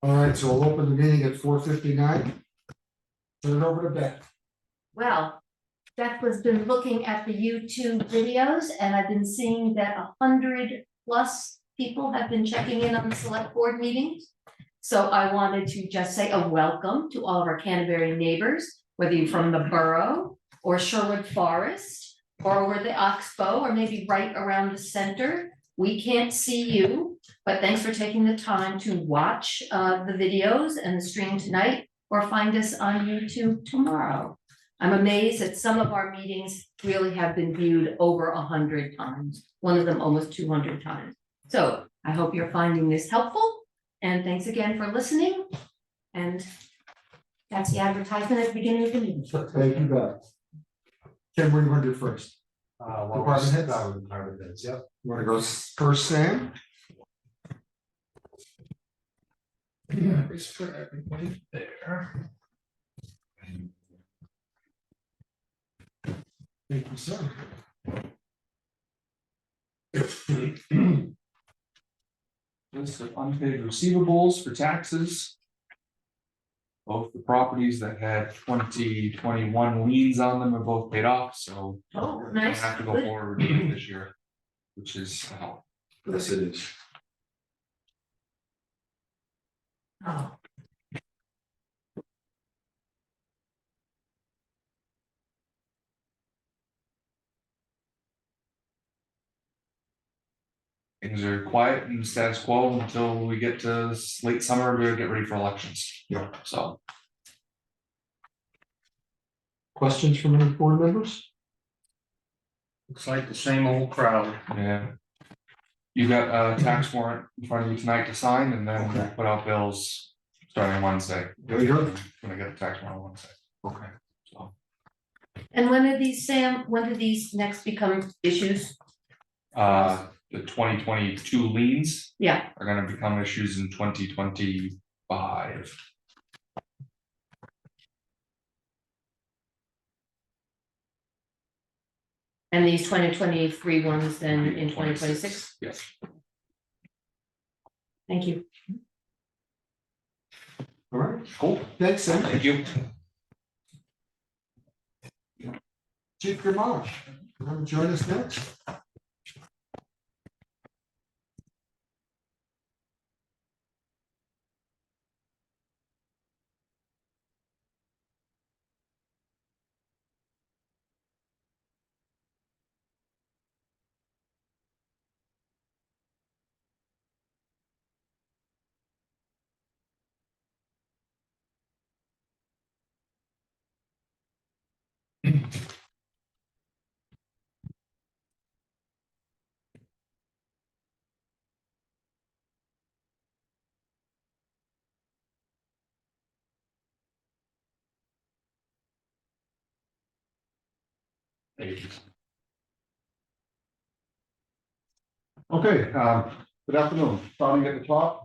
All right, so we'll open the meeting at 4:59. Turn it over to Beth. Well, Beth has been looking at the YouTube videos and I've been seeing that 100+ people have been checking in on the select board meetings. So I wanted to just say a welcome to all of our Canterbury neighbors, whether you're from the borough or Sherwood Forest or over the Oxbow or maybe right around the center. We can't see you, but thanks for taking the time to watch the videos and the stream tonight or find us on YouTube tomorrow. I'm amazed that some of our meetings really have been viewed over 100 times, one of them almost 200 times. So I hope you're finding this helpful, and thanks again for listening. And that's the advertisement at the beginning of the meeting. Thank you, Beth. Ken, where do you want to do first? Department heads? Department heads, yep. You want to go first, Sam? Yeah, just put everybody there. Thank you, sir. List of unpaid receivables for taxes. Both the properties that had 2021 liens on them are both paid off, so. Oh, we're nice. gonna have to go Good. forward with it this year, which is, Yes, it is. Oh, things are quiet and status quo until we get to late summer to get ready for elections. Yeah. So, Questions from any board members? Looks like the same old crowd. yeah. You got a tax warrant in front of you tonight to sign, and then we'll put out bills starting Wednesday. There you go. Gonna get a tax warrant on Wednesday. Okay. So, and when are these, Sam, when do these next become issues? the 2022 liens Yeah, are gonna become issues in 2025. and these 2023 ones then in 2026? Yes. Thank you. All right, Cool. thanks, Sam. Thank you. Chief Gamache, you want to join us next? Okay, good afternoon. Starting at the top.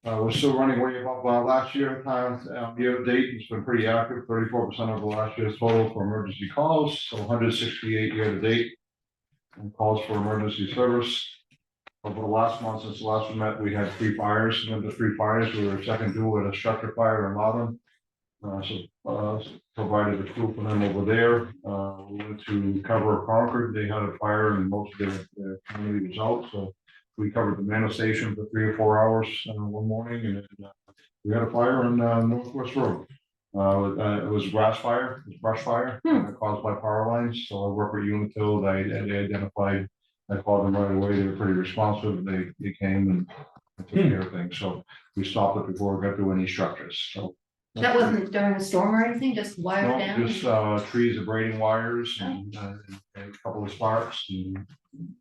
We're still running way above last year, year to date. It's been pretty active, 34% of the last year's total for emergency calls, so 168 year to date. And calls for emergency service. Over the last month, since the last we met, we had 3 fires, and the 3 fires, we were second due at a structure fire in Loudon. Provided a crew for them over there. We went to cover Concord. They had a fire and most of their community was out, so we covered the Manor Station for 3 or 4 hours one morning, and then, we had a fire on Northwest Road. It was a grass fire, it was brush fire caused by power lines. So I work with Unitil. They identified. I called them right away. They were pretty responsive. They came and took care of things. So we stopped it before it got to any structures. So. That wasn't during a storm or anything, just wired No, down? just trees abrading wires and a couple of sparks and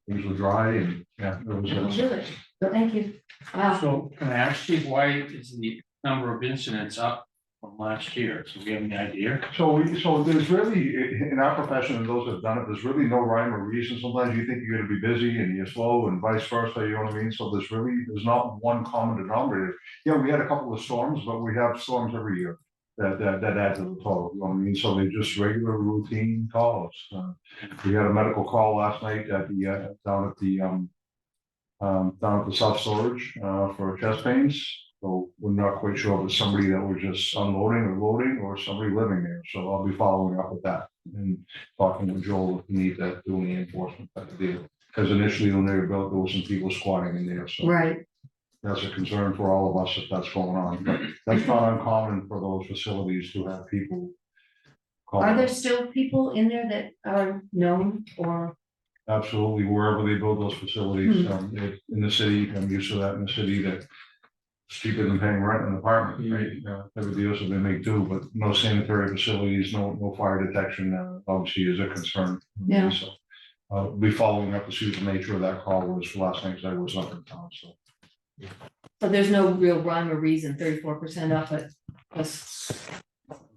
things were dry and yeah, it was. Really? Thank you. Wow. So can I ask Chief, why is the number of incidents up from last year? So we have any idea? So there's really, in our profession and those that have done it, there's really no rhyme or reason. Sometimes you think you're gonna be busy and you're slow and vice versa, you know what I mean? So there's not one common denominator. Yeah, we had a couple of storms, but we have storms every year that add to the total, you know what I mean? So they're just regular routine calls. We had a medical call last night at the down at the down at the self-storage, for chest pains. So we're not quite sure if it's somebody that was just unloading or loading or somebody living there. So I'll be following up with that and talking with Joel if we need to do any enforcement type of deal. Because initially when they were built, there was some people squatting in there, so Right, that's a concern for all of us if that's going on. But that's not uncommon for those facilities to have people. are there still people in there that are known or? Absolutely, wherever they build those facilities, in the city, I'm used to that in the city, that it's cheaper than paying rent in an apartment, right? Everybody else, they may do, but no sanitary facilities, no fire detection, obviously is a concern. Yeah. So, I'll be following up to see what the nature of that call was for last night, because I was up in town, so. So there's no real rhyme or reason, 34% off it. Plus,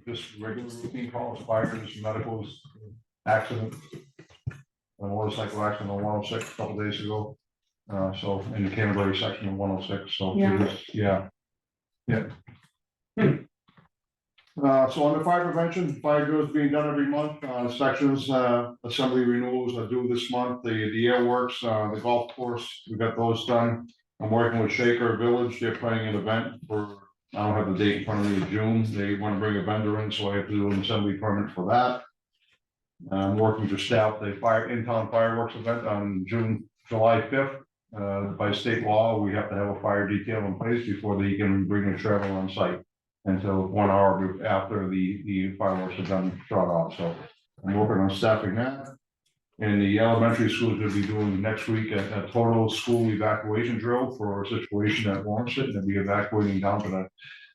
Just regular routine calls, fires, medicals, accident. A motorcycle accident on 106 a couple days ago. So in the Canterbury section of 106, so. Yeah. Yeah. So under fire prevention, fire drills being done every month, sections, assembly renewals are due this month, the air works, the golf course, we got those done. I'm working with Shaker Village, they're planning an event for, I don't have the date in front of me, June, they want to bring a vendor in, so I have to do an assembly permit for that. I'm working to staff the in-town fireworks event on July 5th. By state law, we have to have a fire detail in place before they can bring a trailer on site. Until 1 hour after the fireworks are done, shut off, so I'm working on staffing that. And the elementary school is gonna be doing next week a total school evacuation drill for a situation that warrants it, and be evacuating down to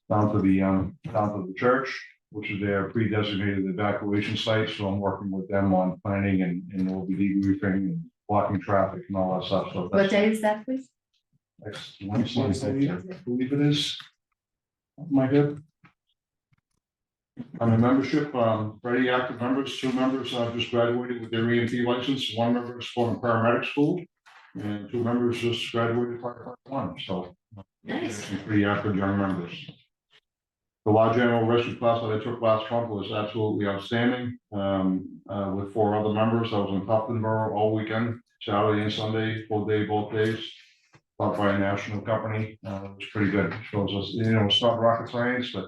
the church, which is their pre-designated evacuation site, so I'm working with them on planning and we'll be debriefing and blocking traffic and all that stuff, so. what day is that, please? Next Wednesday, I believe it is. My good. On the membership, for any active members, 2 members just graduated with their EMT license, 1 member is going to paramedic school, and 2 members just graduated firefighter 1, so. Nice. Some pretty active young members. The large animal rescue class that I took last month was absolutely outstanding, with 4 other members. I was in Tuftonboro all weekend, Saturday and Sunday, full day, both days. Taught by a national company, it was pretty good. Shows us, it's not rocket science, but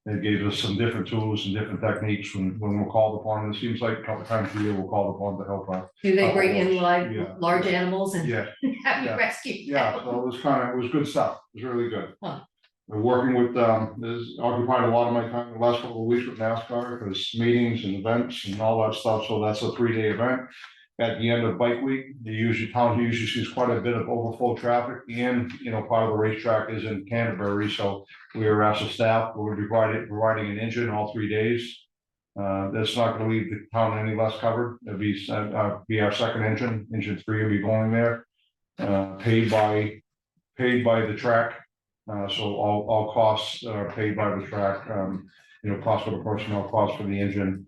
it gave us some different tools and different techniques when we're called upon. It seems like a couple times a year we're called upon to help out. Do they bring in Yeah. large animals and Yeah, have you yeah. rescued? yeah, so it was good stuff. It was really good. Huh. We're working with, this occupied a lot of my time the last couple of weeks with NASCAR, because meetings and events and all that stuff, so that's a 3-day event. At the end of bike week, town usually sees quite a bit of overflow traffic, and, part of the racetrack is in Canterbury, so we are asked the staff, we'll be providing an engine all 3 days. That's not gonna leave the town any less covered, it'll be our second engine 3 will be going there. Paid by the track, so all costs are paid by the track, cost for the personnel, cost for the engine.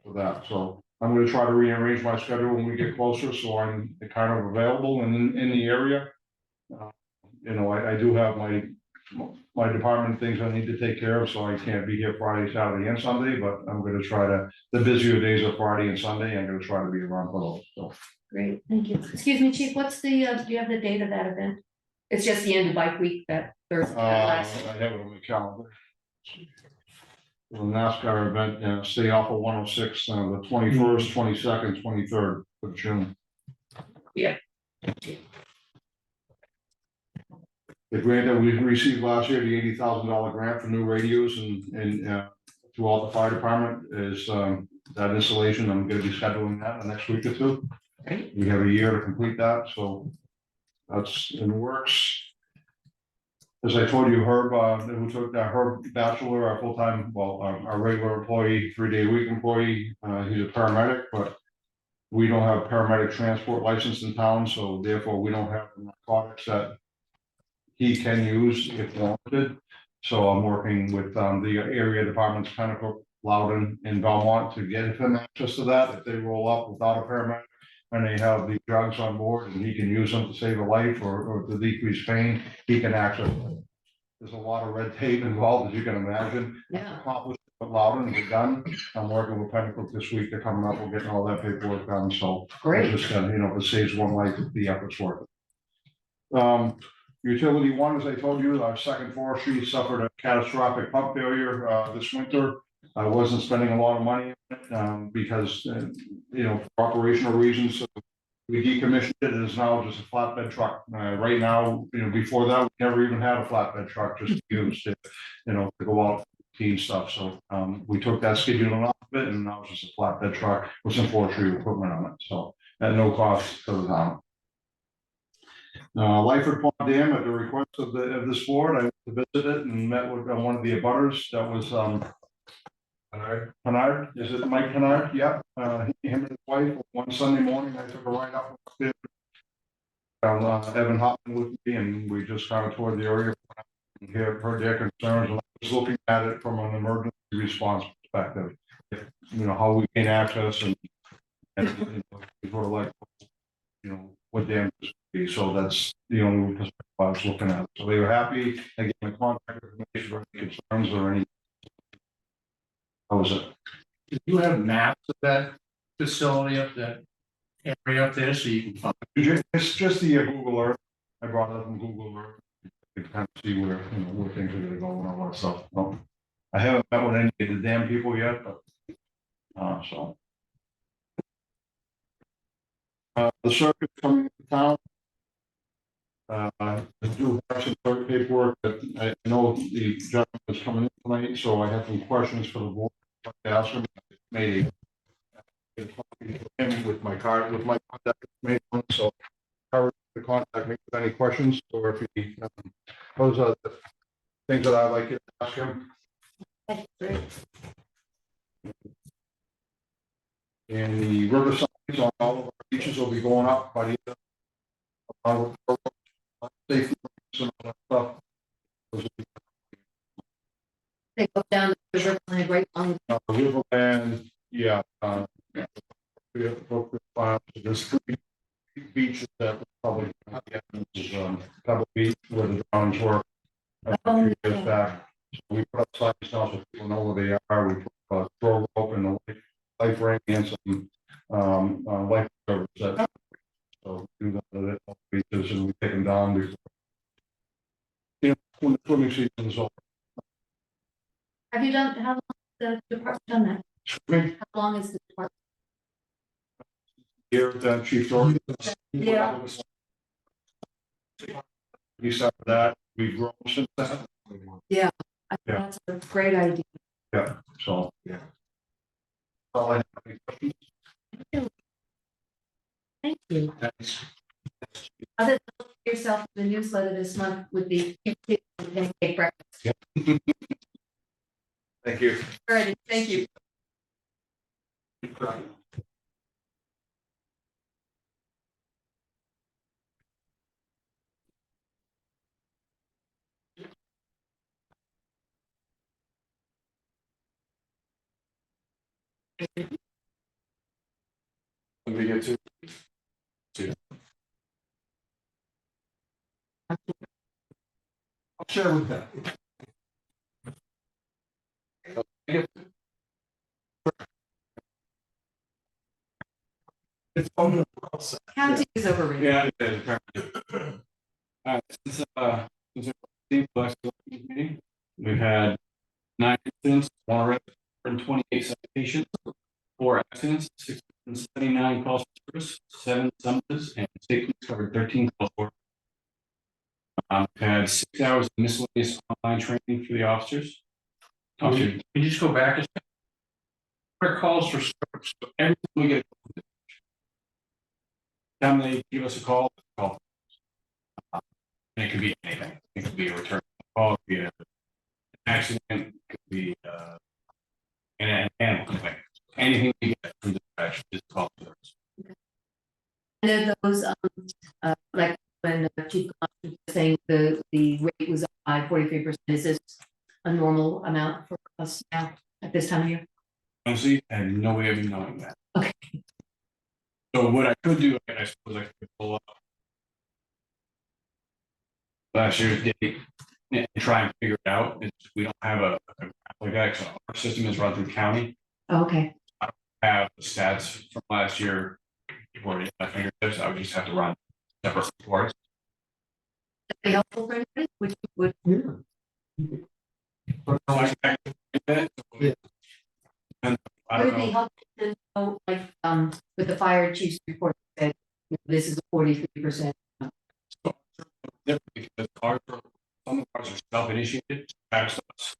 For that, so I'm gonna try to rearrange my schedule when we get closer, so I'm kind of available in the area. I do have my department things I need to take care of, so I can't be here Friday, Saturday, and Sunday, but I'm gonna try the busier days are Friday and Sunday, I'm gonna try to be around for those, so. Great, thank you. Excuse me, Chief, what's the, do you have the date of that event? It's just the end of bike week, that Thursday, that I last. have it on my calendar. The NASCAR event, stay off of 106, the 21st, 22nd, 23rd of June. Yeah. The grant that we received last year, the $80,000 grant for new radios and throughout the fire department is that installation. I'm gonna be scheduling that the next week or 2. Great. We have a year to complete that, so that's in the works. As I told you, Herb, who took that, Herb Bachelor, our full-time, our regular employee, 3-day-a-week employee, he's a paramedic, but we don't have paramedic transport license in town, so therefore we don't have products that he can use if wanted. So I'm working with the area departments, Pinnacle, Loudon, and Belmont to get him access to that if they roll up without a paramedic. And they have the drugs on board and he can use them to save a life or to decrease pain, he can access them. There's a lot of red tape involved, as you can imagine. Yeah. Accomplished what Loudon has done. I'm working with Pinnacle this week. They're coming up, we're getting all that paperwork done, so. Great. Just, if it saves one life, the effort's worth it. Utility one, as I told you, our second forestry suffered a catastrophic pump failure, this winter. I wasn't spending a lot of money on it, because, for operational reasons. We decommissioned it, it is now just a flatbed truck. Right now, before that, we never even had a flatbed truck, just used it, to go out team stuff. So, we took that scheduling off of it and now it's just a flatbed truck with some forestry equipment on it. So at no cost to the town. Lyford Pond Dam, at the request of this board, I went to visit it and met with one of the abutters. That was, Kennard, is it Mike Kennard? Yeah, him and his wife, one Sunday morning, I took a ride up there. Evan Hoffman with me, and we just kind of toured the area. And heard their concerns, and I was looking at it from an emergency response perspective. How we gain access and sort of like, what damages would be. So that's the only perspective I was looking at. So they were happy. They gave me contact information or any concerns or any. How was it? Do you have maps of that facility up that area up there so you can find? It's just the Google Earth. I brought it up from Google Earth. You can kind of see where, where things are gonna go and all that stuff. I haven't met with any of the damn people yet, but, so. The circuit coming to town. I do have some circuit paperwork that I know the gentleman is coming in tonight, so I have some questions for the board. I asked him, maybe. Him with my card, with my contact information, so. Cover the contact me with any questions, or if he, those are the things that I'd like you to ask him. That's great. And the river signs on all of our beaches will be going up by the end of safety and all that stuff. Those will be, They go down the river line right on. Riverland, yeah, we have there's 3 beaches that will probably, Pebble Beach, where the drawings were. A few years back. So we put up signs now so people know where they are. We put throw rope and a life ring and some life covers that. So we do that at all beaches and we take them down before. When the swimming season is over. Have you done, how long has the department done that? Swimming How long is the department? here at the Chief George. Yeah. We started that, we've grown since then. I think Yeah. that's a great idea. Yeah, so, yeah. All I have any questions? Thank you. Other than yourself, the newsletter this month would be pancake breakfast. Thank you. All right, thank you. When we get to. I'll share with them. It's on the outside. County is overrated. Yeah, it is, apparently. Since the last meeting, we've had 9 incidents, 1 arrest, and 28 citations, 4 accidents, 679 calls for service, 7 summonses, and state police covered 13 calls for. We've had 6 hours of miscellaneous online training for the officers. Can you just go back a second? Our calls for service, so every time we get Time they give us a call. And it could be anything. It could be a return call, it could be an accident, it could be an animal complaint. Anything we get from dispatch is called service. I know those, like when Chief Constable was saying the rate was up by 43%, is this a normal amount for us now at this time of year? Honestly, I have no way of knowing that. Okay. So what I could do, I suppose I could pull up last year's date and try and figure it out. We don't have a like that, so our system is run through county. Okay, Have the stats from last year reported at my fingertips. I would just have to run separate reports. be helpful for anybody? Would, Yeah. Yeah. And I would don't it be know, helpful to know, like, with the fire chief's report that this is a 43%? because cars are, some cars are self-initiated, tax us.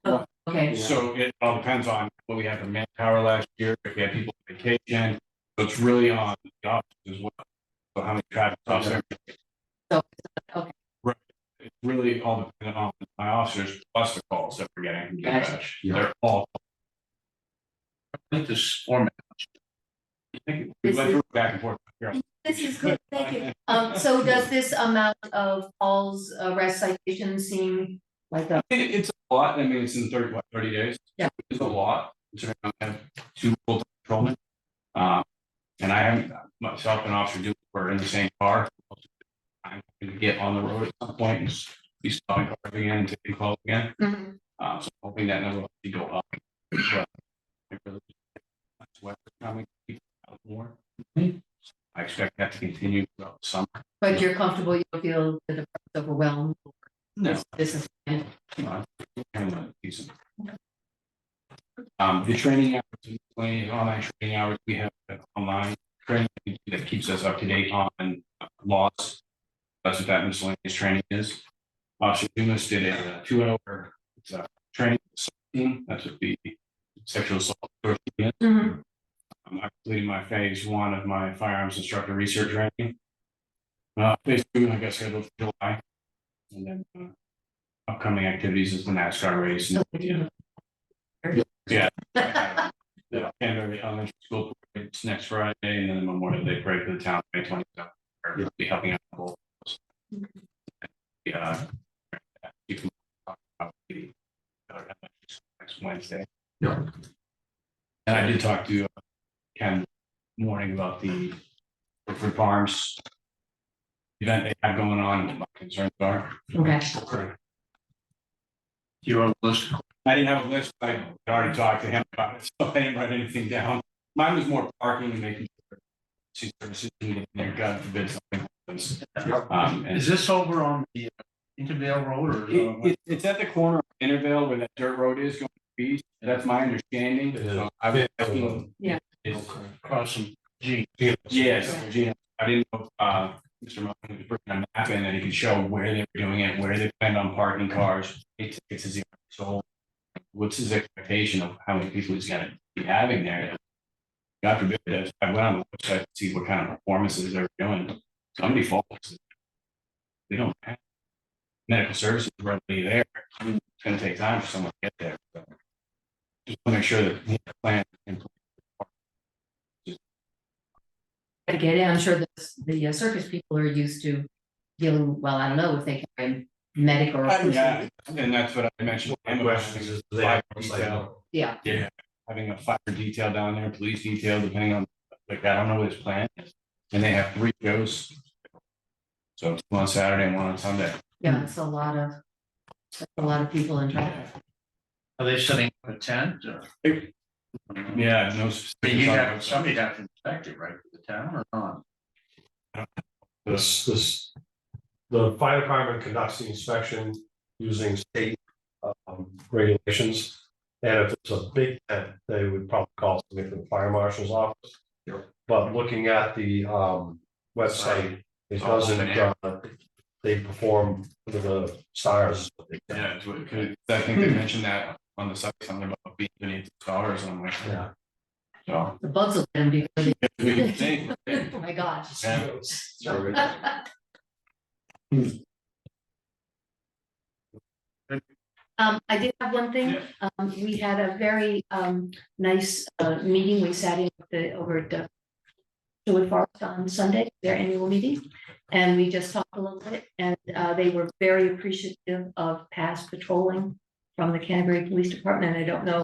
Oh, okay, So it all depends on what we had for manpower last year, if we had people on vacation, so it's really on the officers as well. So how many traffic stops there, so, okay, it's really all dependent on my officers plus the calls that we're getting from Gotcha. dispatch. They're all. I think this format, We This went is- through it back and forth. Yeah. this is good, thank you. So does this amount of calls, arrest citations seem like a, It's a lot, I mean, it's in 30 days. Yeah. It's a lot, considering I have 2 full patrolmen. And I haven't, myself and Officer Duke were in the same car. I'm gonna get on the road at some point and be stopping cars again and taking calls again. Mhm. So hoping that number will go up. But it really- that's what we're coming out more. I expect that to continue throughout the summer. but you're comfortable, you don't feel the department's overwhelmed? No. This is, fine. Decent. The training hours, online training hours, we have online training that keeps us up to date on laws. That's what that miscellaneous training is. Officer Dumas did a 2-hour training team, that's what the sexual assault is. Mhm. I'm completing my phase 1 of my firearms instructor research training. Phase 2, I guess, scheduled for July. And then upcoming activities is the NASCAR race. And, yeah. The Canterbury Elementary School parade is next Friday, and then the Memorial Day parade for the town, May 27th. We'll be helping out both. Yeah. You can talk about the next Wednesday. Yeah. And I did talk to Ken morning about the Woodford Farms event they have going on, and what my concerns are. Okay, your list, I didn't have a list, I had already talked to him about it, so I didn't write anything down. Mine was more parking and making sure see services needed, and God forbid something happens. And is this over on the Intervale Road or? is it on- it's at the corner of Intervale where that dirt road is going to be, that's my understanding. So I was asking. Yeah. Is- Across from G. Yes, Gina, I didn't know, Mr. Martin was bringing a map in and he could show where they were doing it, where they planned on parking cars. It's zero, so what's his expectation of how many people he's gonna be having there? God forbid, I went on the website to see what kind of performances they're doing. Somebody folks. They don't have medical services readily there. It's gonna take time for someone to get there. So just wanna make sure that he has a plan in place. I get it, I'm sure that the circus people are used to dealing, well, I don't know if they carry medic or. Yeah, and that's what I mentioned. My question is, do they have a Detail. Yeah, Yeah, having a fire detail down there, police detail, depending on, like, I don't know what his plan is. And they have 3 shows. So it's one on Saturday and one on Sunday. yeah, it's a lot of people in traffic. Are they setting up a tent or? Yeah, no. But specifics you on have, it. somebody have to inspect it, right, for the town or not? The fire department conducts the inspection using state regulations. And if it's a big tent, they would probably call somebody from the fire marshal's office. But looking at the website, it doesn't, they perform under the stars. Yeah, it's what- 'cause I think they mentioned that on the site, something about being beneath the stars, and I'm like, Yeah. so. The bugs will get them before We can think, they, oh my gosh. yeah. I did have one thing, we had a very, nice, meeting, we sat in over at Stewart Forest on Sunday, their annual meeting, and we just talked a little bit, and, they were very appreciative of past patrolling from the Canterbury Police Department, and I don't know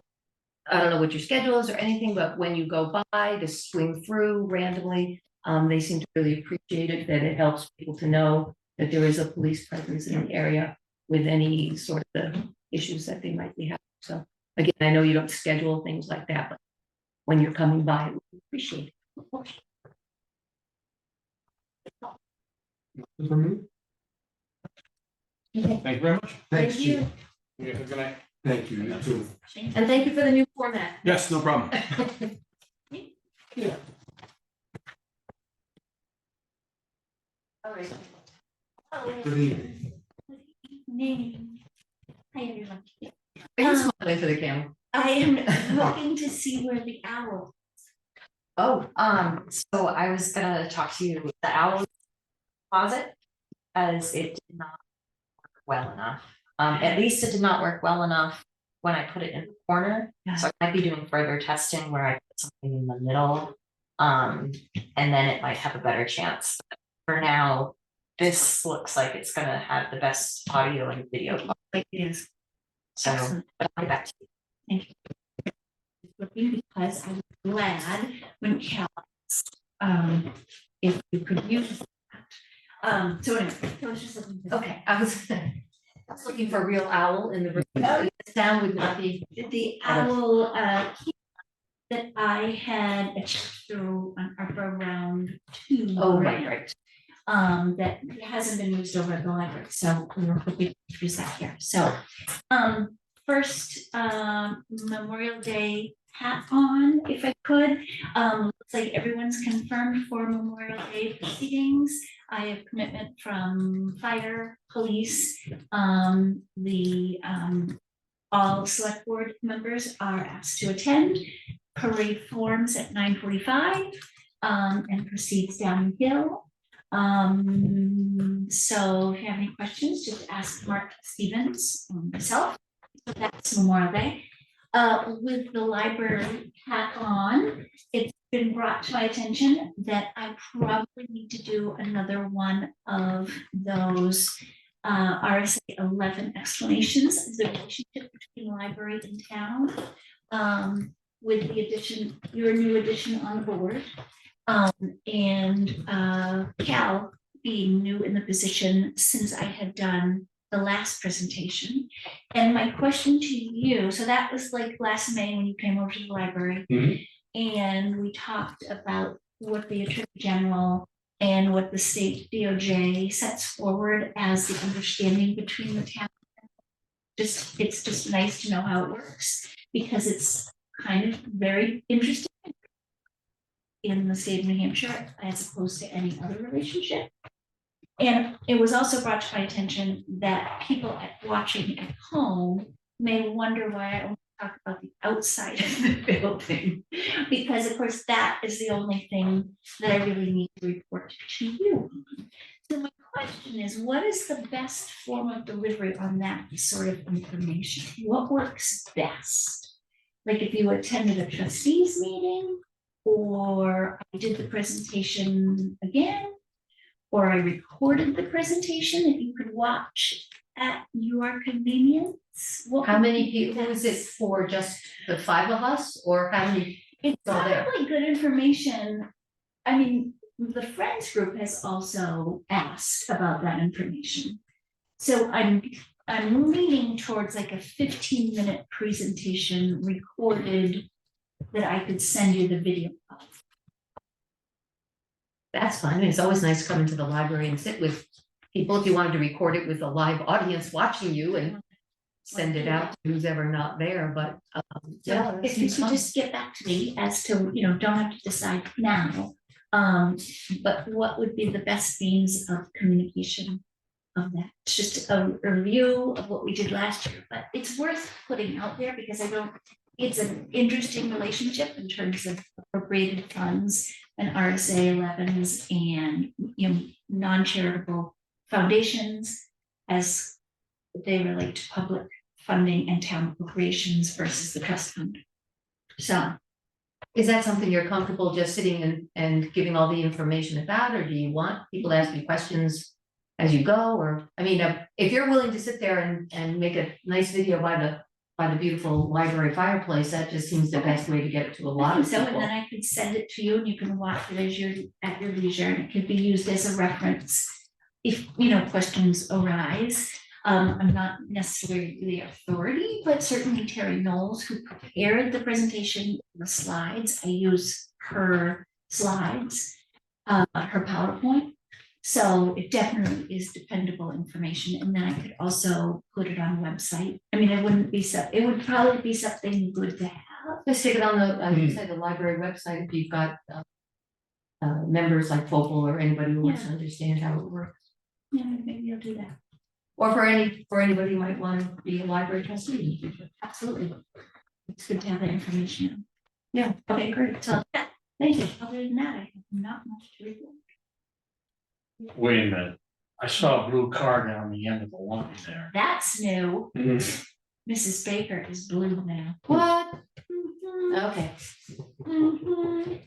what your schedule is or anything, but when you go by to swing through randomly, they seem to really appreciate it, that it helps people to know that there is a police presence in the area with any sort of issues that they might be having. So again, I know you don't schedule things like that, but when you're coming by, we appreciate it. For me? Okay, Thank you very much. Thanks, thank you. Chief. You guys have a good night. Thank you, you too. And thank you for the new format. Yes, no problem. All right. Good evening. Hi, everyone. Are you smiling to the camera? I am looking to see where the owl. Oh, so I was gonna talk to you, the owl closet, as it did not work well enough. At least it did not work well enough when I put it in the corner, so I might be doing further testing where I put something in the middle. And then it might have a better chance. For now, this looks like it's gonna have the best audio and video, Like it is. so, Excellent. but I'll be back to you. Looking because I was glad when Cal asked, if you could use that. So anyway, I was just looking. for- Okay, I was looking for a real owl in the room. The sound would not be. The owl, that I had achieved through an upper round 2. Oh, grant, right. that hasn't been used over at the library, so we were hoping to use that here, so. First, Memorial Day hat on, if I could, looks like everyone's confirmed for Memorial Day proceedings. I have commitment from fire, police, all select board members are asked to attend. Parade forms at 9:45, and proceeds downhill. So if you have any questions, just ask Mark Stevens or myself. So that's Memorial Day. With the library hat on, it's been brought to my attention that I probably need to do another one of those RSA 11 explanations of the relationship between library and town. With the addition, your new addition on the board. And Cal being new in the position since I had done the last presentation. And my question to you, so that was like last May when you came over to the library. Mhm. And we talked about what the Attorney General and what the state DOJ sets forward as the understanding between the town. It's just nice to know how it works, because it's kind of very interesting in the state of New Hampshire as opposed to any other relationship. And it was also brought to my attention that people watching at home may wonder why I only talk about the outside of the building. Because of course, that is the only thing that I really need to report to you. So my question is, what is the best form of delivery on that sort of information? What works best? Like if you attended a trustees meeting, or I did the presentation again, or I recorded the presentation that you could watch at your convenience. What How would many be people is it best? for, just the 5 of us, or how many? It's all there? probably good information. I mean, the Friends group has also asked about that information. So I'm leaning towards like a 15-minute presentation recorded that I could send you the video of. That's fine. It's always nice coming to the library and sit with people if you wanted to record it with a live audience watching you and send it out to who's ever not there, but yeah. So that if you seems could fun. just get back to me as to, don't have to decide now. But what would be the best means of communication of that? It's just a review of what we did last year, but it's worth putting out there because it's an interesting relationship in terms of appropriated funds and RSA 11s and, non-charitable foundations as they relate to public funding and town appropriations versus the trust fund. So Is that something you're comfortable just sitting and giving all the information about, or do you want people to ask you questions as you go? Or, I mean, if you're willing to sit there and make a nice video by the beautiful library fireplace, that just seems the best way to get it to a lot of so, and people. then I could send it to you and you can watch it at your leisure, and it could be used as a reference if, questions arise. I'm not necessarily the authority, but certainly Terry Knowles, who prepared the presentation, the slides, I use her slides, her PowerPoint. So it definitely is dependable information, and then I could also put it on a website. I mean, it wouldn't be it would probably be something good to have. Just stick it on the, I would say the library website if you've got members like Focal or anybody who wants to understand how it works. Yeah, maybe I'll do that. Or for anybody who might want to be a library trustee in the future. Absolutely. It's good to have that information. Yeah, Okay, great. so, thank you. Other than that, I have not much to report. Wait a minute, I saw a blue car down the end of the line there. That's new. Mrs. Baker is blue now. What? Mhm. Okay. Mhm.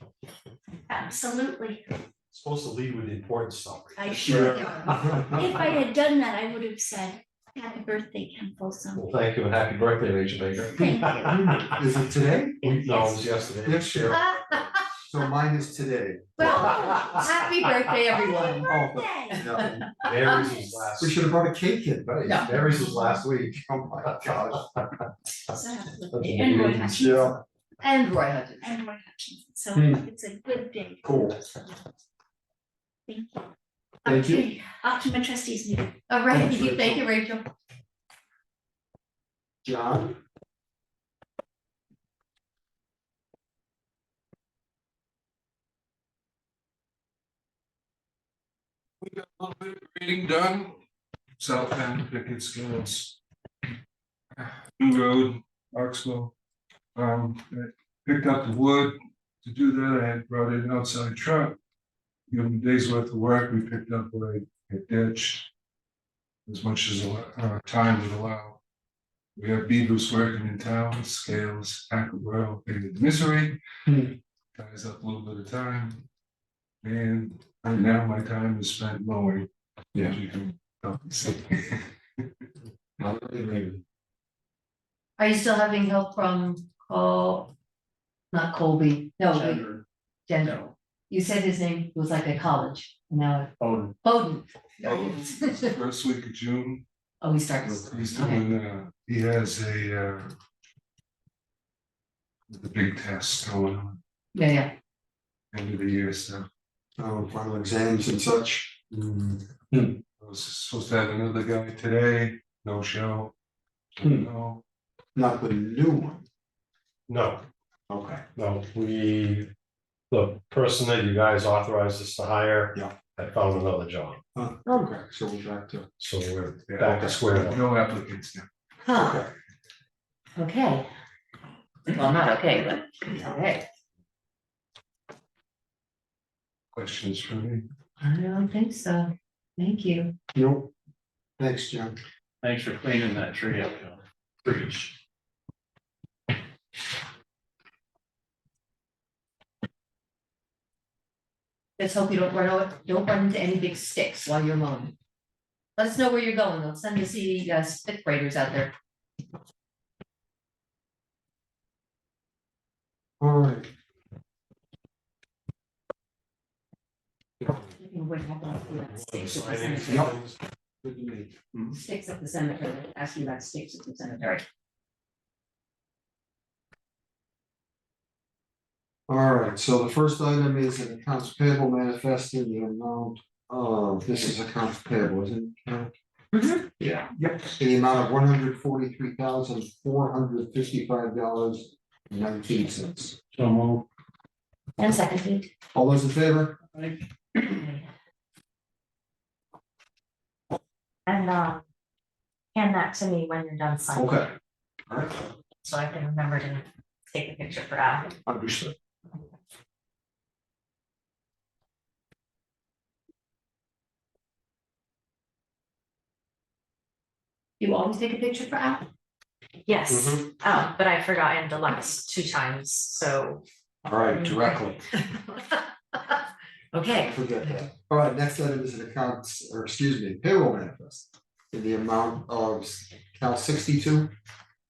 Absolutely. Supposed to lead with the important stuff. I sure am. If I had done that, I would have said, happy birthday, Ken Folsom. Well, thank you and happy birthday, Rachel Baker. Thank Is it today? No, it was yesterday. Yes, sure. So mine is today. Well, happy birthday, everyone. Birthday. No, Mary's was last. we should have brought a cake in, but No. Mary's was last week. oh my gosh. And Roy Hutchinson. Yeah, And Roy Hutchins. And Roy Hutchinson. So Hmm. it's a good day. cool. Thank you. Thank you. Okay, off to my trustees meeting. All right, Thanks, Rachel. thank you, Rachel. John? We got a little bit of reading done. South End, Pickett Skills. New Road, Oxbow. I picked up the wood. To do that, I had brought in an outside truck. Give them a day's worth of work. We picked up a ditch. As much as time would allow. We have beavers working in town, scales, Hackleboro, and misery. Ties up a little bit of time. And right now my time is spent mowing. Yeah. You can probably see. Are you still having help from not Colby, no, Gender. You said his name was like a college, now Oh, Bowden. First week of June, Oh, he starts. he's Okay. doing, he has the big test going on, Yeah, end of the year stuff. Oh, final exams and such. I was supposed to have another guy today, no show. No, Not the new one. No, Okay. no, the person that you guys authorized us to hire. Yeah. Had found another job, Okay, so we're back to. so we're yeah, back to square one. no applicants now. huh, okay. Well, not okay, but, okay, Questions for me? I don't think so, thank you. Nope. Thanks, John. thanks for cleaning that tree up, John. Preach. Let's hope you don't run into any big sticks while you're mowing. Let us know where you're going, let's send the stick braiders out there. All right. Sticks Yep. Good to meet. at the cemetery, ask you about sticks at the cemetery. All right, so the first item is an accounts payable manifest in the amount of, this is accounts payable, isn't it? Yeah. Yep. In the amount of $143,455.19. So move. And seconded. All those in favor? And hand that to me when you're done signing, Okay. All right, so I can remember to take a picture for Al. understood. You always take a picture for Al? Yes, Mhm. but I've forgotten the last 2 times, so. All right, directly. Okay. Forget that. All right, next item is an accounts, or excuse me, payroll manifest in the amount of account 62.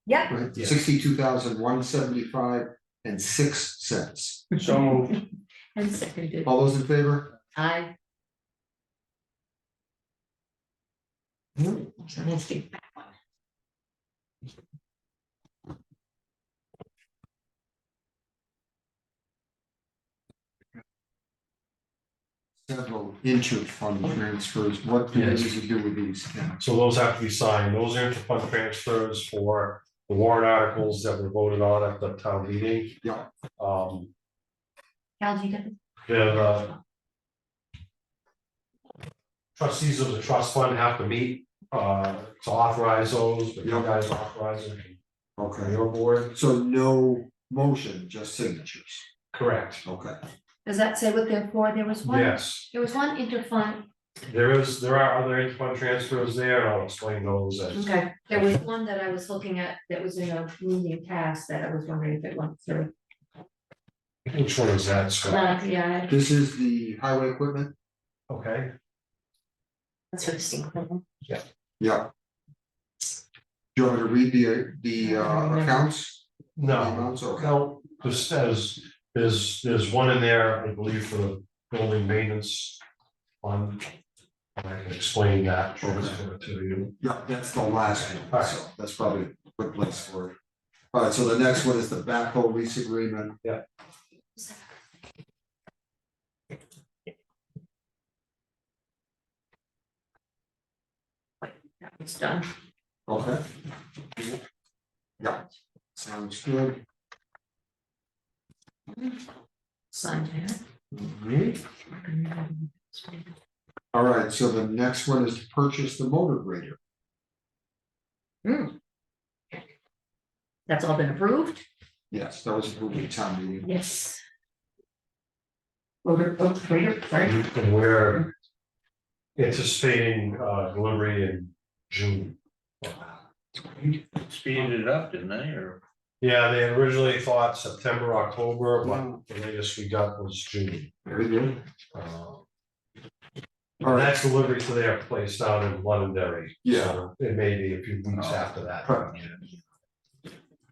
Yep. Right, Yes. 62,175.06. So move. And seconded. All those in favor? I. So let's do that one. several inter-fund transfers. What do we Yes. need to do with these, Ken? So those have to be signed. Those are interfund transfers for the warrant articles that were voted on at the town meeting. Yeah. Um, Cal, do you get it? the trustees of the trust fund have to meet, to authorize those, but you guys authorize it on Okay, your board. so no motion, just signatures. Correct. Okay. Does that say what they're for? There was one, Yes, there was one interfund, there are other interfund transfers there, and I'll explain those as. okay, there was one that I was looking at that was in a meeting past that I was wondering if it went through. Which one is that, Scott? Yeah, This is the highway equipment? Okay, That's for the steam equipment. Yeah. Do you want me to read the accounts? The no, amounts? Okay. no, just as, there's one in there, I believe, for the building maintenance fund. I can explain that transfer to you. Yeah, that's the last one, so that's probably a good place for it. All right, so the next one is the backhoe lease agreement. that was done. Okay. Yeah, sounds good. Signed here. Mhm. All right, so the next one is to purchase the motor grader. That's all been approved? Yes, that was approved at town meeting. Yes. Voter, grader, sorry. And we're anticipating, delivery in June. Speeded it up, didn't they, or? Yeah, they originally thought September, October, but the latest we got was June. Very good. And that's delivery to their place down in Londonderry. Yeah. So it may be a few weeks after that. Correct.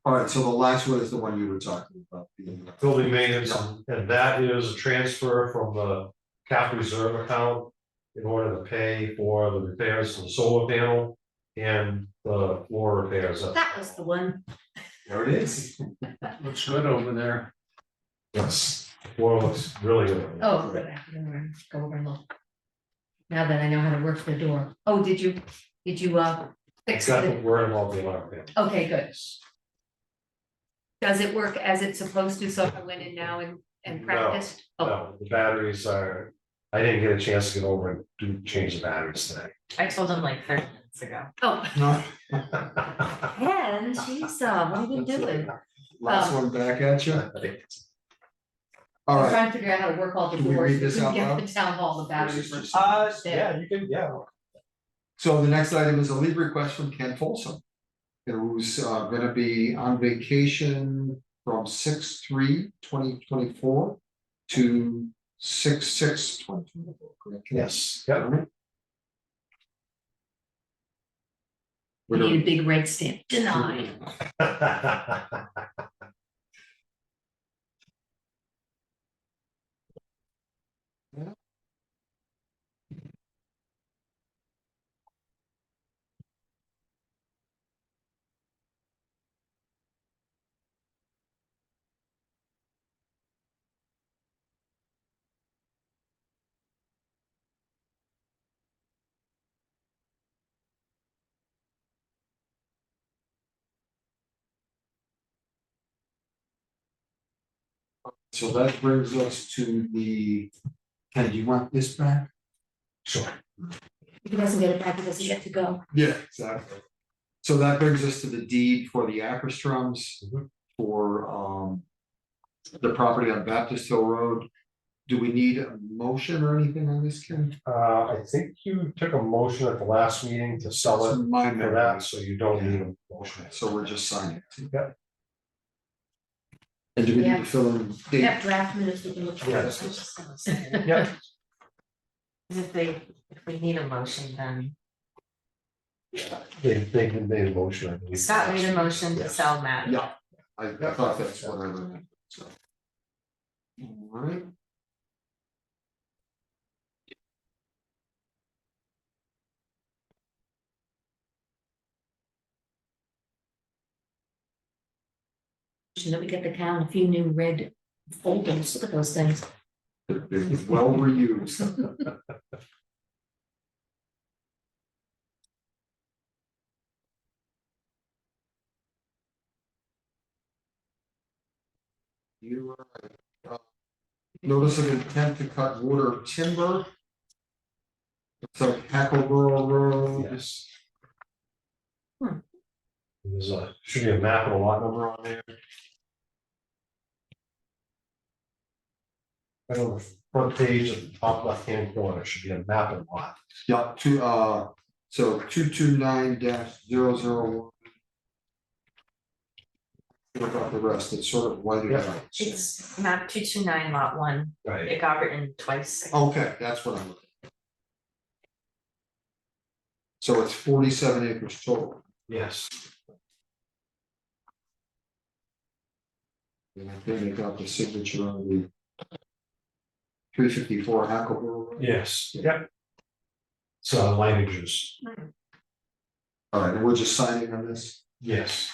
All right, so the last one is the one you were talking about. Building maintenance, and that is a transfer from the cap reserve account in order to pay for the repairs to the solar panel and the floor repairs. That was the one. There it is. Looks good over there. Yes, floor looks really good. Oh, good. Go over and look. Now that I know how to work the door. Oh, did you fix Got the it? word about the alarm panel. Okay, good. Does it work as it's supposed to? So if I went in now and No, practiced? Oh, No, the batteries are, I didn't get a chance to get over and change the batteries today. I told them like 30 minutes ago. oh, No, and she's, what have you been doing? last one back at you. All I'm right, trying to figure out how to work all the Can we doors. read this We out get loud? the town hall, the batteries. This is were- just- Yeah, you can, yeah. so the next item is a leave request from Ken Folsom. Who's gonna be on vacation from 6/3/2024 to 6/6/2024, correct? Yes, yep. We need a big red stamp, denied. So that brings us to the, Ken, do you want this back? Sure. If he doesn't get it back, he doesn't get to go. Yeah, exactly. So that brings us to the deed for the Acrostroms for the property on Baptist Hill Road. Do we need a motion or anything on this, Ken? I think you took a motion at the last meeting to sell That's it my for memory. that, so you don't need a motion. So we're just signing it. Yep. And do we need Yeah. to fill in We date? have draft minutes we can look Yes. at. Yep. If we need a motion, then They can make a motion, I believe. Scott made a motion to Yes. sell Matt. Yeah, I thought that's what I remembered, so. All right. That we get the town a few new red folders, look at those things. It was well reused. You notice of intent to cut wood or timber. So Hackleboro Road. Yes. There's should be a map and a lot number on there. Right on the front page at the top left hand corner should be a map and lot. Yeah, so 229-001. What about the rest? It's sort of whited out. It's map 229 lot 1. Right. It got written twice. Okay, that's what I'm looking at. So it's 47 acres total. Yes. And I think they got the signature on the 354 Hackleboro Road. Yes. Yep. So languages. All right, and we're just signing on this. Yes.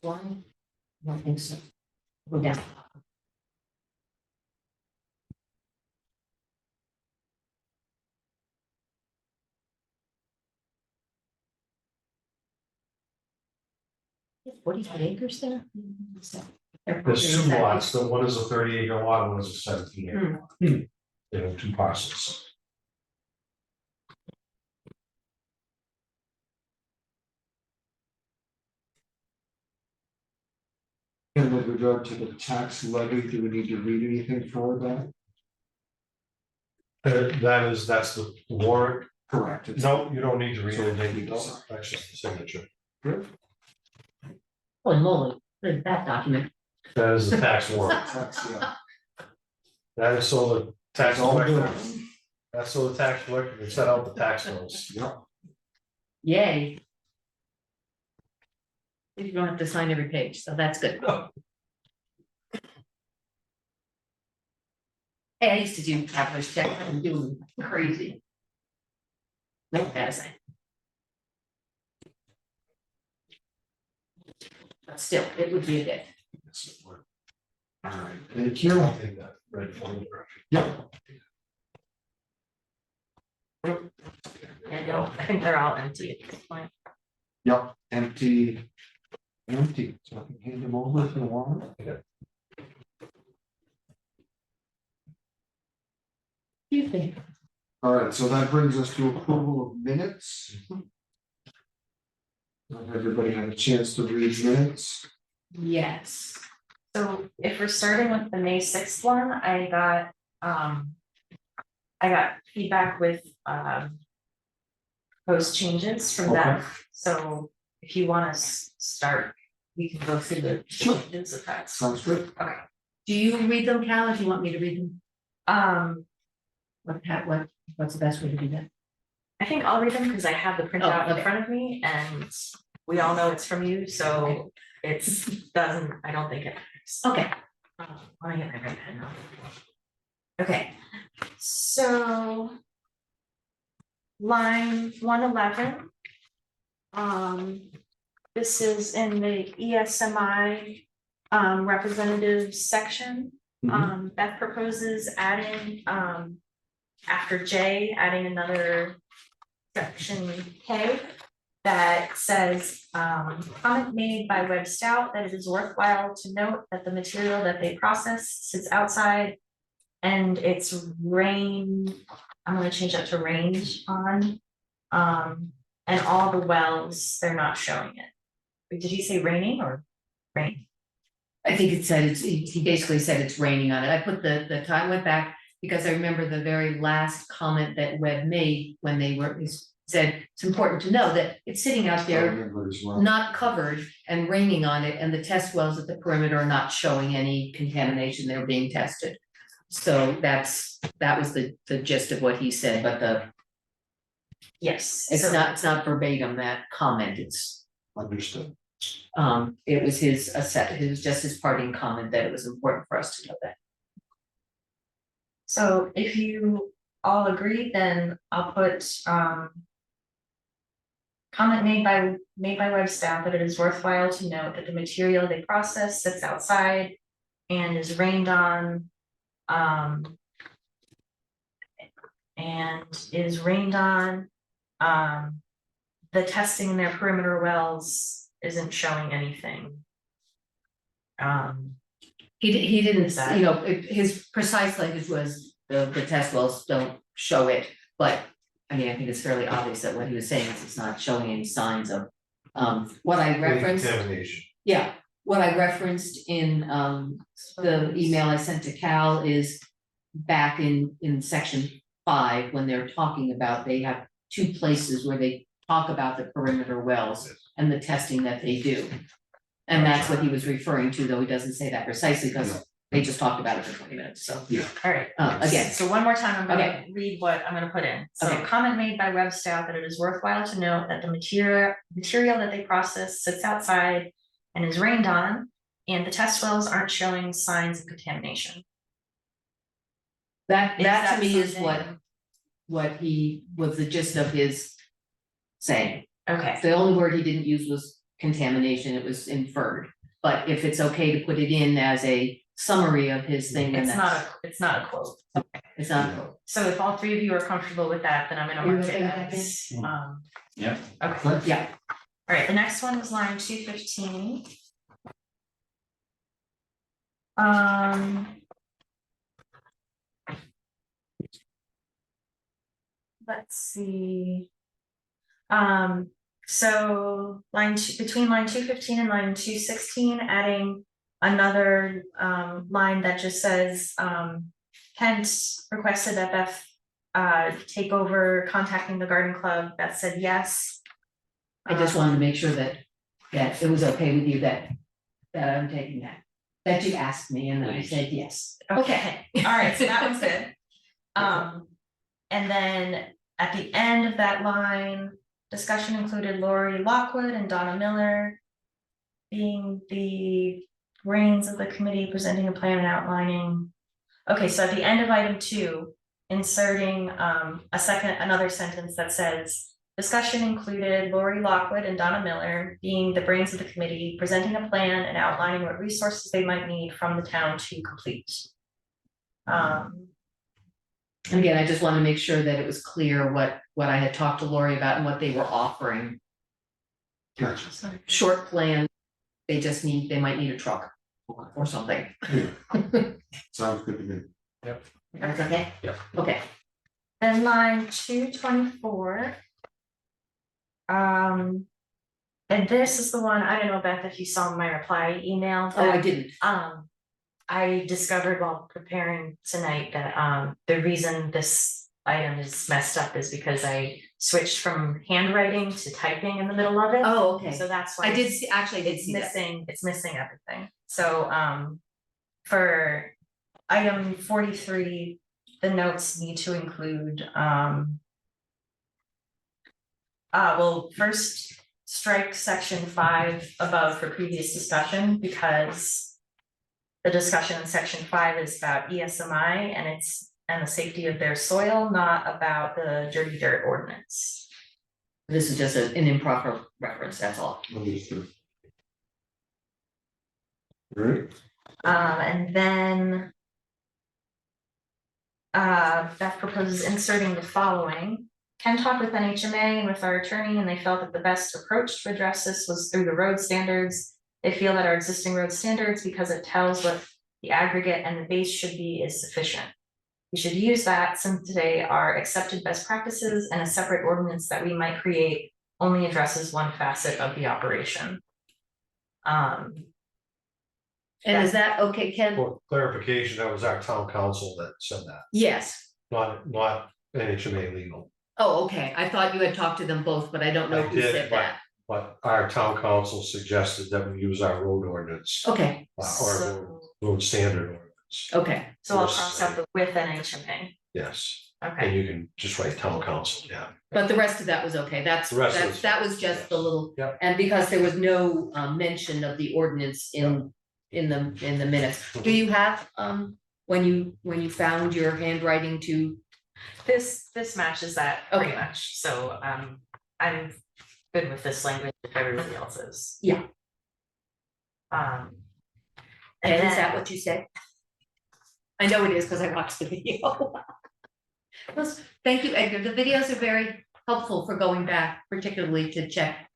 One? I don't think so. Go down. It's 45 acres there? There's two lots. The one is a 30-acre lot, one is a 17-acre. There are two parcels. And with regard to the tax levy, do we need to read anything for that? That's the warrant. Correct. It's- No, you don't need to read So it. we need to No, sign. that's just the signature. Good. Holy moly, look at that document. That is the tax warrant. Tax, yeah. That is so the tax It's all collector, good. that's so the tax collector can set out the tax bills. Yep. Yay. You don't have to sign every page, so that's good. Hey, I used to do capitalist checks, I'm doing crazy. No passing. But still, it would be a bit. All right, thank you. I think that red folder. Yep. I think they're all empty at this point. Yep, empty. Empty, so I can hand them over if you want. You think? All right, so that brings us to approval of minutes. Everybody had a chance to read minutes. Yes. So if we're starting with the May 6th one, I got feedback with proposed changes from them. So if you want to start, we can go through the changes if that's. Sounds good. Okay. Do you read them, Cal, if you want me to read them? What's the best way to do that? I think I'll read them because I have the printout in okay. front of me and we all know it's from you, so it's doesn't, I don't think it matters. Okay. Let me get my red pen now. Okay, so line 111. This is in the ESMI representatives section. Beth proposes adding after J, adding another section K that says comment made by Web Stout that it is worthwhile to note that the material that they process sits outside and it's I'm gonna change that to range on. And all the wells, they're not showing it. Wait, did he say raining or rain? I think it said he basically said it's raining on it. I put the time went back because I remember the very last comment that Webb made when they said it's important to know that it's sitting out I there, remember as well. not covered and raining on it, and the test wells at the perimeter are not showing any contamination. They're being tested. So that was the gist of what he said, but Yes. it's not verbatim that comment. It's Understood. it was it was just his parting comment that it was important for us to know that. So if you all agree, then I'll put, comment made by web staff that it is worthwhile to note that the material they process sits outside and is rained on. And is rained on. The testing in their perimeter wells isn't showing anything. He didn't, Is that- you know, his precise language was the test wells don't show it, but. I mean, I think it's fairly obvious that what he was saying is it's not showing any signs of, what I referenced. Contamination. Yeah, what I referenced in the email I sent to Cal is back in section 5, when they're talking about, they have 2 places where they talk about the perimeter wells and the testing that they do. And that's what he was referring to, though he doesn't say that precisely, because they just talked about it for 20 minutes, so. All right. Again, So one more time, I'm gonna Okay. read what I'm gonna put in. So Okay. comment made by web staff that it is worthwhile to note that the material that they process sits outside and is rained on, and the test wells aren't showing signs of contamination. that Is to that me is something- what he was the gist of his saying. Okay, The only word he didn't use was contamination, it was inferred. But if it's okay to put it in as a summary of his thing, then it's not a quote. it's not. So if all 3 of you are comfortable with that, then I'm gonna Are you mark it okay with that, as, Yeah. okay. Yeah, All right, the next one is line 215. Let's see. So between line 215 and line 216, adding another line that just says, Kent requested that Beth take over contacting the garden club. Beth said yes. I just wanted to make sure that it was okay with you that I'm taking that you asked me and then I said yes. Okay, all right, so that was good. And then at the end of that line, discussion included Lori Lockwood and Donna Miller being the brains of the committee, presenting a plan and outlining. Okay, so at the end of item 2, inserting another sentence that says, discussion included Lori Lockwood and Donna Miller being the brains of the committee, presenting a plan and outlining what resources they might need from the town to complete. And again, I just wanted to make sure that it was clear what I had talked to Lori about and what they were offering. Gotcha. Short plan, they might need a truck or something. Sounds good to me. That's okay? Yep. Okay, Then line 224. And this is the one, I don't know, Beth, if you saw my reply email. oh, I that, didn't, I discovered while preparing tonight that the reason this item is messed up is because I switched from handwriting to typing in the middle of it. oh, okay, So that's why I did see, actually, I did it's see that. missing everything. So for item 43, the notes need to include well, first strike section 5 above for previous discussion, because the discussion in section 5 is about ESMI and the safety of their soil, not about the dirty dirt ordinance. This is just an improper reference, that's all. Understood. Right, And then Beth proposes inserting the following. Ken talked with NHMA and with our attorney, and they felt that the best approach to address this was through the road standards. They feel that our existing road standards, because it tells what the aggregate and the base should be, is sufficient. We should use that since today our accepted best practices and a separate ordinance that we might create only addresses one facet of the operation. And is that okay, Ken? For clarification, that was our town council that said that, Yes. not NHMA legal. Oh, okay, I thought you had talked to them both, but I don't know I who did, said that. But our town council suggested that we use our road ordinance, Okay, or So- road standard ordinance, okay, So I'll cross out the with NHMA. yes, Okay. and you can just write town council, yeah. but the rest of that was okay, The rest of that it's was just fine, the little. Yep. And because there was no mention of the ordinance in the minutes, do you have when you found your handwriting to, This matches that pretty Okay. much, so, I'm good with this language if everybody else is. Yeah. Um, and and is that then, what you said? I know it is, because I watched the video. Yes, thank you, Edgar. The videos are very helpful for going back, particularly to check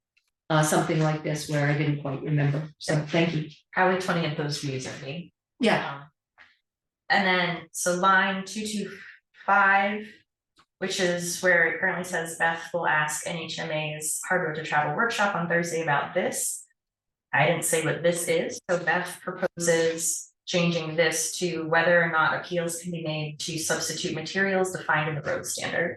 something like this where I didn't quite remember, so thank you. probably 20 of those views are me. Yeah, And then, so line 225, which is where it currently says Beth will ask NHMA's Hard Road to Travel workshop on Thursday about this. I didn't say what this is, so Beth proposes changing this to whether or not appeals can be made to substitute materials defined in the road standard.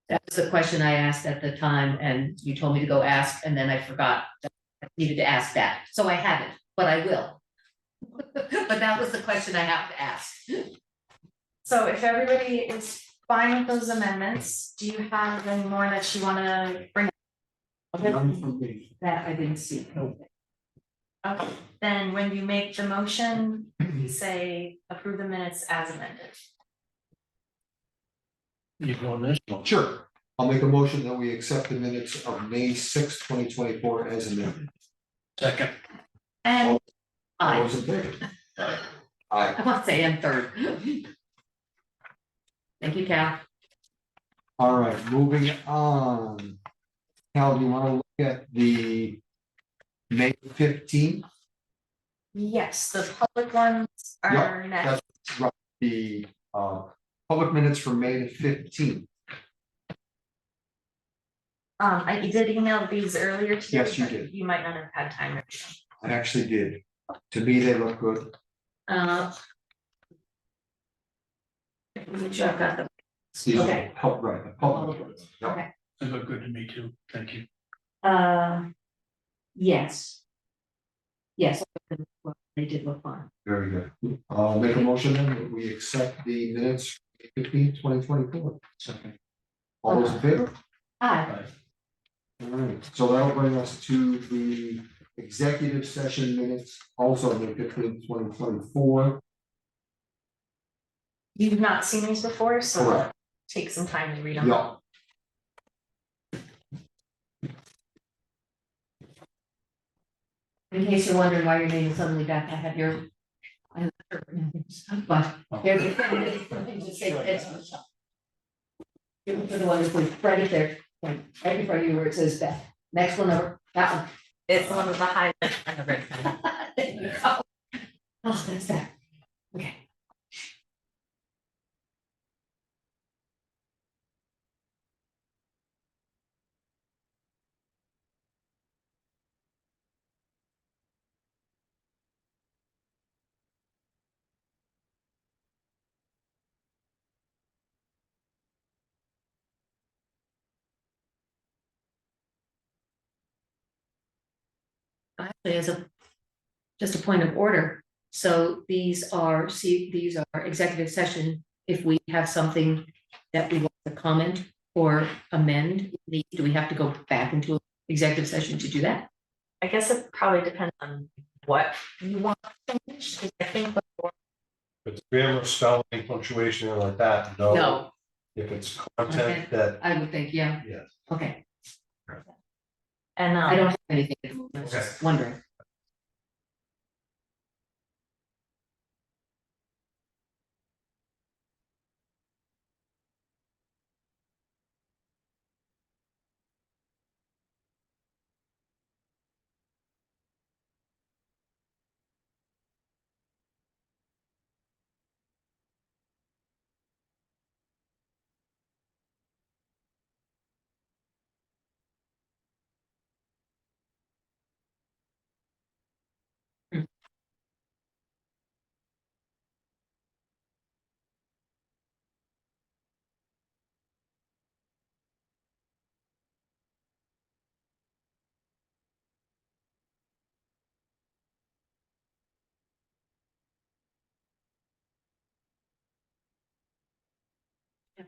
that was the question I asked at the time, and you told me to go ask, and then I forgot that I needed to ask that, so I haven't, but I will. But that was the question I have to ask. So if everybody is fine with those amendments, do you have any more that you wanna bring up? None from me. That I didn't see. Okay, then when you make the motion, you say approve the minutes as amended. You doing this one? Sure, I'll make a motion that we accept the minutes of May 6th, 2024 as amended. Second. And All I those in favor? Aye. want to say I'm third. Thank you, Cal. All right, moving on. Cal, do you want to look at the May 15th? yes, the public ones are next. That's right, the public minutes for May the 15th. I did email these earlier today. Yes, you but did. You might not have had time. to read them. I actually did. To me, they look good. Make sure I've got them. These are Okay. right, the public. ones. Yep. Okay. They look good to me too, thank you. Yes. Yes, they did look fine. Very good. I'll make a motion then that we accept the minutes 15th, 2024. Second. All those in favor? Aye. All right, so that'll bring us to the executive session minutes, also May 15th, 2024. You've not seen these before, so Correct. take some time to read them. Yeah. In case you're wondering why your name is suddenly back, I have your. But there's a thing to say it's. Give it to the one that's right there, right before you where it says Beth. Next one over, that one. It's one of the highlights. I have read. There you go. Oh, that's that. Okay. Actually, just a point of order, so these are executive session, if we have something that we want to comment or amend, do we have to go back into executive session to do that? I guess it probably depends on what you want changed, because I think before. If it's grammar, spelling, punctuation, and like that, no. No, If it's Okay. content that, I would think, yeah, yes. okay, And I don't have anything, I was just wondering.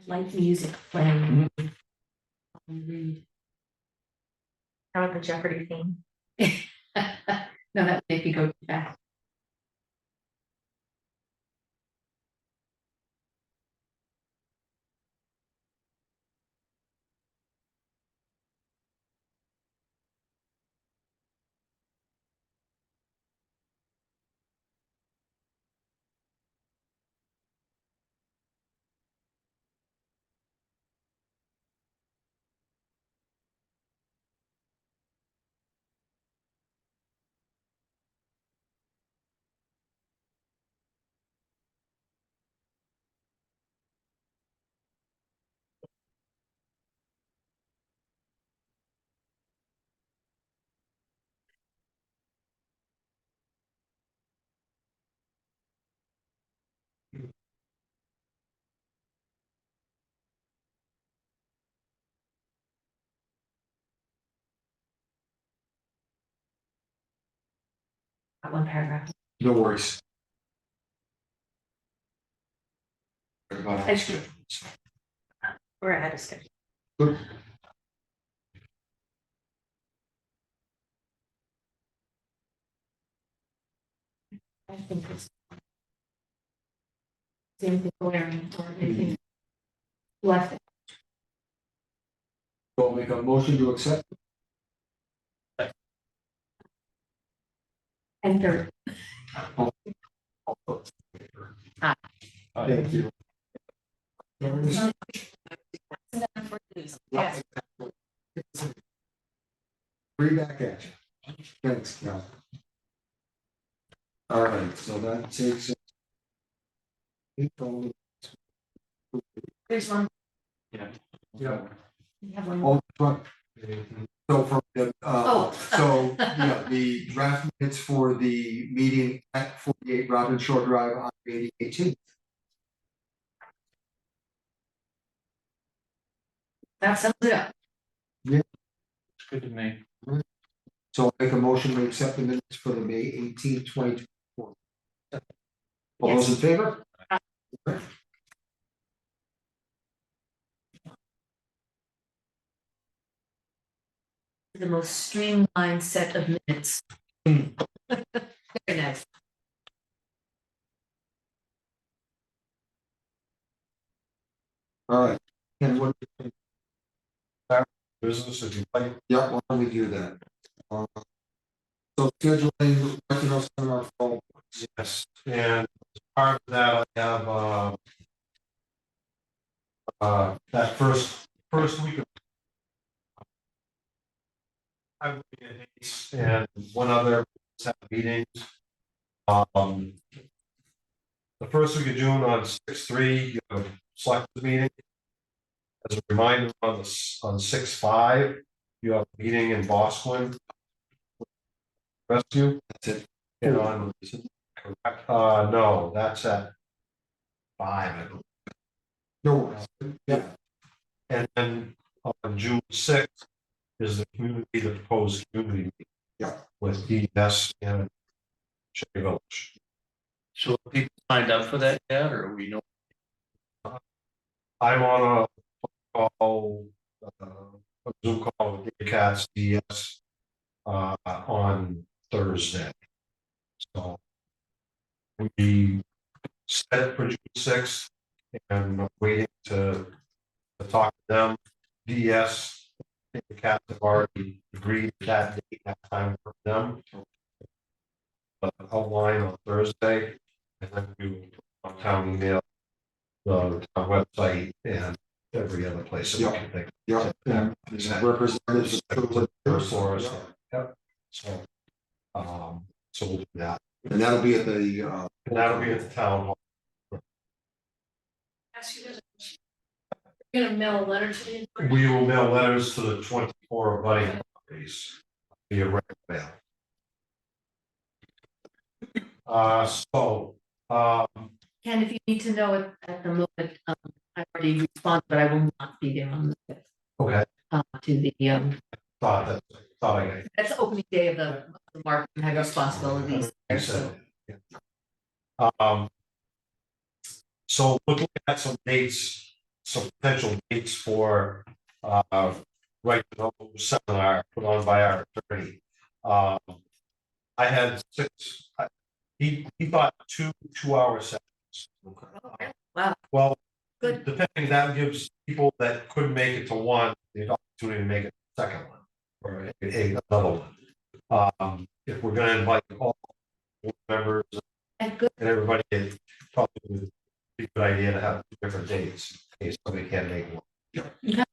Light music playing. Read. how about the Jeopardy theme? No, that would make me go too fast. one paragraph. No worries. I should- We're ahead of schedule. Good. I think it's. Same thing wearing or anything. Left. We'll make a motion to accept. And third. Thank you. Yes. Bring back at you. Thanks, Cal. All right, so that takes. There's one. Yeah. You have one. Oh, front. So for the, Oh. so, yeah, the draft minutes for the meeting at 48 Robin Shore Drive on May 18th. That sums it up. It's good to me. So I'll make a motion to accept the minutes for the May 18th, 2024. All those in favor? The most streamlined set of minutes. Very nice. All right, and what, Business, if you like. yeah, why don't we do that? So scheduling, seminar fall. Yes, and as part of that, I have, that first week of. I will be at Ace and one other set of meetings. The first week of June on 6/3, you have a select meeting. As a reminder, on 6/5, you have a meeting in Bosquen. Rescue. That's it. And on, correct, no, that's at 5, I believe. No worries. Yeah, And then on June 6th is the proposed community meeting. Yeah. With DES and Cherry Village. So have people signed up for that yet, or we know? I'm on a call, a Zoom call with the Cats DES on Thursday. So we set it for June 6th and I'm waiting to talk to them. DES, the Cats have already agreed that date, that time for them. Outline on Thursday, and then we will put on town email, the town website, and every other place that we can think. yeah, and representatives For us. Yep. So, so we'll do that, and that'll be at the, and that'll be at the town hall. You're gonna mail a letter to the. We will mail letters to the 24 abutting properties via regular mail. Ken, if you need to know it at the moment, I already responded, but I will not be there on the fifth. Okay, To the, thought I. that's the opening day of the market and have responsibilities there, so. So looking at some dates, some potential dates for, right to know seminar put on by our attorney. I had 6, he thought 2-hour sessions. Wow, Well, good. depending, that gives people that couldn't make it to one, the opportunity to make it the second one, or another one. If we're gonna invite all board members And good. and everybody, it probably would be a good idea to have 2 different dates, in case somebody can't make one. Okay.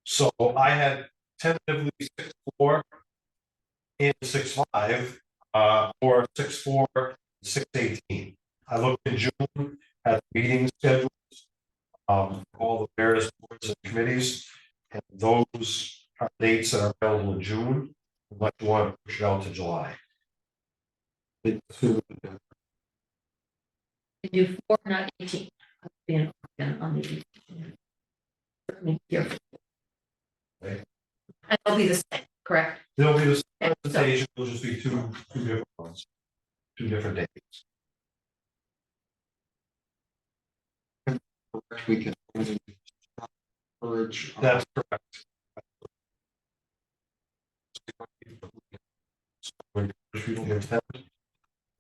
So I had tentatively 6/4 and 6/5, or 6/4, 6/18. I looked in June at meeting schedules, for all the various boards and committees, and those are dates that are available in June, unless you want to push it out to July. You do 4, not 18. Being on the 18th. Okay. And it'll be the same, correct? They'll be the presentation will just be two different ones. Two different dates. We can. Encourage. That's correct.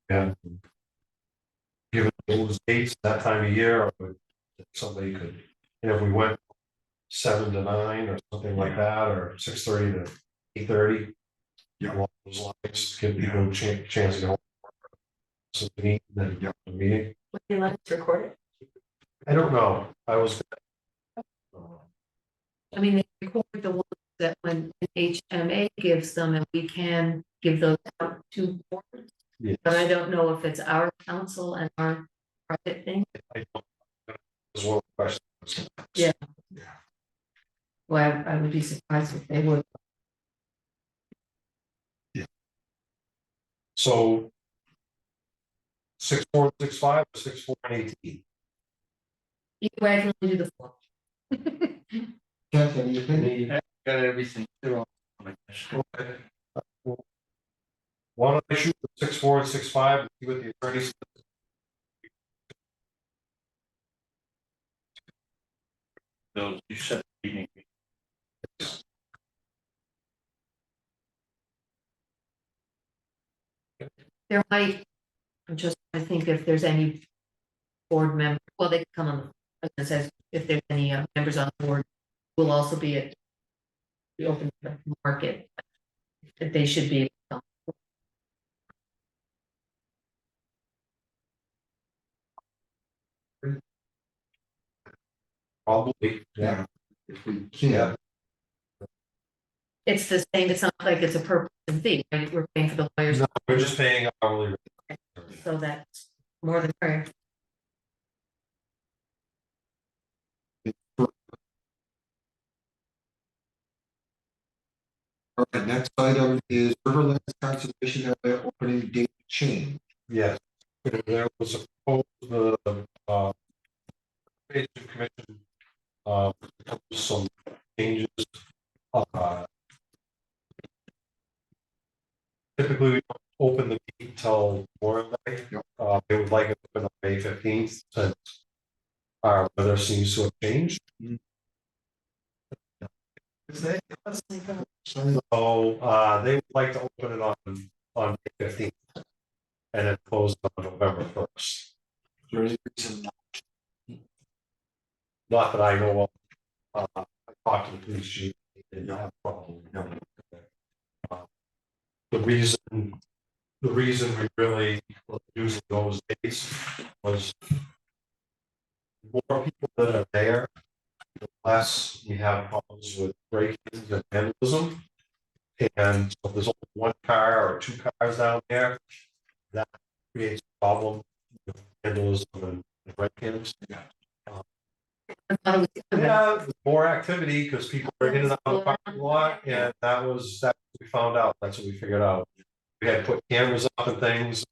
And given those dates, that time of year, somebody could, if we went 7 to 9 or something like that, or 6:30 to 8:30. Yeah. Along those lines, give people a chance to go. So we need, then get the meeting. Would you like to record it? I don't know, I was. I mean, they record the ones that when HMA gives them, and we can give those out to boards. Yes. But I don't know if it's our council and our private thing. I don't. As well, questions. Yeah. Yeah. Well, I would be surprised if they would. So. 6-4, 6-5, or 6-4 and 18. Either way, I can only do the form. Jeff, any opinion? Got everything. They're all- Okay. Why don't I shoot the 6-4 and 6-5 and see what the attorney says? Those, you said meeting. There might, I think if there's any board member, well, they could come on, it says, if there's any members on the board, will also be at the open market. That they should be. Probably, yeah. If we can. It's the same, it's not like it's a per person fee, right? We're paying for the lawyers, No, we're just paying hourly. so that's more than fair. All right, next item is Riverlands Conservation Area opening date change. Yes. There was a proposal, commission, some changes. Typically, we don't open the meeting till Memorial Day. They would like it open on May 15th, since our weather seems to have changed. So, they would like to open it on May 15th. And then close on November 1st. Is there any reason not? Not that I know of. I talked to the police chief, he didn't have a problem. The reason we really were using those dates was more people that are there, the less we have problems with break-ins and vandalism. And so if there's only one car or two cars down there, that creates a problem with vandalism and break-ins. Yeah, more activity because people are in and out of the parking lot, and that's what we found out, that's what we figured out. We had put cameras up and things,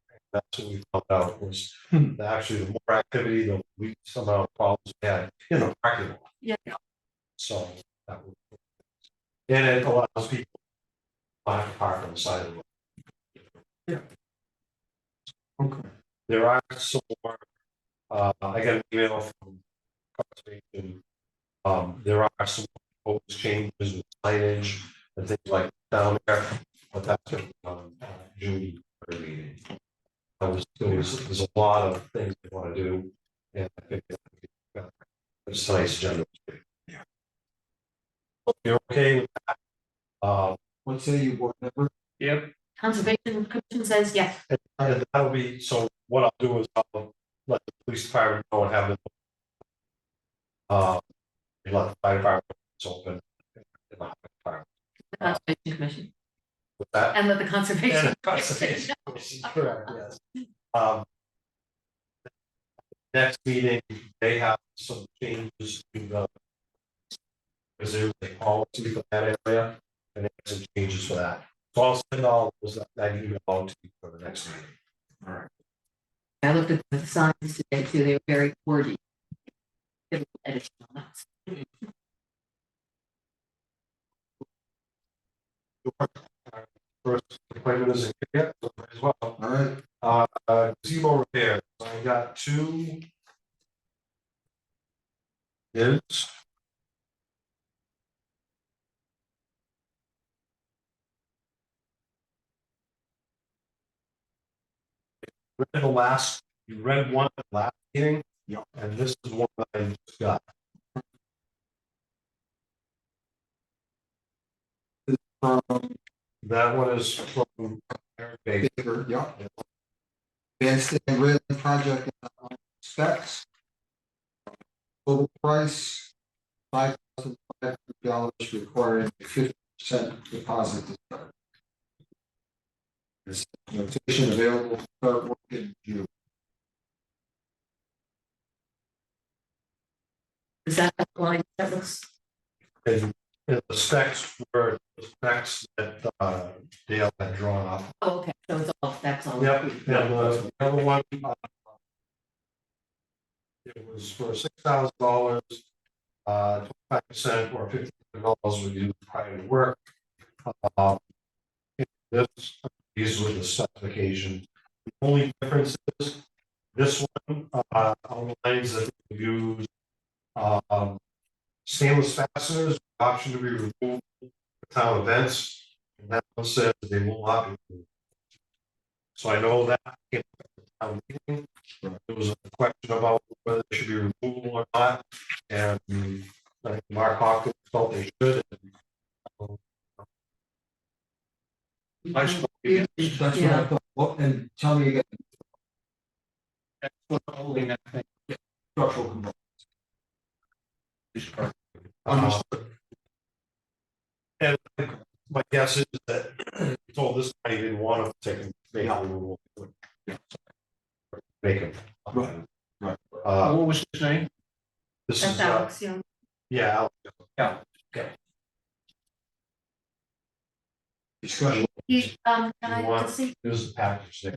and that's what we found out was that actually the more activity, the least amount of problems we had in the parking lot. Yeah. So that would. And it allows people to park on the side of the road. Yeah. Okay. There are some more, I got an email from conservation. There are some proposed changes with signage and things like down there, but that's going to be on June third meeting. There's a lot of things they want to do, and I think it's a nice agenda. Yeah. You're okay with that? What say you, board member? Yep. Conservation Commission says yes. And that'll be, so what I'll do is I'll let the police department know and have them. Let the fire department open. In the highway department. The Conservation Commission With that. and with the Conservation. And conservation commission, correct, yes. Next meeting, they have some changes to the. Because there's a policy for that area, and they have some changes for that. So I'll send all those that email out to you for the next meeting. All right. I looked at the signs today too, they were very wordy. Edits on that. appointment isn't yet, so as well. All right, Gazebo repairs, I got two. Bids. Read the last, you read one at the last meeting. Yeah. And this is one that I just got. That one is from Eric Baker. Baker, yeah. Bandstand railing project specs. Total price, $5,500 requiring 50% deposit to start. There's notation available to start work in June. Is that the line that looks, And the specs were the specs that Dale had drawn up. oh, okay, so it's all, that's all. Yep, and the other one. It was for $6,000, 25% or $1,500 would be prior to work. This, these were the specification. The only difference is this one, outlines that we use, stainless fasteners, option to be removed for town events. And that one says they will not be removed. So I know that came up at the town meeting. There was a question about whether they should be removable or not, and I think Mark Hawkins felt they should. I spoke again. That's what I Yeah. thought. Well, and tell me again, That's what the holding that thing structural components. is for. Understood. And my guess is that he told this guy he didn't want to take him, make him removable. Make him. Right, right. What was his name? This That's is, Alex Young. yeah, Yeah. Discussion. Can You I want- just see, there's the package there.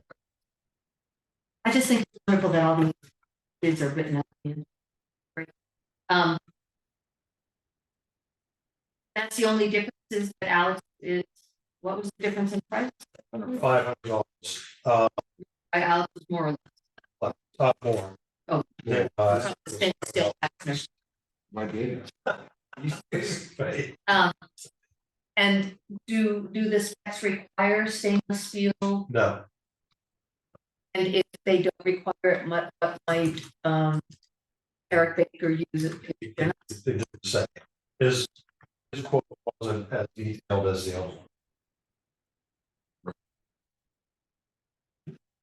I just think it's wonderful that all these bids are written out. Great. That's the only difference is that Alex is, what was the difference in price? $500. Alex was more or More. Oh. Yeah, less. Still, My data. right. and do the specs require stainless steel? No, And if they don't require it, what might Eric Baker use it? they didn't say. His quote wasn't as detailed as the other one.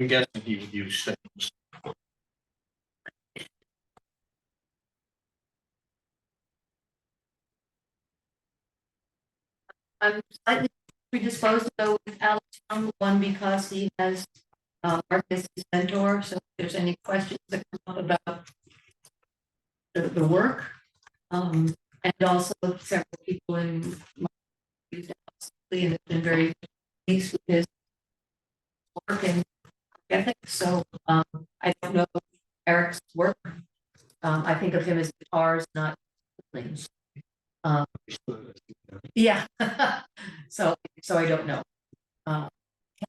I'm guessing he would use things. I'm slightly predisposed to go with Alex Young, one because he has Mark as his mentor, so if there's any questions that come up about the work. And also several people in my and have been very pleased with his work and ethics, so I don't know Eric's work. I think of him as guitars, not things. Yeah, so I don't know. Can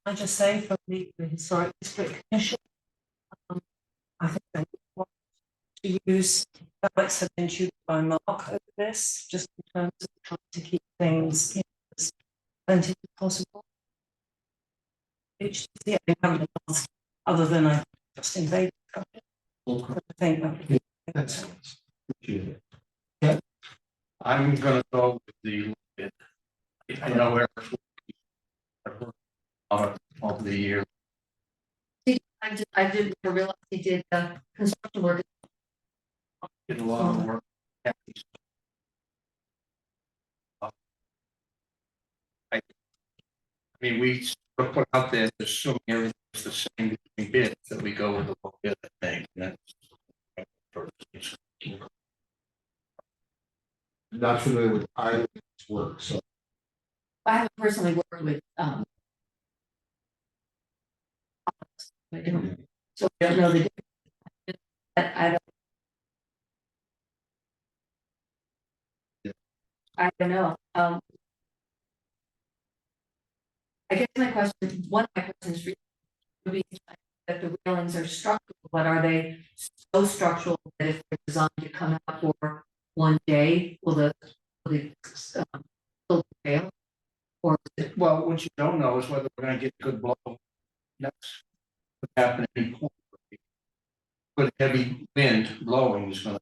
I just say from the Historic District Commission, I think they want to use Alex had been tutored by Mark over this, just in terms of trying to keep things as plenty as possible. HTC, I haven't been asked, other than I just invaded. I think that would be. Appreciate it. I'm gonna go with the. I know Eric's over the year. I didn't realize he did construction work. Did a lot of work. I mean, we sort of put out there, there's so many areas the same between bids that we go with the low bid, I think. And that's. Not familiar with either work, so. I haven't personally worked with I don't, so I don't know the difference. I don't know. I guess my question, one of my questions would be that the railings are structural, but are they so structural that if they're designed to come out for one day, will the still fail? Or is it, Well, what you don't know is whether we're gonna get good blow. That's what happened in Port. Good heavy wind blowing is gonna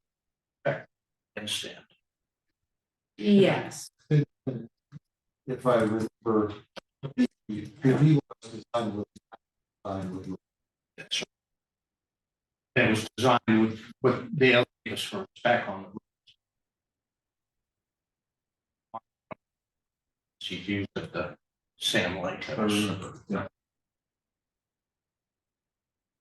affect the stand. yes, If I remember, the review was designed with That's right. It was designed with what the elevators for back on the roof. She used at the Sam Lake. I remember, yeah.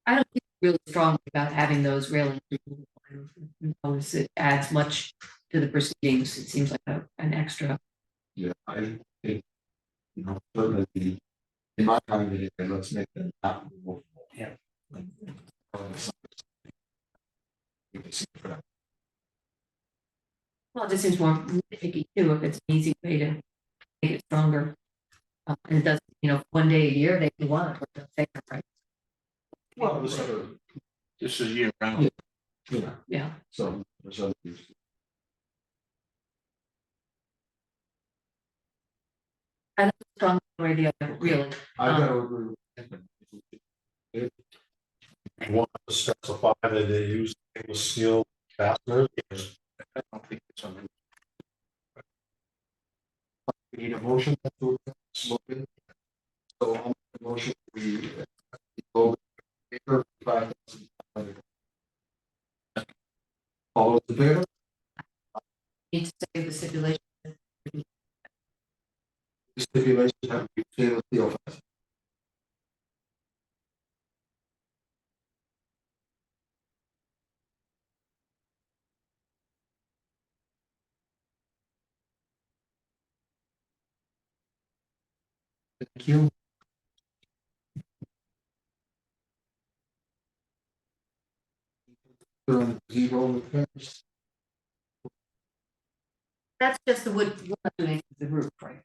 I don't feel really strongly about having those railings. removed. I don't know if it adds much to the proceedings. It seems like an extra. Yeah, certainly, in my mind, let's make them not removable. Yeah. Well, it just seems more nitpicky too, if it's an easy way to make it stronger. And it doesn't, one day a year, they can want it, but they'll take it, right? Well, there's other, This is year round. yeah, Yeah, so there's other uses. I don't strong way the other, really. I gotta agree with You want to specify that they use stainless steel fasteners? I don't think it's on. we need a motion to smoking. So on the motion, we go paper 5,500. All those in favor? Need to say the stipulation. The stipulation have to be stainless steel. Thank you. Zero repairs. That's just the wood, the roof, right?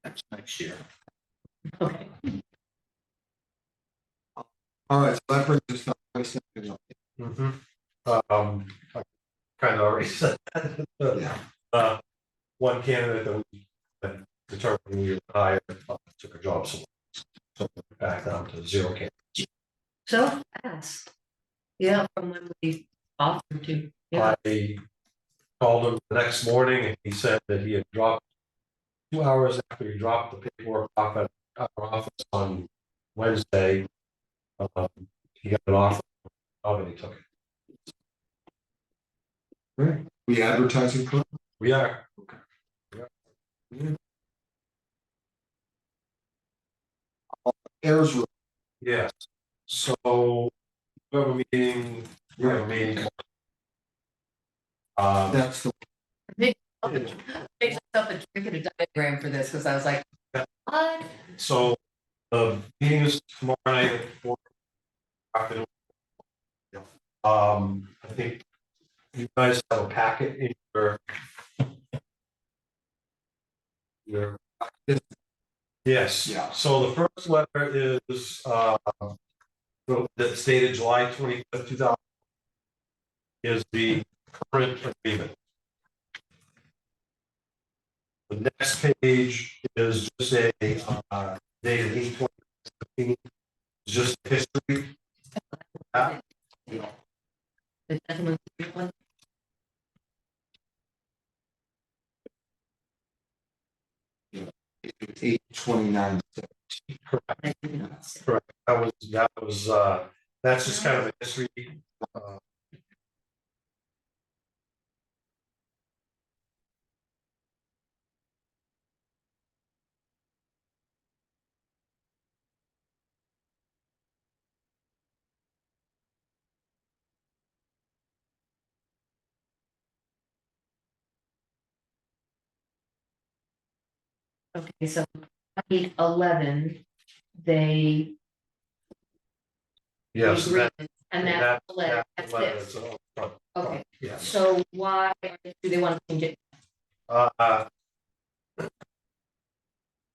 That's next year. Okay. All right, so that brings us to my second. I kind of already said that. Yeah. One candidate that we had determined we would hire took a job, so back down to 0 candidates. So fast. Yeah, from when we offered to, yeah, I called him the next morning and he said that he had dropped 2 hours after he dropped the paperwork off at our office on Wednesday. He got an offer, and he took it. Right. We advertising for. We are. Errors. Yes, so we have a meeting, That's the. make myself a drink and a diagram for this, because I was like, what? so the meeting is tomorrow night at 4 afternoon. I think you guys have a packet in your. Yes, Yeah. so the first letter is that's dated July 25th, 2000. Is the current agreement. The next page is just a dated 8/2015, just history. The gentleman, one, 8/29. I did not say. Correct. That's just kind of a history. Okay, so 2011, they. Yes. agreed, that- and that's the letter, that's that's the letter, this. so, Okay, yeah. so why do they want to change it?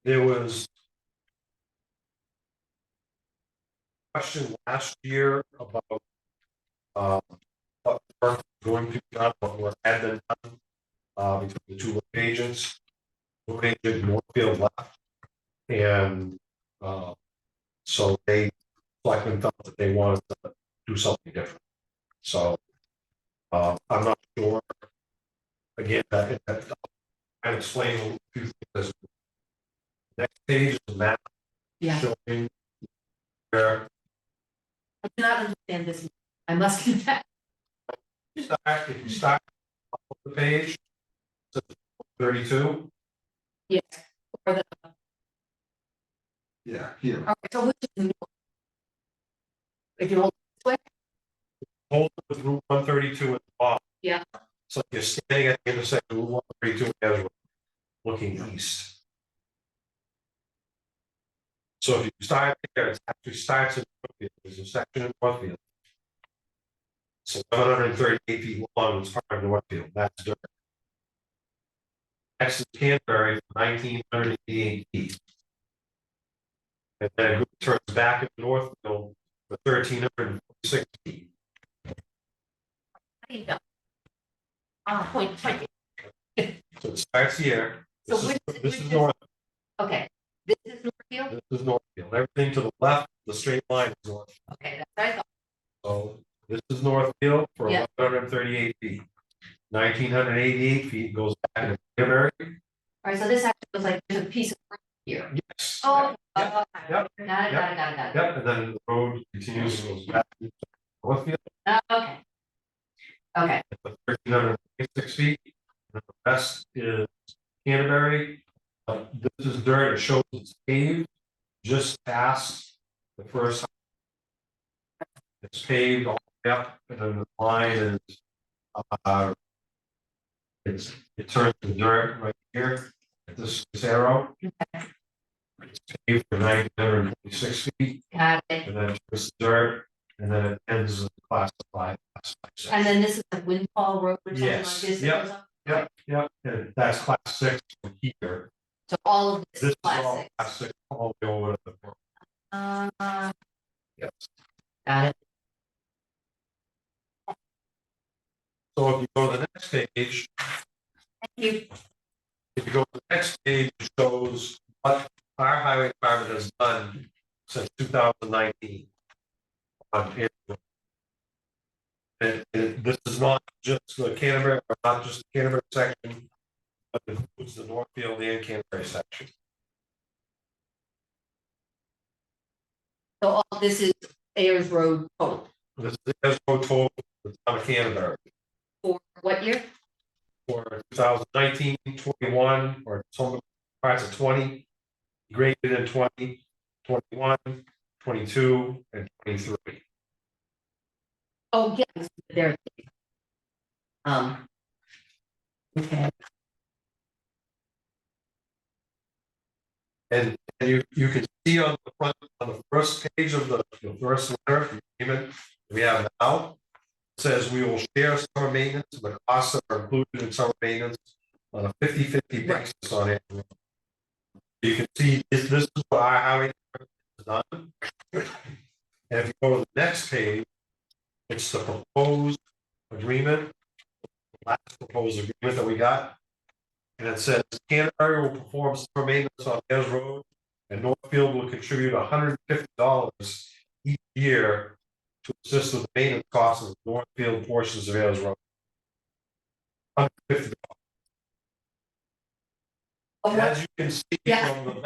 There was question last year about. What work going to be done, what work had been done. Between the two road agents. Road agent Northfield left. And, so they, Selectmen felt that they wanted to do something different. So, I'm not sure. Again, I explained a few things. Next page is a map. Yeah. Showing where I do not understand this. I must confess. if you start off the page, it's 32. Yes. Or the, Yeah, here. okay, so which is north? If you hold this way, Hold with Route 132 at the bottom. Yeah. So you're standing at the intersection of Route 132 and Ezra, looking east. So if you start there, it actually starts in Northfield. There's a section in Northfield. So 738 feet long, it's part of Northfield, that's dirt. Next is Canterbury, 1988 feet. And then it turns back into Northfield for 1346 feet. there you go. Point. So it starts here. So This is- which this is- is North, Okay, this is Northfield? this is Northfield. Everything to the left, the straight line is north. Okay, that's what I thought. So this is Northfield for Yeah. 138 feet. 1988 feet goes back to Canterbury. All right, so this actually was like, there's a piece of road here. Yes. Oh, Yep. got Yep. it, got it. Yep, and then the road continues and goes back to Northfield Okay. Okay, for 1326 feet. And the rest is Canterbury. This is dirt, it shows it's paved just past the first. It's paved all the way up, and then the line is, it turns to dirt right here, at this arrow. It's paved for 926 feet, got it. and then it's dirt, and then it ends in classified. And then this is the Windfall Road or something like Yes, this? that yep. goes up? Yep, and that's class 6 from here. So all of this This is is all classic. class 6 all the way over to the. Yes. Got it. So if you go to the next page, Thank you. if you go to the next page, it shows what our highway department has done since 2019. And this is not just the Canterbury, or not just the Canterbury section, but it includes the Northfield and Canterbury section. So all this is Ayers Road total. This is no total, the town of Canterbury For what year? for 2019, 21, or some parts of 20, graded in 20, 21, 22, and 23. Oh, yeah, there. Okay, And you can see on the front, on the first page of the first letter, the agreement we have now. It says we will share summer maintenance, and the costs that are included in summer maintenance on a 50-50 basis on it. You can see this is what our highway department has done. And if you go to the next page, it's the proposed agreement. Last proposed agreement that we got. And it says Canterbury will perform summer maintenance on Ayers Road, and Northfield will contribute $150 each year to assist with the maintenance costs of the Northfield portions of Ayers Road. $150. As you can see Yeah. from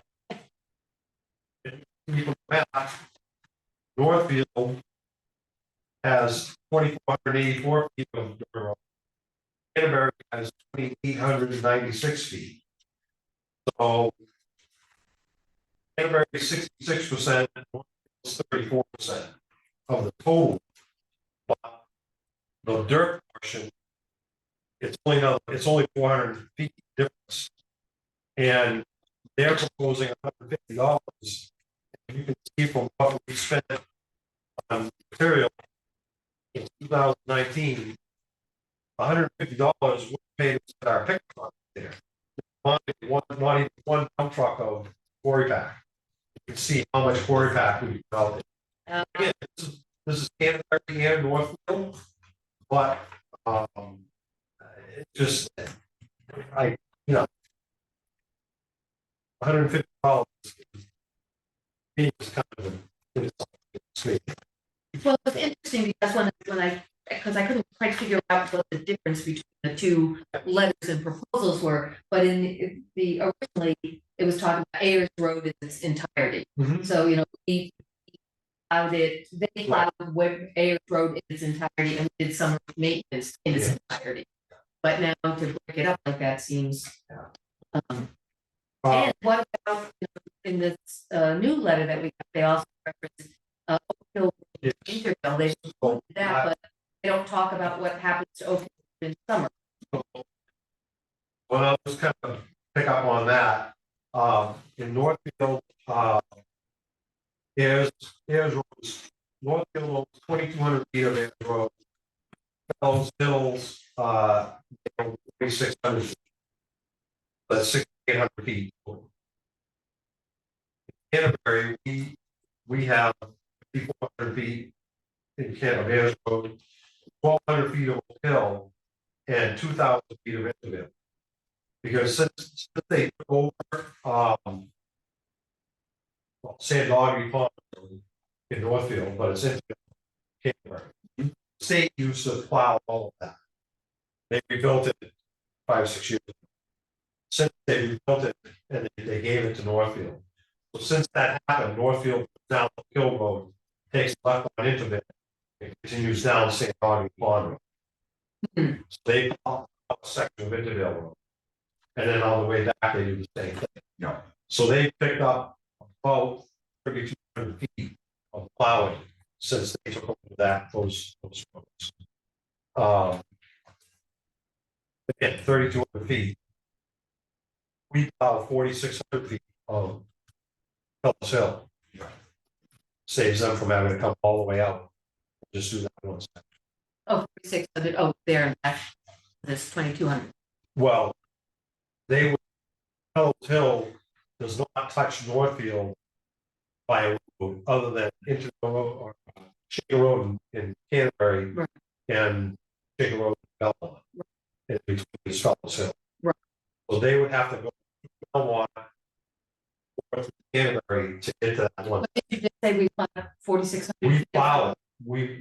the map, Northfield has 2,484 feet of dirt road. Canterbury has 2,896 feet. So Canterbury is 66%, 34% of the total. But the dirt portion, it's only 400 feet difference. And they're proposing $150. You can see from what we spent on material in 2019, $150 we paid to set our pickup truck there. Not even one dump truck of quarry pack. You can see how much quarry pack we developed. Again, this is Canterbury and Northfield, but, it just, $150. It's kind of a- Well, it's interesting because because I couldn't quite figure out what the difference between the two letters and proposals were, but in the originally, it was talking about Ayers Road in its entirety. Mhm. So, we plowed it, they plowed Ayers Road in its entirety and we did summer maintenance in its entirety. But now to break it up like that seems. And what about, in this new letter that we got, they also reference Oak Hill Interville, they included that, but they don't talk about what happens to Oak Hill in summer. Well, I'll just kind of pick up on that. In Northfield, Ayers Road, Northfield owns 2,200 feet of Ayers Road. Fellows Hills, 2,600 feet. That's 6,800 feet. In Canterbury, we have 5,400 feet in Canterbury Ayers Road, 1,200 feet of Oak Hill, and 2,000 feet of Interville. Because since they took over, Sandoggy Pond in Northfield, but it's in Canterbury. State used to plow all of that. They rebuilt it 5 or 6 years ago. Since they rebuilt it and they gave it to Northfield. So since that happened, Northfield down the Hill Road takes left on into it. It continues down Sandoggy Pond. So they plow a section of Interville Road. And then on the way back, they do the same thing. Yeah. So they picked up about 3,200 feet of plowing since they took over those roads. Again, 3,200 feet. We plow 4,600 feet of Fellows Hill. Saves them from having to come all the way out. Just do that once. Oh, 600, oh, there, and back, this 2,200. Well, they would, Fellows Hill does not touch Northfield by a road other than into the road or Shaker Road in Canterbury. Right. And Shaker Road in Belmont. In between Fellows Hill. Right. So they would have to go Belmont or through Canterbury to get to that one. What did you just say, we plowed 4,600? We plow it,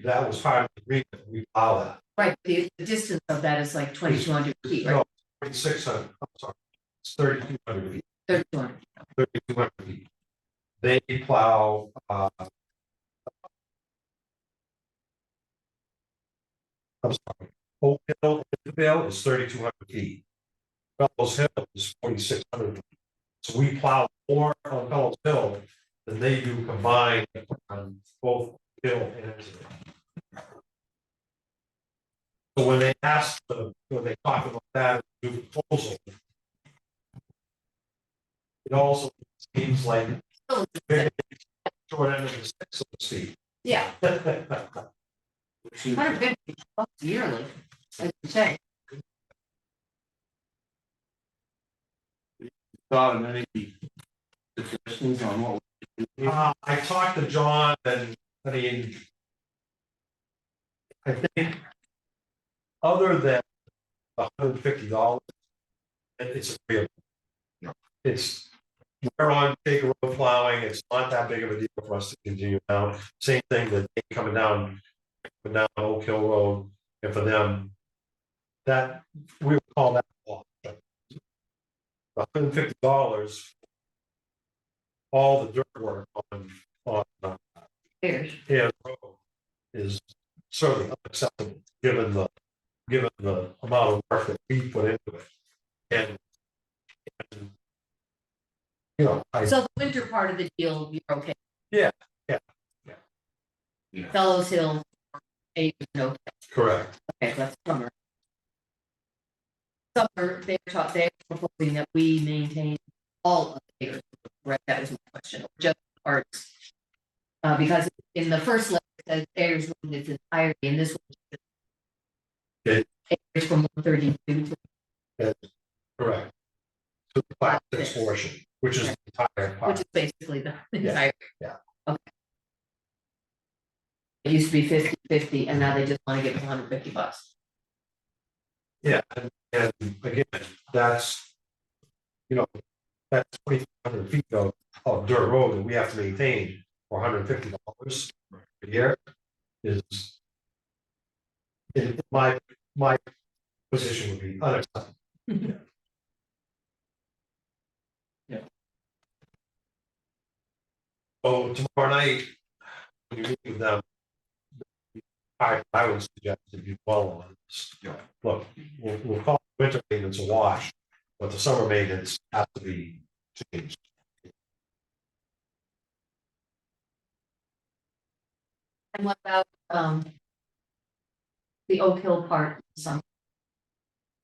that was part of the agreement, we plow that. Right, the distance of that is like 2,200 feet, right? No, 4,600, I'm sorry, it's 3,200 feet, 3,200. 3,200 feet. They plow, I'm sorry, Oak Hill, Intervale is 3,200 feet. Fellows Hill is 4,600 feet. So we plow more on Fellows Hill than they do combined on both Hill and Intervale. So when they when they talk about that new proposal, it also seems like short end of the stick, so to speak. Yeah. 150 bucks yearly, as you say. Thought of any suggestions on what? I talked to John and, I mean, I think other than $150, it's agreeable. It's, we're on Shaker Road plowing, it's not that big of a deal for us to continue down. Same thing that they coming down Oak Hill Road, and for them, that, we would call that a lot. $150, all the dirt work on Years. Ayers Road is certainly unacceptable, given the amount of work that we put into it. And you know, So the winter part of the deal, you're okay. Yeah. Fellows Hill, 8, no, Correct. okay, that's summer. Summer, they're proposing that we maintain all of the acres, right, that was my question, just parts. Because in the first letter, it says Ayers Road in its entirety, and this one. Okay. Ayers from 132 to, Correct. To the Class 6 portion, which is the entire part. which is basically the Yeah. entire. Yeah. Okay. It used to be 50-50, and now they just wanna give $150. Yeah, and again, that's, you know, that's 2,500 feet of dirt road that we have to maintain for $150 a year is. In my position would be unacceptable. So tomorrow night, when you meet with them, I would suggest that you follow on this. Yeah. Look, we'll call winter maintenance a wash, but the summer maintenance has to be changed. And what about, the Oak Hill part,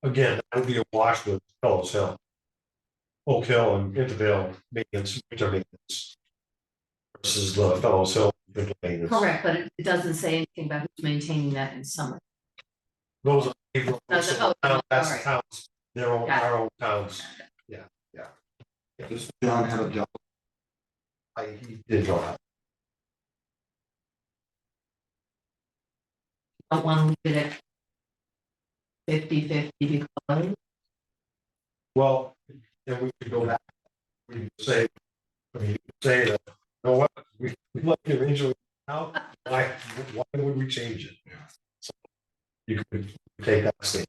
Again, that would be a wash with Fellows Hill. Oak Hill and Intervale maintenance, winter maintenance. Versus the Fellows Hill winter maintenance. correct, but it doesn't say anything about who's maintaining that in summer. Those are. That's Those the are- oh, alright. towns, their own, Got it. our own towns. Does John have a job? He did go out. Don't want to leave it at 50-50 because Well, then we could go back. We could say, I mean, you could say that, you know what, we like the original now, why would we change it? So you could take that statement.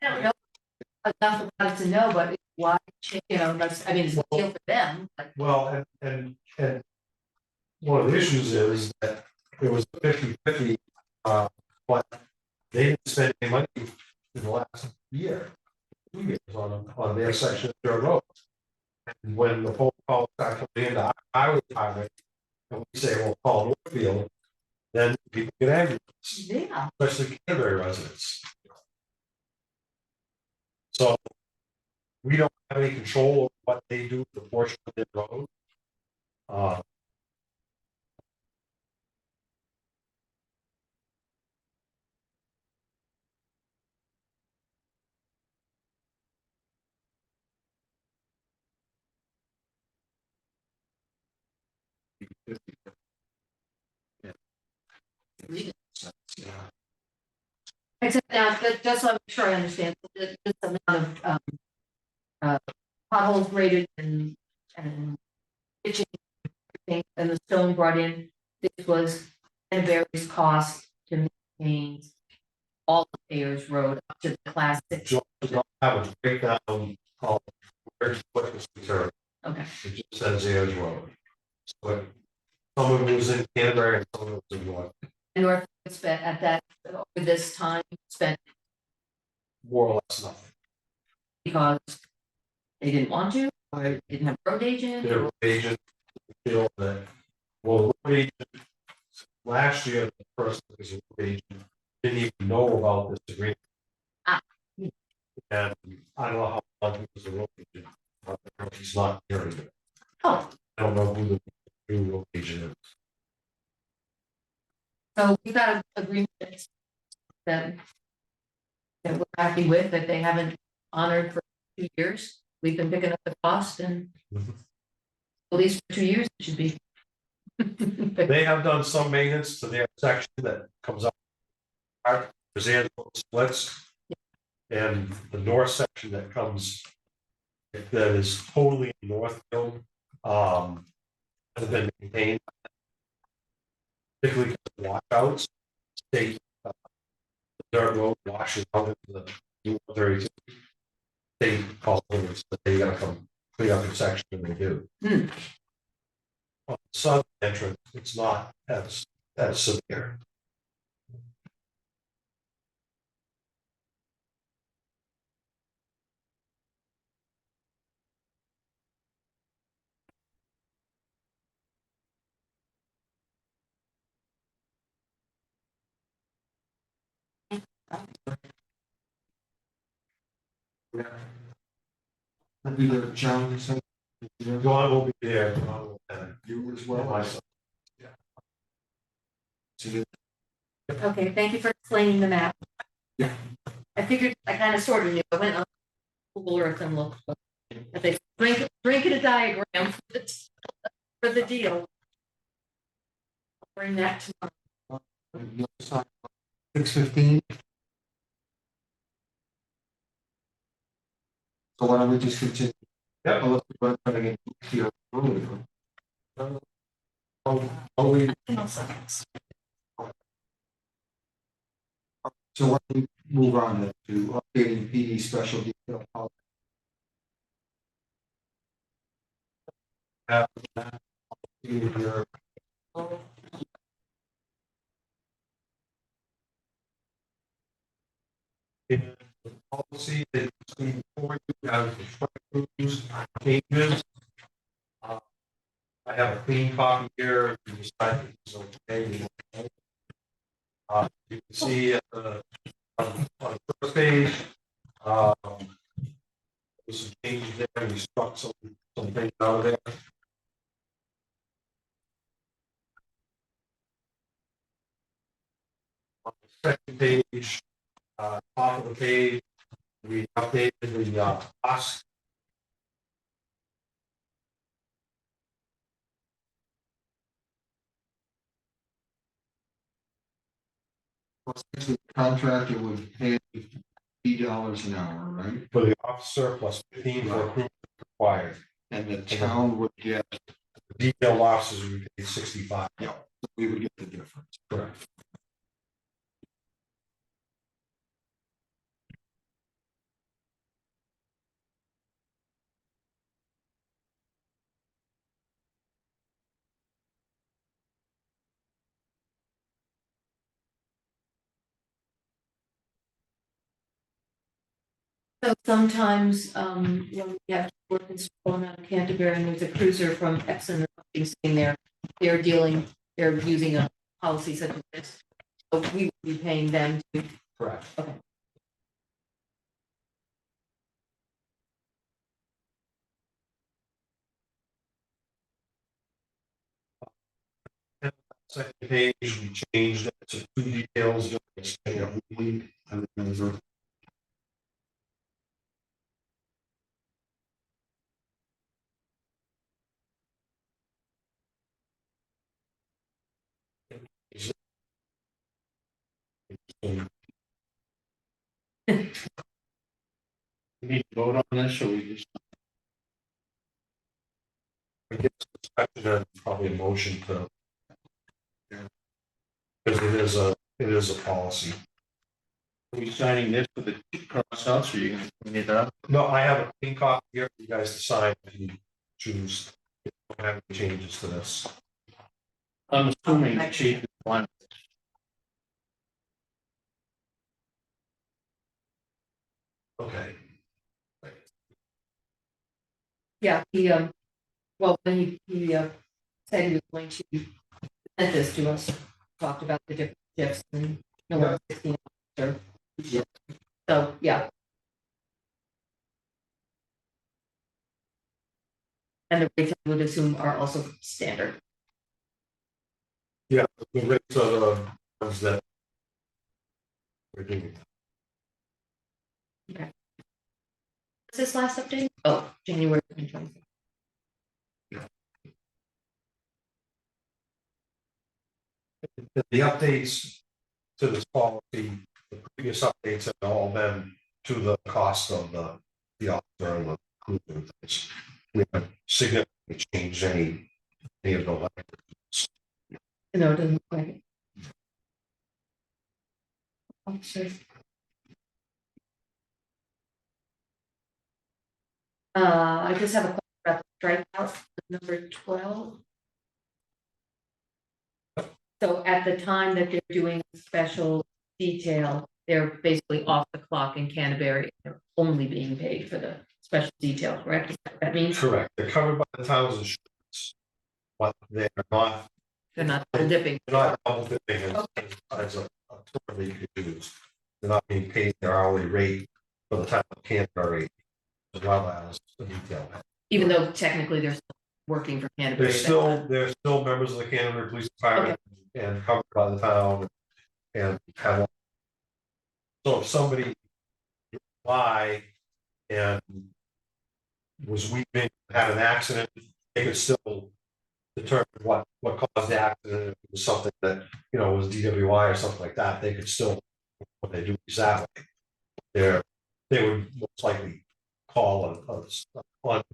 I don't know enough about it to know, but why, that's, I mean, it's a deal for them, but Well, and one of the issues is that it was 50-50, but they didn't spend any money in the last year, 2 years on their section of their road. And when the phone calls start coming into our highway department, and we say, well, call Northfield, then people get angry, yeah. especially Canterbury residents. So we don't have any control of what they do with the portion of their road. Except now, just so I'm sure I understand, this amount of potholes graded and ditching and the stone brought in, this was Canterbury's cost to maintain all of Ayers Road up to the class 6. Don't have a breakdown of where's what was reserved. Okay, It just says Ayers Road. So some of it was in Canterbury and some of it was in North, and North spent at that, over this time, spent more or less nothing. because they didn't want to, or didn't have a road agent. Their agent feel that, well, the road agent, last year, the person who was a road agent didn't even know about this agreement. Ah. And I don't know how long he was a road agent, but he's not hearing it. Oh, I don't know who the new road agent is. so we got an agreement that we're happy with, that they haven't honored for 2 years. We've been picking up the cost and Mhm. at least for 2 years, it should be. They have done some maintenance to their section that comes up. There's air splits. And the north section that comes. That is totally Northfield, has been maintained. Particularly because of washouts, state, the dirt road washes out into the Route 32. They call them, but they gotta come clean up the section and they do. Hmm. On the southern entrance, it's not as severe. That'd be the John, so John will be there, John will, you as and well. myself. So you- Okay, thank you for explaining the map. Yeah. I figured, I kind of sort of knew, I went on Google Earth and looked, but But they drink a diagram for the deal. Bring that tomorrow. 6:15. So why don't we just continue? Yep. Unless we're trying to get here earlier. So why don't we move on then to updating PD special detail policy? After that, your In the policy that before you have used changes. I have a clean copy here. If you decide it's okay. You can see at the, on the first page, there's some changes there, we struck some things out of there. On the second page, top of the page, we updated the cost. the contractor would pay $50 an hour, right? For the officer plus 15 for recruitment required. And the town would get, The detailed officers would pay 65. yeah, we would get the difference. Correct. So sometimes, when we have workers going out of Canterbury and there's a cruiser from Epsom being sitting there, they're using a policy such as this. So we would be paying them to, Correct. okay. Second page, we changed it to 2 details. Week, and then there's a We need to vote on this, or we just, I guess it's actually probably a motion to. Because it is a policy. are we signing this with the cross outs, or are you gonna clean it up? No, I have a clean copy here for you guys to sign if you choose. If you don't have any changes to this. I'm assuming the chief is one. Okay. Yeah, well, when he said he was going to send this to us, talked about the different shifts and no one 16 hours. So, yeah. And the rates I would assume are also standard. Yeah, the rates are the ones that. We're doing. What's this last update? Oh, January 2020. The updates to this policy, the previous updates have all been to the cost of the officer and the crew and things. We haven't significantly changed any of the language. No, it doesn't look like it. Officers. I just have a question about the strikeout, number 12. So at the time that they're doing a special detail, they're basically off the clock in Canterbury. They're only being paid for the special detail, correct? Is that what that means Correct, they're covered by the town's insurance. But they're not, they're not double dipping. they're not double dipping as a term they could use. They're not being paid their hourly rate for the town of Canterbury as well as the detail. Even though technically they're still working for Canterbury. They're still members of the Canterbury Police Department and covered by the town and have. So if somebody apply and was weaving, had an accident, they could still determine what caused the accident. If it was something that, you know, was DWI or something like that, they could still, when they do exactly. They would most likely call on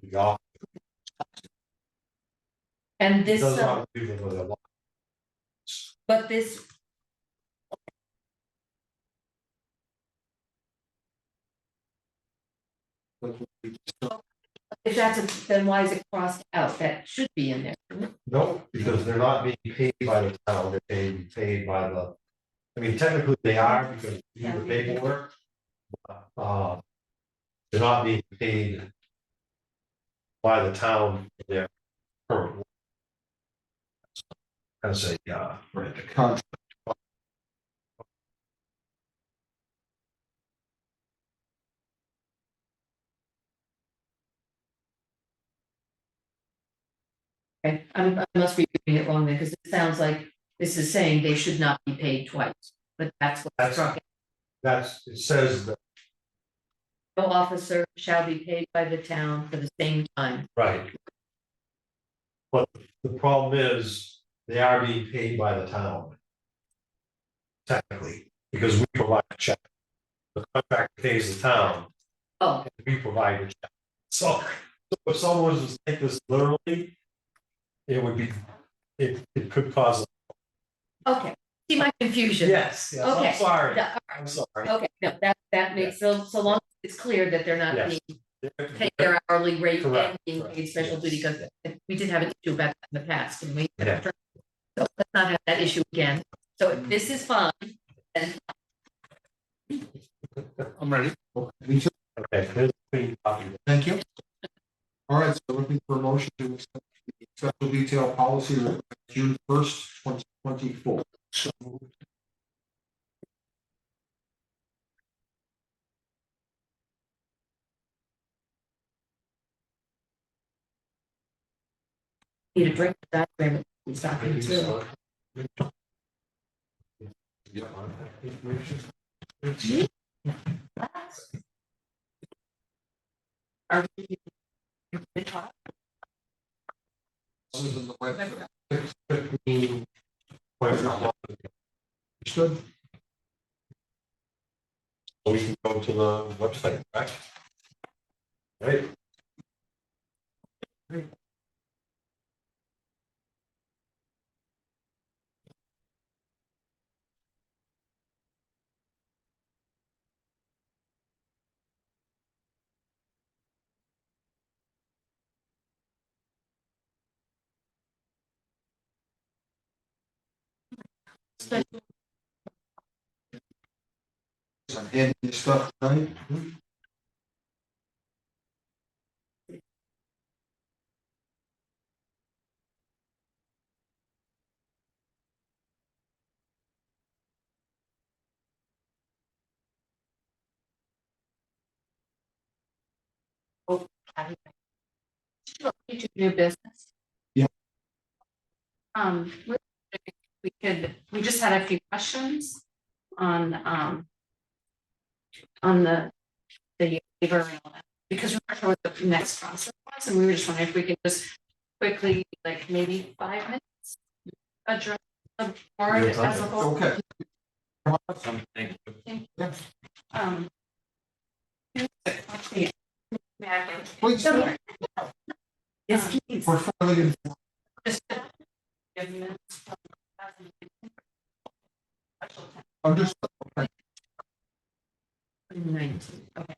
the office. And It this, does not leave them with a lot. but this. If that's, then why is it crossed out? That should be in there. No, because they're not being paid by the town, they're being paid by the, I mean, technically they are because you do the paperwork. They're not being paid by the town for their current work. As a, Right, the contract. Okay, I must be reading it wrong then, because it sounds like this is saying they should not be paid twice, but that's what I That's- struck. it says that, No officer shall be paid by the town for the same time. right. But the problem is, they are being paid by the town. Technically, because we provide a check. The contract pays the town, Oh, and we provide the check. So if someone was to take this literally, it would be, it could cause. okay. See my confusion? Yes, yes, Okay. I'm sorry, Yeah, I'm sorry. okay, no, that makes, so long as it's clear that they're not Yes. being paid their hourly rate and Correct, being correct, paid special yes. duty, because we did have an issue about that in the past, and we. Yeah. So let's not have that issue again. So if this is fine, then I'm ready. Me too. Okay, here's a clean copy. Thank you. All right, so looking for a motion to accept the special detail policy of June 1st, 2024. So need a drink, that, it's not going to. Are we? Other than the web, 6:15. understood? We can go to the website, right? Right. I'm handing you stuff tonight. New business. Yeah. We just had a few questions on the waiver and all that, because we're not sure what the next process was, and we were just wondering if we could just quickly, like maybe 5 minutes, address the board as a whole. Okay. something. Um. Please, Yes, we're fairly informed. just. Understood. Okay. 19, okay.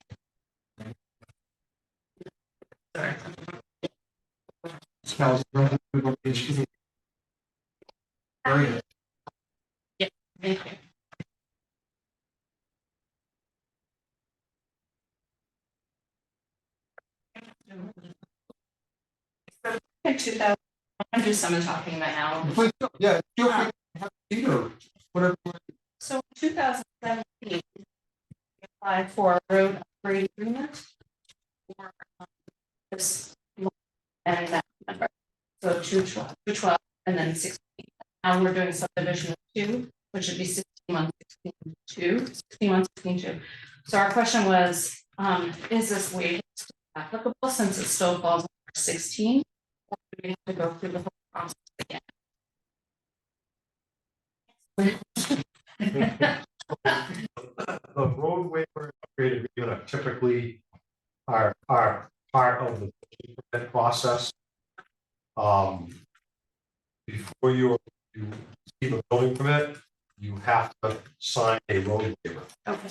Sorry. Smells very good. Very good. Thank you. In 2000, I'm gonna do some of talking about now. Please, yeah, feel free to have a seat or whatever. So in 2017, we applied for a road upgrade agreement for this and that number. So 212 and then 16. Now we're doing subdivision of 2, which would be 16 16 2. So our question was, is this waiver applicable since it still falls under 16. Or do we have to go through the whole process again? The road waiver upgrade agreement are typically are part of the permit process. Before you receive a building permit, you have to sign a road waiver. Okay.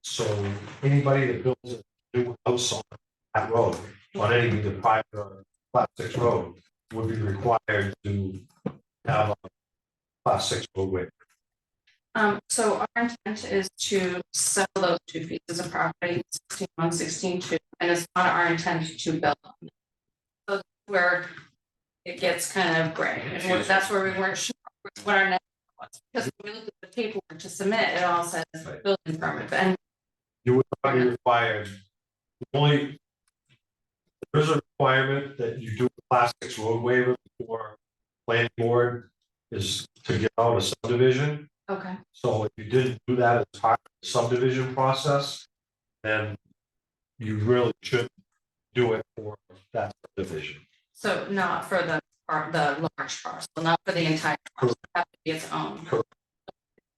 So anybody that builds a new house on that road, on any either private or class 6 road, would be required to have a class 6 road waiver. So our intent is to sell those 2 pieces of property, 16-1, 16-2, and it's not our intent to build on them. So where it gets kind of gray, and that's where we weren't sure what our next was, because when we looked at the paperwork to submit, it all says building permit, and You would not be required, only. There's a requirement that you do a class 6 road waiver before planning board is to get out a subdivision. okay. So if you didn't do that as part of the subdivision process, then you really shouldn't do it for that subdivision. So not for the large parcel, not for the entire parcel, it has to be its own. Correct.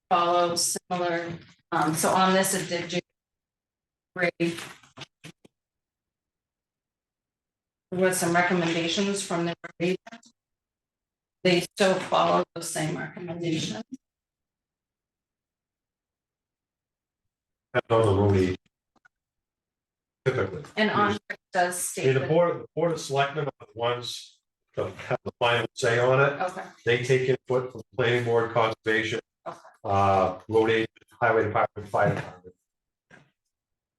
Follow similar, so on this, it did do. Great. With some recommendations from the agent. They still follow the same recommendations. That's on the road agent. Typically. And on here it does state. And the that- board of selectmen are the ones that have the final say on it. Okay, They take input from planning board, conservation, okay. Road agent, highway department, fire department.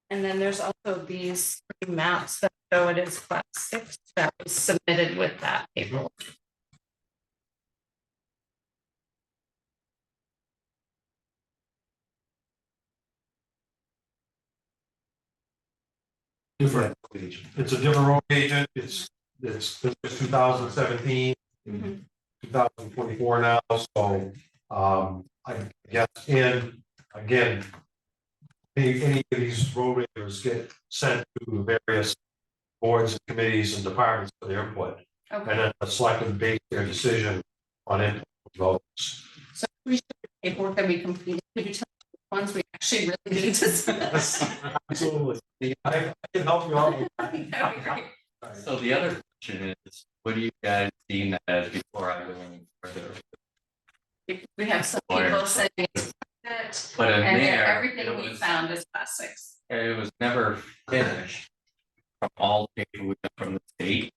And then there's also these 3 maps that show it is class 6 that was submitted with that paperwork. Different agent. It's a different road agent. It's 2017. Mhm. 2024 now, so I guess, and again. Any of these road waivers get sent to the various boards and committees and departments for their input. And Okay, then the selectmen base their decision on input votes. so we should paperwork that we completed, could you tell me which ones we actually really need to submit? Absolutely. I can help you out with that. That'd be great. So the other question is, what do you guys deem as before I go any further? We have some people saying it's it, But in and then there, everything it we was- found is class 6. It was never finished. From all the paper we got from the state.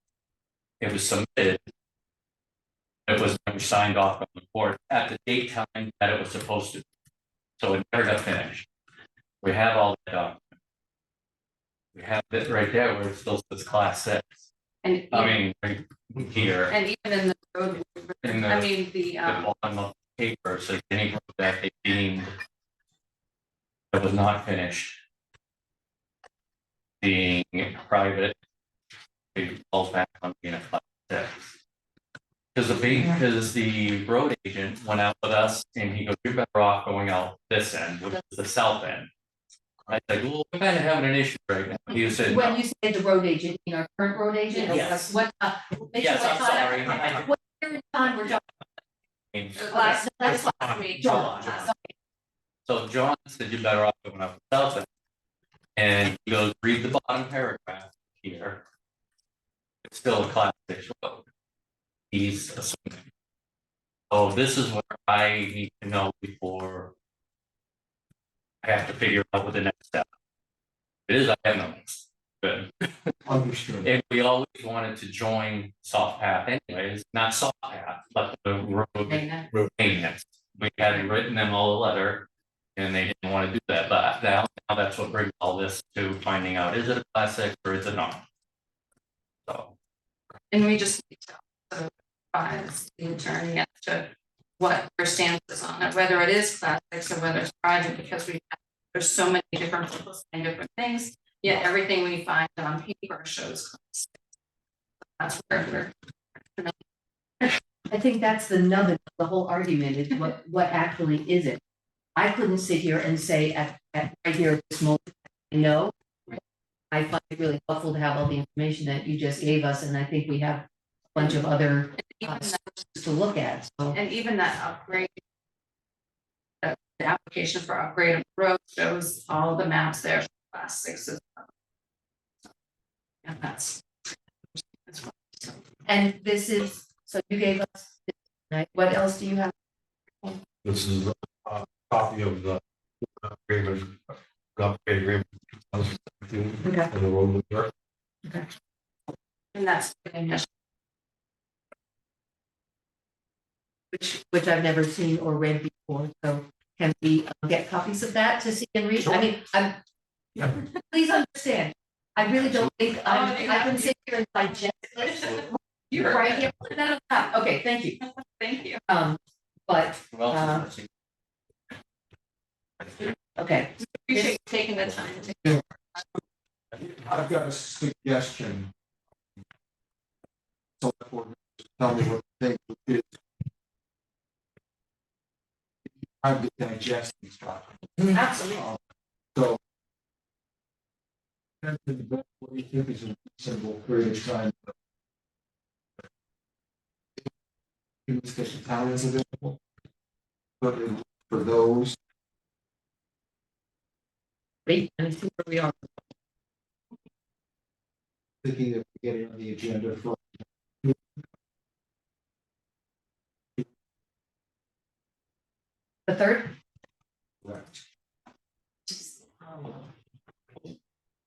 It was submitted. It was never signed off on the board at the date time that it was supposed to. So it never got finished. We have all the documents. We have it right there where it still says class 6. And I mean, right here, and even in the road, in I the mean, the bottom of the paper, says any road that they deemed that was not finished being private, it falls back on being a class 6. Because the road agent went out with us and he goes, you're better off going out this end, which is the south end. I said, well, we're kind of having an issue right now. He said, When no. you say the road agent, you know, our current road agent? Yes. What, Yes, I'm sorry. what period of time we're talking? last That's week. John. So John said, you're better off going up the south end. And he goes, read the bottom paragraph here. It's still a class 6 road. He's assuming. Oh, this is what I need to know before I have to figure out what the next step. It is, I have no next. Good. Understood. And we always wanted to join soft path anyways, not soft path, but the road maintenance. We had written them all a letter and they didn't want to do that, but now that's what brings all this to finding out, is it a class 6 or is it not? So, And we just need to advise the attorney as to what their stance is on it, whether it is class 6 or whether it's private, because there's so many different people saying different things, yet everything we find on paper shows class 6. That's where we're. I think that's the nub of the whole argument is what actually is it? I couldn't sit here and say at right here at this moment, no. I find it really helpful to have all the information that you just gave us, and I think we have a bunch of other Even that- sources to look at, so. And even that upgrade. The application for upgrade of road shows all the maps there for class sixes. And that's. And this is, so you gave us, right, what else do you have? This is a copy of the agreement, upgrade agreement. Okay. For the road work. And that's. Which I've never seen or read before, so can we get copies of that to see and read? I mean, please understand, I really don't think, I can sit here and digest this. You're right here, put that on top. Okay, thank you. Thank you. But, Well, okay, Appreciate you taking the time. I've got a suggestion. So tell me what you think is. Time to digest these stuff. Absolutely. So. What do you think is a reasonable period of time? In this case, the town is available. But for those, wait, and see where we are. thinking of getting on the agenda for. The third?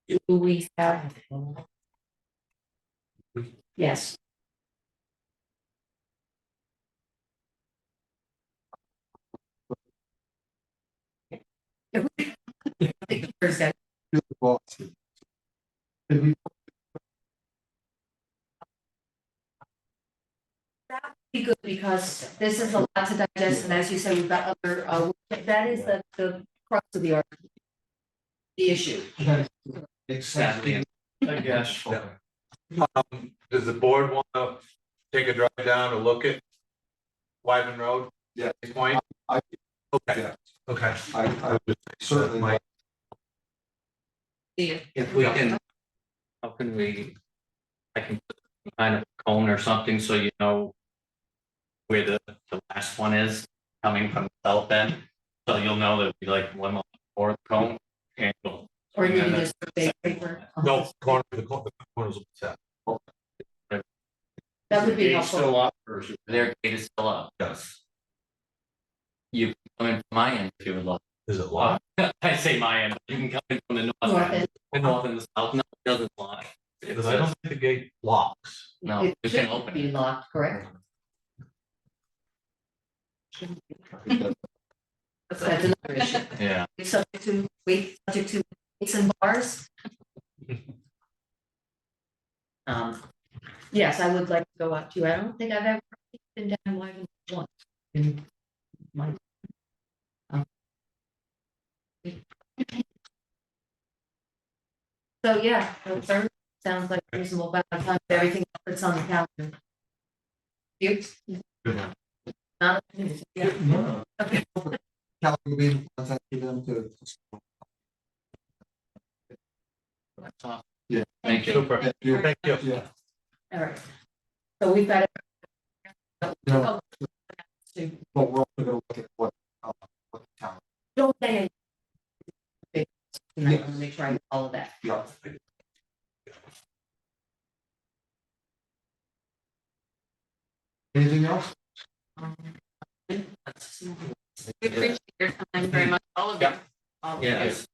Do we have? Yes. Thursday. Did we Be good because this is a lot to digest, and as you said, we've got other, that is the crux of the argument. The issue. Makes sense. I guess. Does the board want to take a drive down and look at Wyven Road? Yeah. Point? I- Okay, Yeah. okay. I would certainly like. If we can, how can we, I can put some kind of cone or something so you know where the last one is coming from the south end. So you'll know that we like one more or cone and. Or you can just say paper. No, the corners will be set. That would be Gate helpful. Still up, or is their gate is still up? Yes. You can come in from my end if you would like. Is it locked? I say my end, you can come in from the north North end, the north and the south, no, it doesn't lock. Because I don't think the gate locks. No, It you can should open be it. locked, correct? That's another issue. Yeah. It's subject to weights and bars. Yes, I would like to go up to, I don't think I've ever been down Wyven once. In my. So, yeah, the third sounds like a reasonable amount of time, everything that's on the calendar. You? Not. Yeah. Okay. Cal, will be in contact with them to. That's all. Yeah. Thank you. Super. Thank you. Thank you. Yeah. All right. So we've got. No. But we're also gonna look at what the town. Don't say anything. Okay, and I want to make sure I get all of that. Yeah. Anything else? We appreciate your time very much, all of you. All of you. Yes.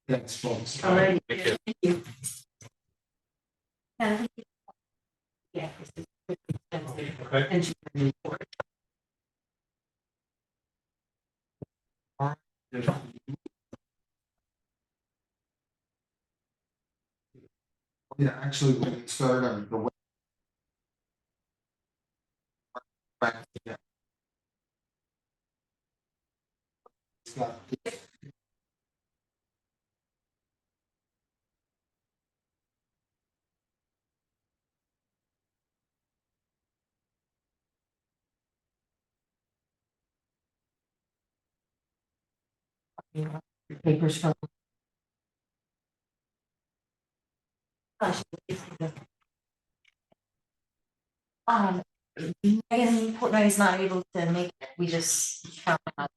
Thanks, folks. All right. Thank you. Thank you. Yeah. Okay. And she can report. Yeah, actually, we can start on the. Back, yeah. It's got Papers from. Megan Portnoy is not able to make it, we just found out,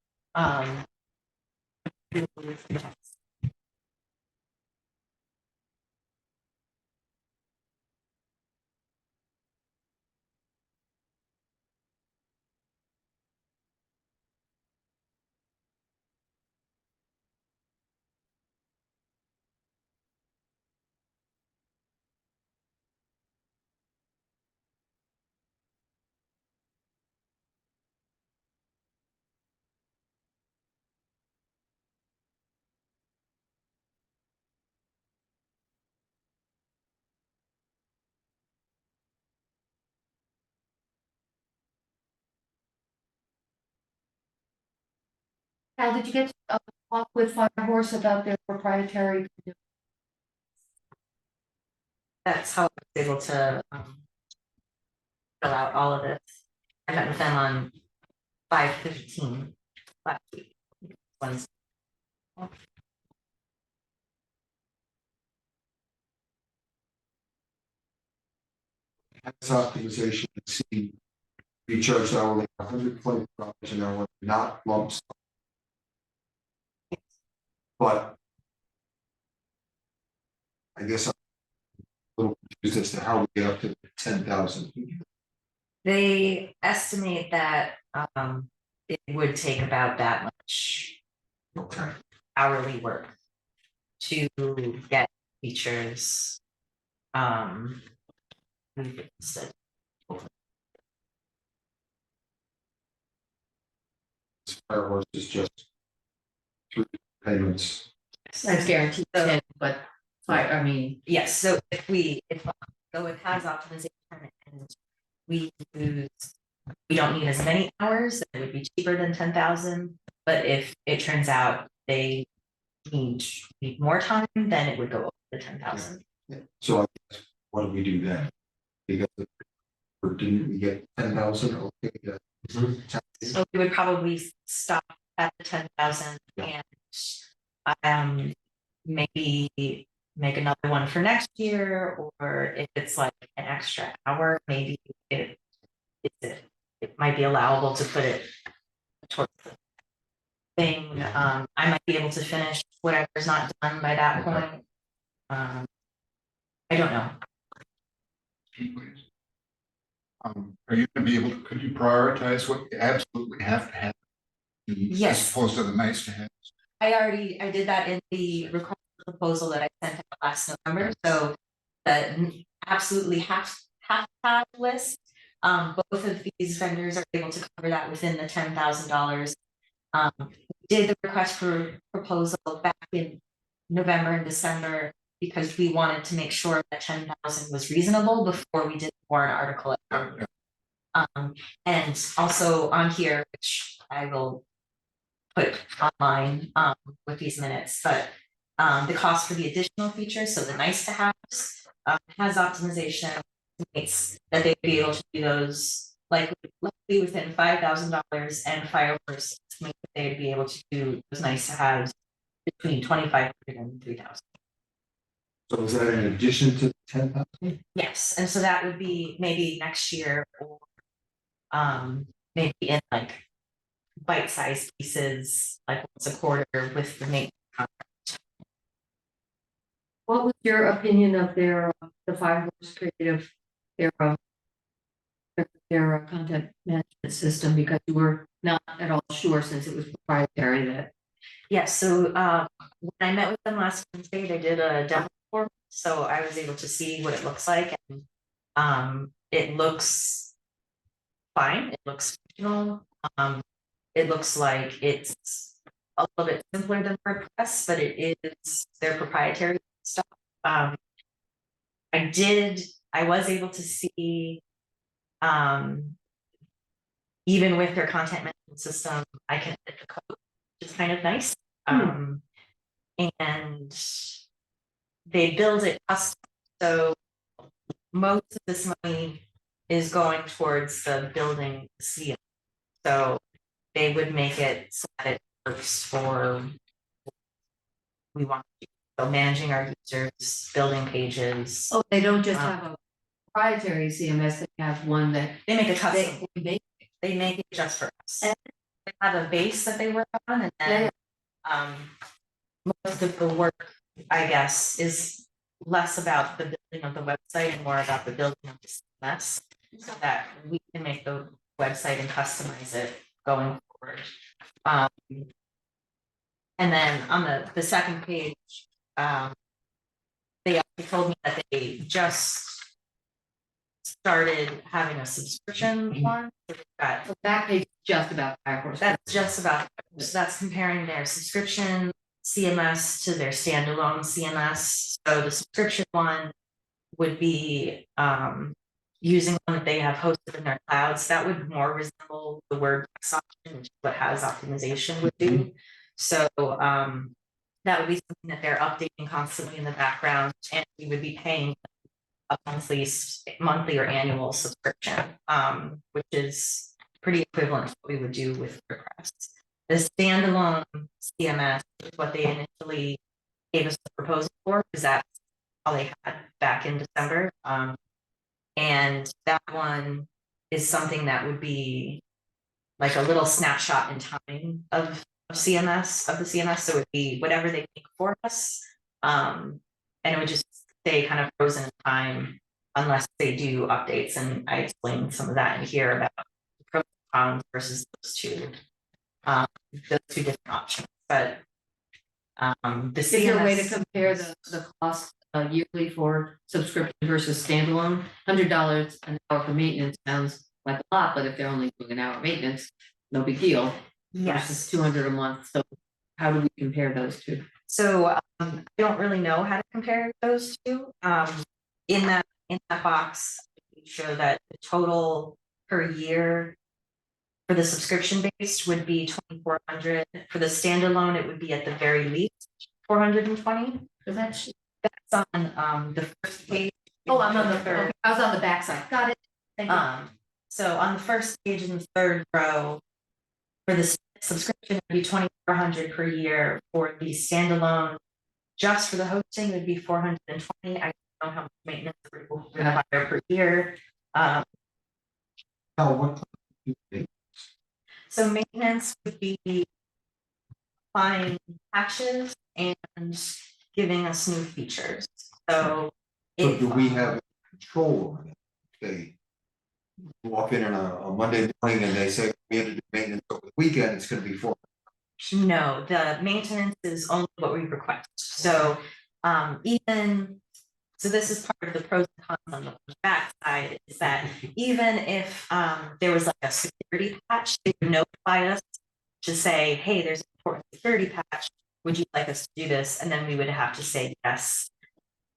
How did you get to talk with Fire Horse about their proprietary? that's how I was able to, fill out all of this. I met with them on 5/15 last week. Wednesday. Tax optimization, see, be charged hourly $120 an hour, not lump sum. But I guess I'm a little confused as to how we get up to 10,000. They estimate that, it would take about that much Okay, hourly work to get features. Instead. Fire Horse is just 3 payments. That's guaranteed, So- 10, but I mean, Yes, so if though it has optimization and we don't need as many hours, it would be cheaper than 10,000. But if it turns out they need more time, then it would go over the 10,000. So I guess, what do we do then? Because or didn't we get 10,000? Okay, So we would probably stop at the 10,000 and maybe make another one for next year, or if it's like an extra hour, maybe it might be allowable to put it towards the thing. I might be able to finish whatever's not done by that point. I don't know. Are you gonna be able to, could you prioritize what you absolutely have to have? Yes. As opposed to the nice to have. I did that in the request proposal that I sent out last November, so the absolutely have to have list. Both of these vendors are able to cover that within the $10,000. Did the request for proposal back in November and December because we wanted to make sure that 10,000 was reasonable before we did the warrant article. And also on here, which I will put online with these minutes, but the cost for the additional features, so the nice to haves, has optimization estimates that they'd be able to do those likely within $5,000, and Fireworks estimates that they'd be able to do those nice to haves between 2,500 and 3,000. So is that in addition to 10,000? Yes, and so that would be maybe next year, or maybe in like bite-sized pieces, like once a quarter with the main. what was your opinion of the Fire Horse Creative, their content management system, because you were not at all sure since it was proprietary that. Yes, so when I met with them last Wednesday, they did a demo for me, so I was able to see what it looks like, and it looks fine, it looks functional. It looks like it's a little bit simpler than WordPress, but it is their proprietary stuff. I was able to see, even with their content management system, I can edit the code, which is kind of nice. And they build it custom, so most of this money is going towards the building seal. So they would make it so that it works for we want to do. So managing our users, building pages, Oh, they don't just have a proprietary CMS, they have one that they make a custom, they they make it just for us. They have a base that they work on and then, most of the work, I guess, is less about the building of the website and more about the building of the CMS. So that we can make the website and customize it going forward. And then on the second page, they actually told me that they just started having a subscription one. So they've got the back page is just about fire horse. that's just about, so that's comparing their subscription CMS to their standalone CMS. So the subscription one would be using one that they have hosted in their clouds. That would more resemble the WordPress option, which is what House Optimization would do. So that would be something that they're updating constantly in the background, and we would be paying a monthly or annual subscription, which is pretty equivalent to what we would do with WordPress. The standalone CMS is what they initially gave us the proposal for, because that's all they had back in December. And that one is something that would be like a little snapshot in time of the CMS. So it would be whatever they make for us. And it would just stay kind of frozen in time unless they do updates. And I explained some of that in here about the pros and cons versus those two different options. But the Is there a way to CMS compare the cost yearly for subscription versus standalone? $100 an hour for maintenance sounds like a lot, but if they're only doing an hour maintenance, no big deal. Versus 200 a month. So how do we compare those two? So I don't really know how to compare those two. In that box, we show that the total per year for the subscription based would be 2,400. For the standalone, it would be at the very least 420. That's on the first page. Oh, I'm on the third. I was on the backside. Got it. Thank you. So on the first page in the third row, for the subscription, it would be 2,400 per year. For the standalone, just for the hosting, it would be 420. I don't know how much maintenance we will require per year. So maintenance would be applying patches and giving us new features. So But do we have control on it? They walk in on a Monday morning and they say, we have to do maintenance over the weekend, it's gonna be 4. no, the maintenance is only what we request. So so this is part of the pros and cons on the back side, is that even if there was like a security patch, they would notify us to say, hey, there's an important security patch. Would you like us to do this? And then we would have to say yes.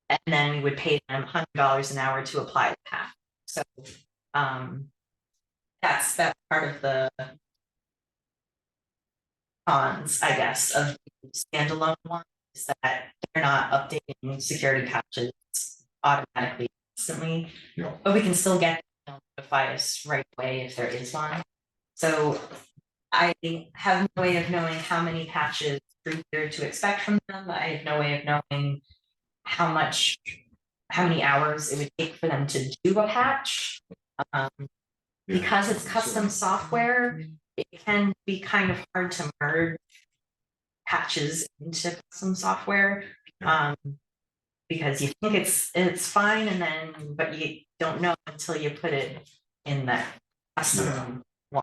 And then we would pay them $100 an hour to apply the patch. So that's part of the cons, I guess, of the standalone one, is that they're not updating security patches automatically instantly. Yeah. But we can still get them to notify us right away if there is one. So I have no way of knowing how many patches per year to expect from them. I have no way of knowing how many hours it would take for them to do a patch. Because it's custom software, it can be kind of hard to merge patches into custom software. Because you think it's fine, and then but you don't know until you put it in that custom one.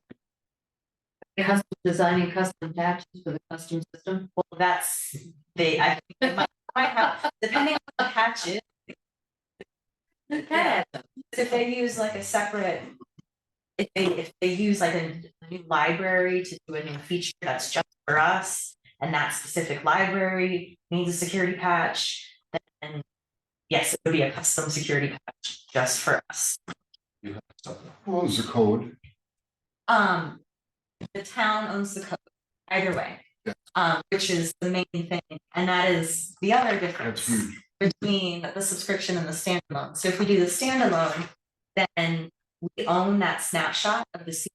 Custom designing custom patches for the custom system. Well, that's I think they might have, depending on the patch is. Yeah, if they use like a separate, if they use like a new library to do a new feature that's just for us, and that specific library needs a security patch, then yes, it would be a custom security patch just for us. What was the code? The town owns the code, either way. Yeah. Which is the main thing, and that is the other difference. That's huge. Between the subscription and the standalone. So if we do the standalone, then we own that snapshot of the CMS.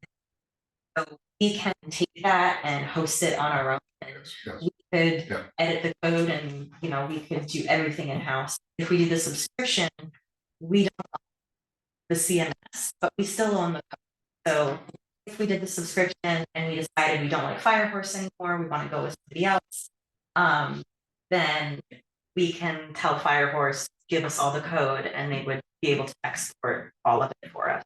So we can take that and host it on our own. And Yes. we could Yeah. edit the code and, we could do everything in-house. If we do the subscription, we don't own the CMS, but we still own the code. So if we did the subscription and we decided we don't like Firehorse anymore, we want to go with somebody else, then we can tell Firehorse, give us all the code, and they would be able to export all of it for us,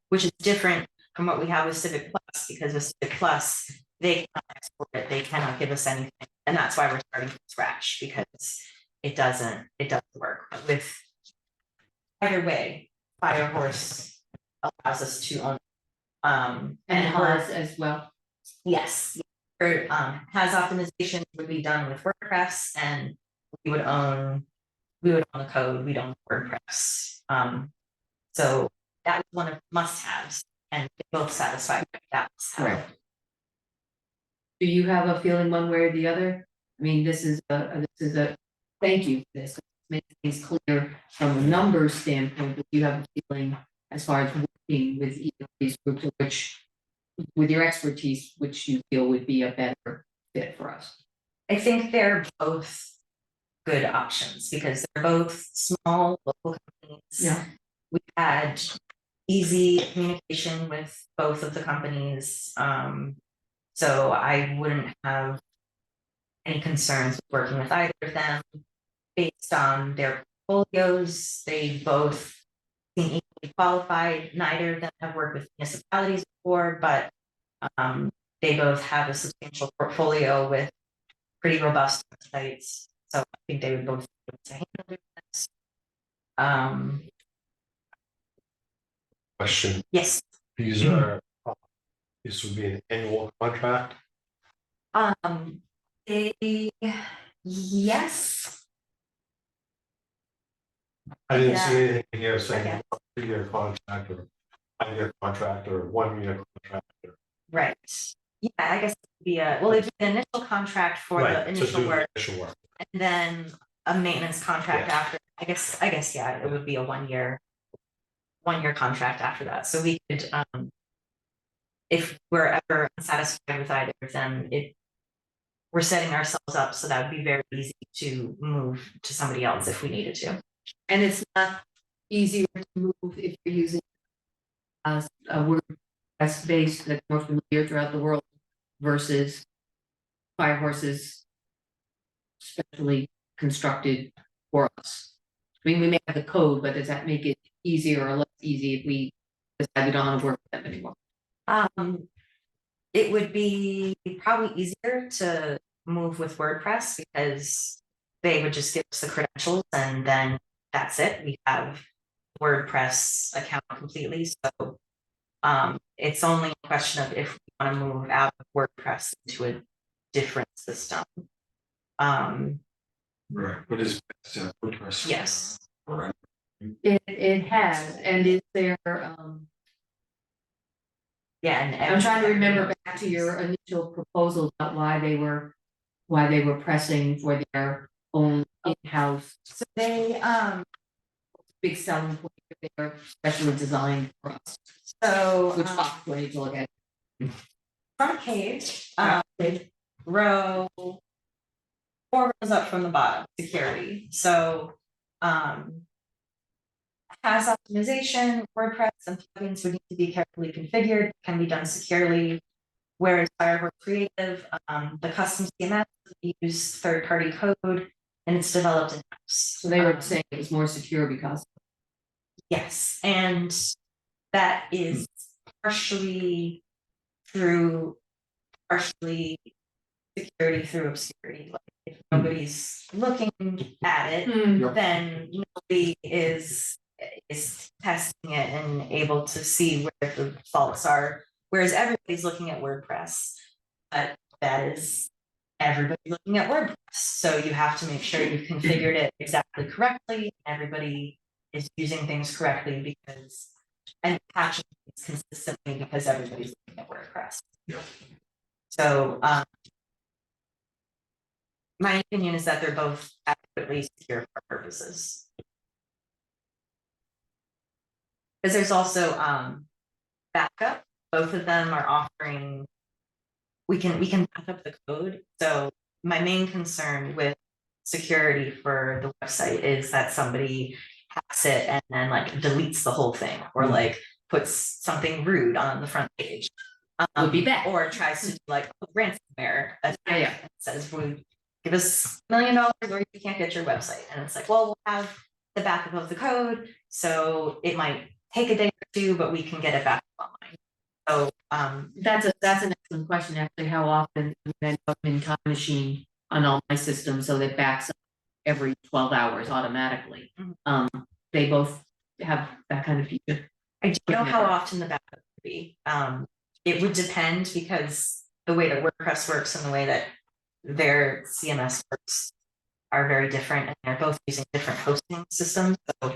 which is different from what we have with Civic Plus, because with Civic Plus, they cannot export it, they cannot give us anything, and that's why we're starting from scratch, because it doesn't work. But with either way, Firehorse allows us to own. And her- hers as well. Yes, or has optimization would be done with WordPress, and we would own the code, we'd own WordPress. So that was one of must-haves, and they both satisfied that. Right. Do you have a feeling one way or the other? I mean, this is a, thank you for this, make things clear from a numbers standpoint, but you have a feeling as far as working with either of these groups, which, with your expertise, which you feel would be a better fit for us? I think they're both good options because they're both small local companies. Yeah. We had easy communication with both of the companies. So I wouldn't have any concerns with working with either of them. Based on their portfolios, they both seem equally qualified. Neither of them have worked with municipalities before, but they both have a substantial portfolio with pretty robust websites. So I think they would both be able to handle this. Question, Yes. these are, this would be an annual contract. Yes. I didn't see Yeah. anything here saying Okay. 3-year contract or 5-year contract or 1-year contract. Right. Yeah, I guess it'd be it'd be an initial contract for the Right, to initial do the work, initial work. and then a maintenance contract Yeah. after. I guess, yeah, it would be a 1-year contract after that. So we could, if we're ever unsatisfied with either of them, we're setting ourselves up so that would be very easy to move to somebody else if we needed to. And it's not easier to move if you're using a WordPress base that's more familiar throughout the world versus Firehorses specially constructed for us. I mean, we may have the code, but does that make it easier or less easy if we decide we don't want to work with them anymore? It would be probably easier to move with WordPress because they would just give us the credentials and then that's it. We have WordPress account completely. So it's only a question of if we want to move out of WordPress into a different system. Right, what is WordPress? Yes. Right. It has, and is there, Yeah, and I'm trying to remember back to your initial proposal about why they were pressing for their own in-house so they big selling point. They're specially designed for us, so which box do I need to look at? front page, row 4 rows up from the bottom, security. So has optimization, WordPress and plugins would need to be carefully configured, can be done securely. Whereas Firehorse Creative, the custom CMS use third-party code and it's developed in-house. So they were saying it was more secure because. Yes, and that is partially security through obscurity. Like if nobody's looking at it, then nobody is testing it and able to see where the faults are. Whereas everybody's looking at WordPress, but that is everybody looking at WordPress. So you have to make sure you've configured it exactly correctly. Everybody is using things correctly and patching things consistently because everybody's looking at WordPress. Yeah. So my opinion is that they're both adequately secure for our purposes. Because there's also backup. Both of them are offering we can back up the code. So my main concern with security for the website is that somebody hacks it and then like deletes the whole thing, or like puts something rude on the front page. Would be bad. Or tries to do like ransomware, Yeah. says, "We give us $1 million or you can't get your website." And it's like, well, we'll have the backup of the code, so it might take a day or two, but we can get it back online. So, That's an excellent question, actually, how often, I mean, I'm in Time Machine on all my systems, so that backs up every 12 hours automatically. They both have that kind of feature. I don't know how often the backup would be. It would depend, because the way that WordPress works and the way that their CMS works are very different, and they're both using different hosting systems. So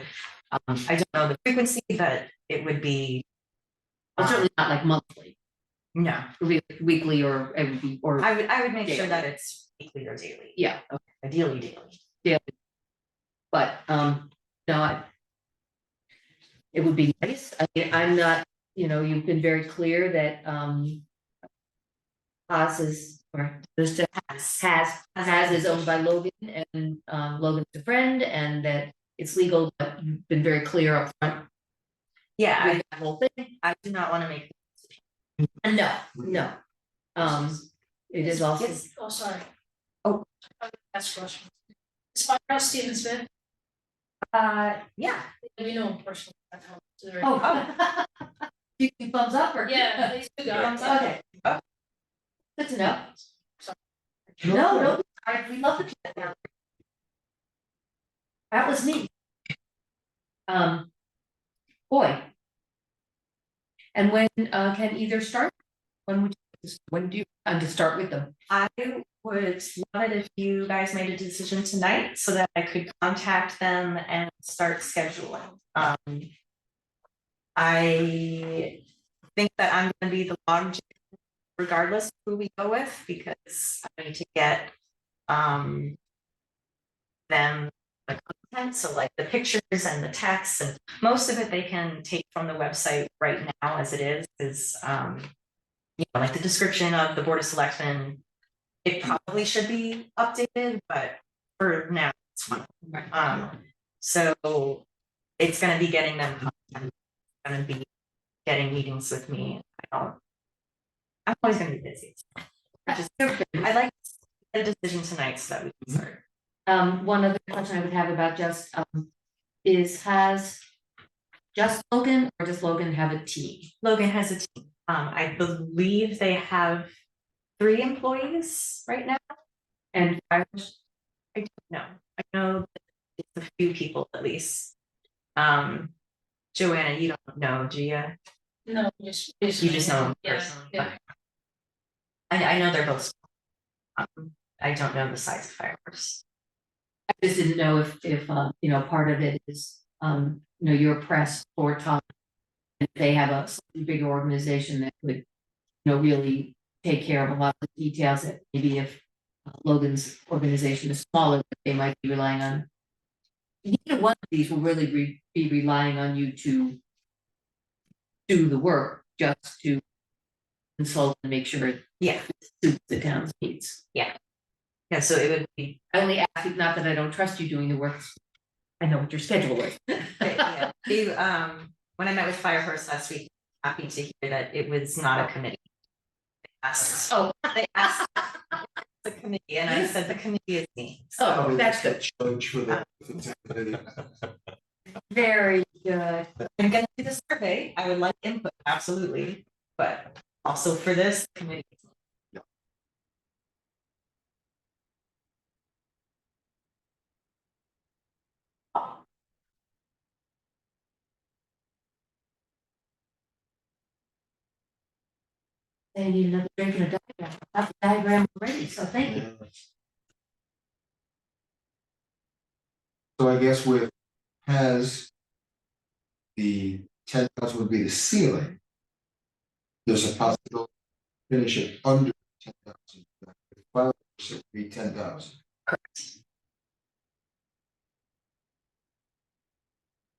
I don't know the frequency, but it would be. But certainly not like monthly, No, it would be weekly or every, or. I would make sure daily. that it's weekly or daily. Yeah, Ideally daily. yeah. But, no, it would be nice. I mean, I'm not, you've been very clear that, Haas is, or just has is owned by Logan, and, Logan's a friend, and that it's legal, but you've been very clear up front. Yeah, With that whole thing. I do not want to make. No. It is also. Yes. Oh, sorry. Oh. That's a question. Is Firehouse Stephen Smith? Yeah. We know him personally. Oh. You can thumbs up or? Yeah, these two guys. Okay. Good to know. No, we love the chat. That was me. Boy. And when can either start? When do you to start with them? I would love it if you guys made a decision tonight so that I could contact them and start scheduling. I think that I'm gonna be the log jam regardless of who we go with, because I need to get them the content, so like the pictures and the text, and most of it they can take from the website right now as it is like the description of the Board of Selectmen. It probably should be updated, but for now, it's fine. So it's gonna be getting them content, gonna be getting meetings with me. I'm always gonna be busy. I'd like to get a decision tonight so that we can start. One other question I would have about has just Logan, or does Logan have a team? Logan has a team. I believe they have 3 employees right now. And I don't know. I know that it's a few people at least. Joanna, you don't know, do you? No, You just know them personally. Yeah. Okay. I know they're both. I don't know the size of Fireworks. I just didn't know if part of it is, your press or Tom. If they have a slightly bigger organization that would, really take care of a lot of the details that maybe if Logan's organization is smaller, they might be relying on. Neither one of these will really be relying on you to do the work, just to consult and make sure it suits the town's needs. Yeah, so it would be. I only ask you, not that I don't trust you doing the work. I know what your schedule is. When I met with Firehorse last week, happy to hear that it was not a committee. They asked the committee, and I said the committee is me. Oh, that's good. Judge for the. Very good. I'm gonna do the survey. I would like input, absolutely, but also for this committee. They need another drink and a diagram. I have the diagram already, so thank you. So I guess with has the 10,000 would be the ceiling. There's a possibility to finish it under 10,000. Well, it would be 10,000.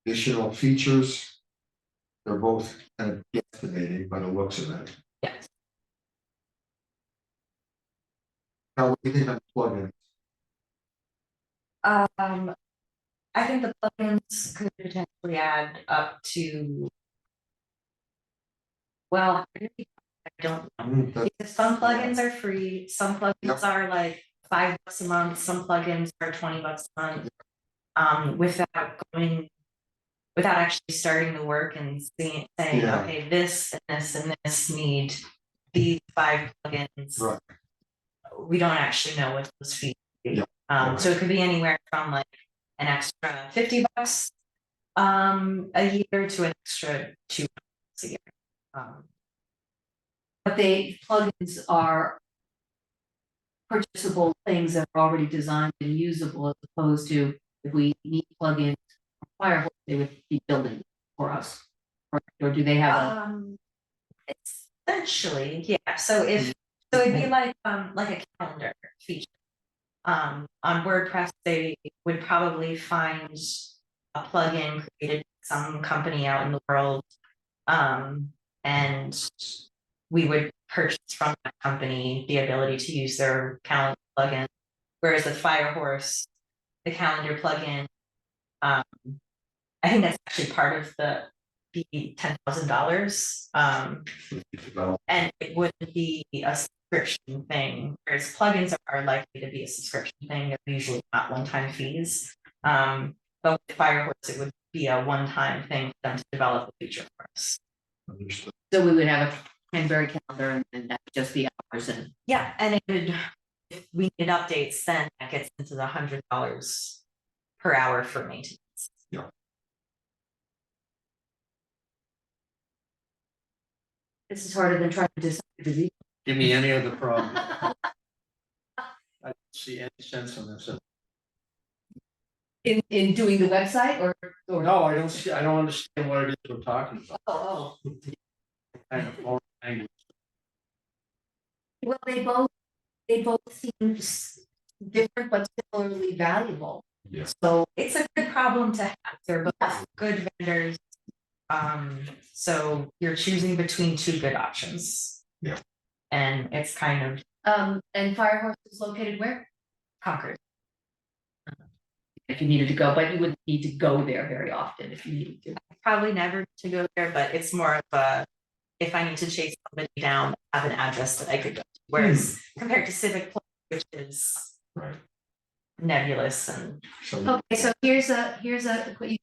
Additional features. They're both kind of guesstimated by the looks of it. Yes. Now, what do you think of plugins? I think the plugins could potentially add up to. Well, I don't know, because some plugins are free, some plugins are like $5 a month, some plugins are $20 a month. Without actually starting the work and saying, Yeah. okay, this and this need these 5 plugins. Right. We don't actually know what those fees would be. Yeah. So it could be anywhere from like an extra $50 a year to an extra $2 a year. But plugins are purchasable things that are already designed and usable, as opposed to if we need plugins for Firehorse, they would be building for us. Or do they have Essentially, yeah, so it'd be like a calendar feature. On WordPress, they would probably find a plugin created by some company out in the world. And we would purchase from that company the ability to use their calendar plugin. Whereas with Firehorse, the calendar plugin, I think that's actually part of the $10,000. And it wouldn't be a subscription thing, whereas plugins are likely to be a subscription thing. They're usually not one-time fees. But with Firehorse, it would be a one-time thing for them to develop a feature for us. Understood. so we would have a Canterbury calendar and that would just be hours and Yeah, and it would, if we need updates, then that gets into the $100 per hour for maintenance. this is harder than trying to decide the disease. Give me any other problem. I don't see any sense in this. In doing the website or No, I don't understand what it is we're talking about. oh. Kind of foreign language. Well, they both seem different but similarly valuable. Yes. So it's a good problem to have. They're both good vendors. So you're choosing between 2 good options. Yeah. And it's kind of And Firehorse is located where? Concord. If you needed to go, but you wouldn't need to go there very often if you needed to. Probably never to go there, but it's more of a, if I need to chase somebody down, I have an address that I could go to. Whereas compared to Civic Plus, which is nebulous and. Okay, so here's a, you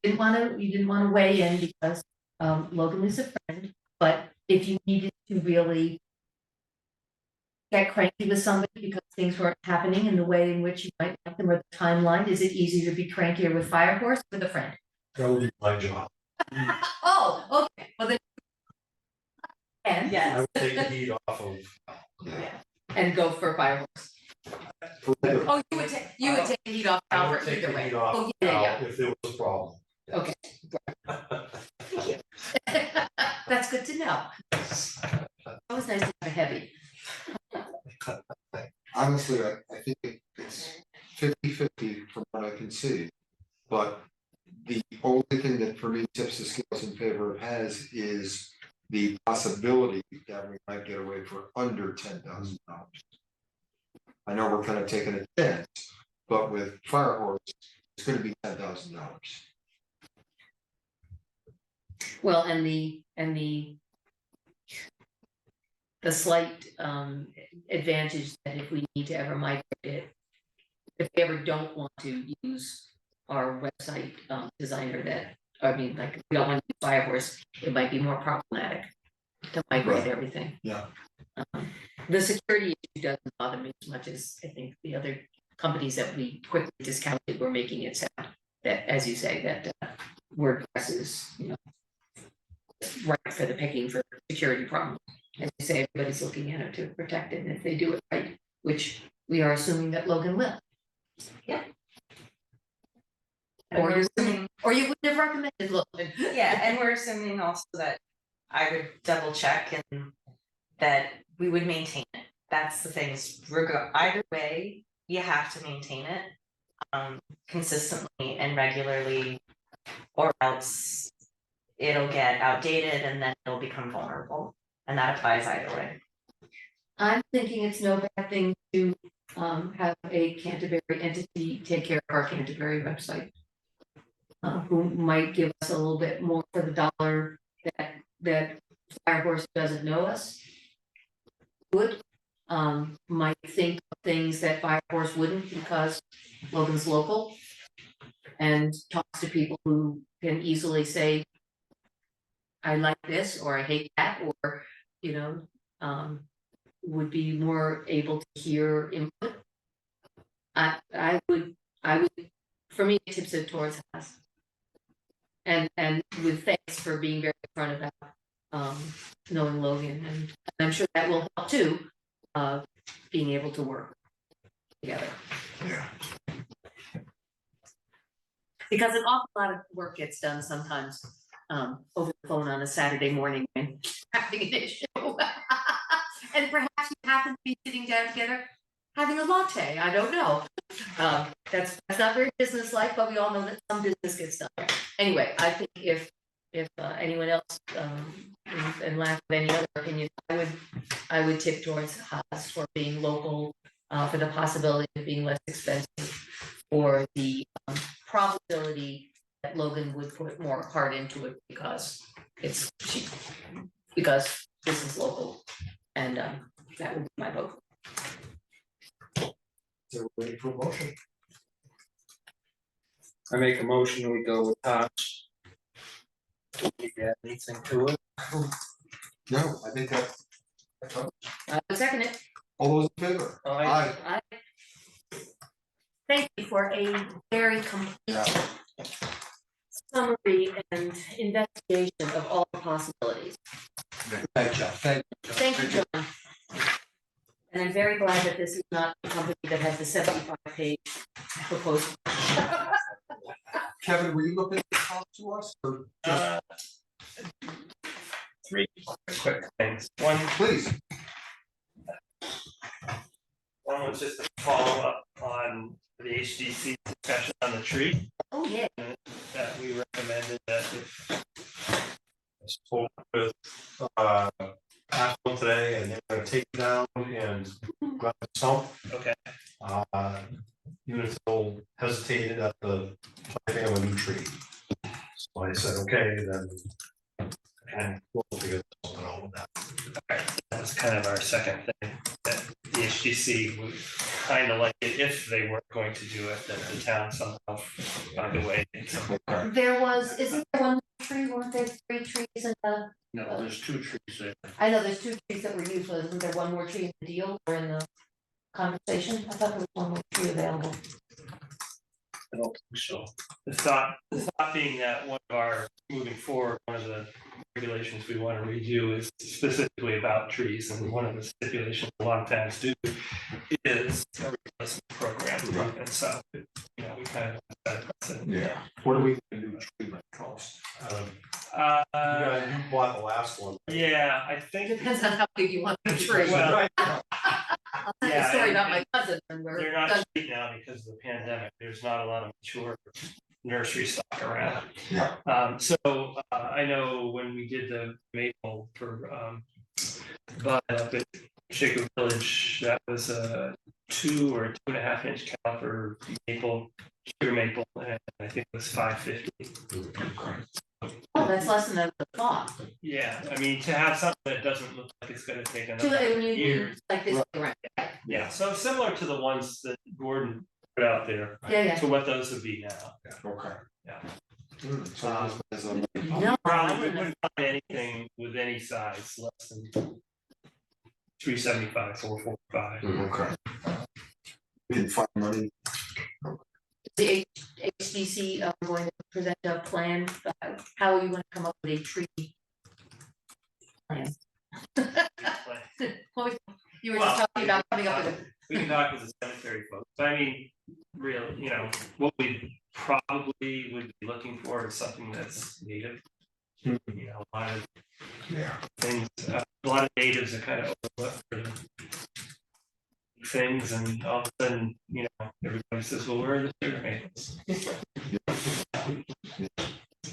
didn't wanna weigh in because Logan is a friend, but if you needed to really get cranky with somebody because things weren't happening in the way in which you might like them or the timeline, is it easier to be crankier with Firehorse or with a friend? That would be my job. Oh, okay, well then. And I would take the heat off of. and go for Firehorse. Oh, you would take the heat off I Albert would take either the way. heat off Oh, yeah. now if there was a problem. Okay. Thank you. That's good to know. Always nice to have a heavy. Honestly, I think it's 50-50 from what I can see. But the only thing that for me tips the scales in favor of has is the possibility that we might get away for under $10,000. I know we're kind of taking a chance, but with Firehorse, it's gonna be $10,000. Well, and the slight advantage that if we need to ever migrate it, if we ever don't want to use our website designer like we don't want to use Firehorse, it might be more problematic to migrate everything. Yeah. The security issue doesn't bother me as much as I think the other companies that we quickly discounted were making it sound that, as you say, that WordPress is, right for the picking for security problems. As you say, everybody's looking at it to protect it, and if they do it right, which we are assuming that Logan will. Yeah. Or you wouldn't have recommended Logan. Yeah, and we're assuming also that I would double check and that we would maintain it. That's the thing, is either way, you have to maintain it consistently and regularly, or else it'll get outdated and then it'll become vulnerable. And that applies either way. I'm thinking it's no bad thing to have a Canterbury entity take care of our Canterbury website. Who might give us a little bit more for the dollar that Firehorse doesn't know us. Would, might think of things that Firehorse wouldn't because Logan's local. And talks to people who can easily say, I like this, or I hate that, or, you know, would be more able to hear input. I would, for me, it tips it towards us. And with thanks for being very upfront about, knowing Logan, and I'm sure that will help too, being able to work together. Yeah. Because an awful lot of work gets done sometimes, over the phone on a Saturday morning when having an issue. And perhaps you happen to be sitting down together, having a latte, I don't know. That's not very businesslike, but we all know that some business gets done. Anyway, I think if anyone else, and lack of any other opinion, I would tip towards Haas for being local, for the possibility of being less expensive, or the probability that Logan would put more heart into it because it's cheap, because this is local, and that would be my vote. So we're ready for a motion. I make a motion, we go with Tops. Do you add anything to it? No, I think that. I would second it. All those in favor? Aye. Thank you for a very complete summary and investigation of all the possibilities. Thank you, thank you. Thank you, John. And I'm very glad that this is not the company that has the 75-page proposal. Kevin, were you looking to talk to us or just, Three quick things. One please? One was just a follow up on the HDC discussion on the tree. Oh, yeah. That we recommended that if I spoke with Apple today and they're gonna take it down and grab the stump. Okay. Unitil hesitated at the planting of a new tree. So I said, okay, then. And we'll figure something out with that. Okay, that was kind of our second thing, that the HDC would kind of like it if they weren't going to do it, that the town somehow find a way. There was, isn't there one tree, weren't there 3 trees in the? No, there's 2 trees there. I know there's 2 trees that were used, but isn't there one more tree in the deal or in the conversation? I thought there was one more tree available. I don't think so. The thought being that one of our, moving forward, one of the regulations we want to review is specifically about trees, and one of the stipulations a lot of towns do is a replacement program, and so, you know, we kind of. Yeah. What do we do tree rent cost? You bought the last one. Yeah, I think. Depends on how big you want the tree. Well, I'll tell you a story about my cousin and we're they're not done. cheap now because of the pandemic. There's not a lot of mature nursery stock around. Yeah. So I know when we did the maple for bud up at Shaker Village, that was a 2 or 2.5 inch caliper maple, sugar maple, and I think it was $5.50. Oh, that's less than I thought. Yeah, I mean, to have something that doesn't look like it's gonna take To another when you years. like this around. Yeah, so similar to the ones that Gordon put out there, Yeah, to what those would be now. Okay. Yeah. So as a- No, Probably wouldn't find anything with any size less than 375, 445. Okay. We can find money. The HDC going to present a plan, how are you gonna come up with a tree plan? What was- You were just Well, talking about coming up with a. We can talk with the cemetery folks, but I mean, really, you know, what we probably would be looking for is something that's native. You know, a lot of things, a lot of natives are kind of overlooked for things, and all of a sudden, you know, everybody says, well, where are the sugar maples?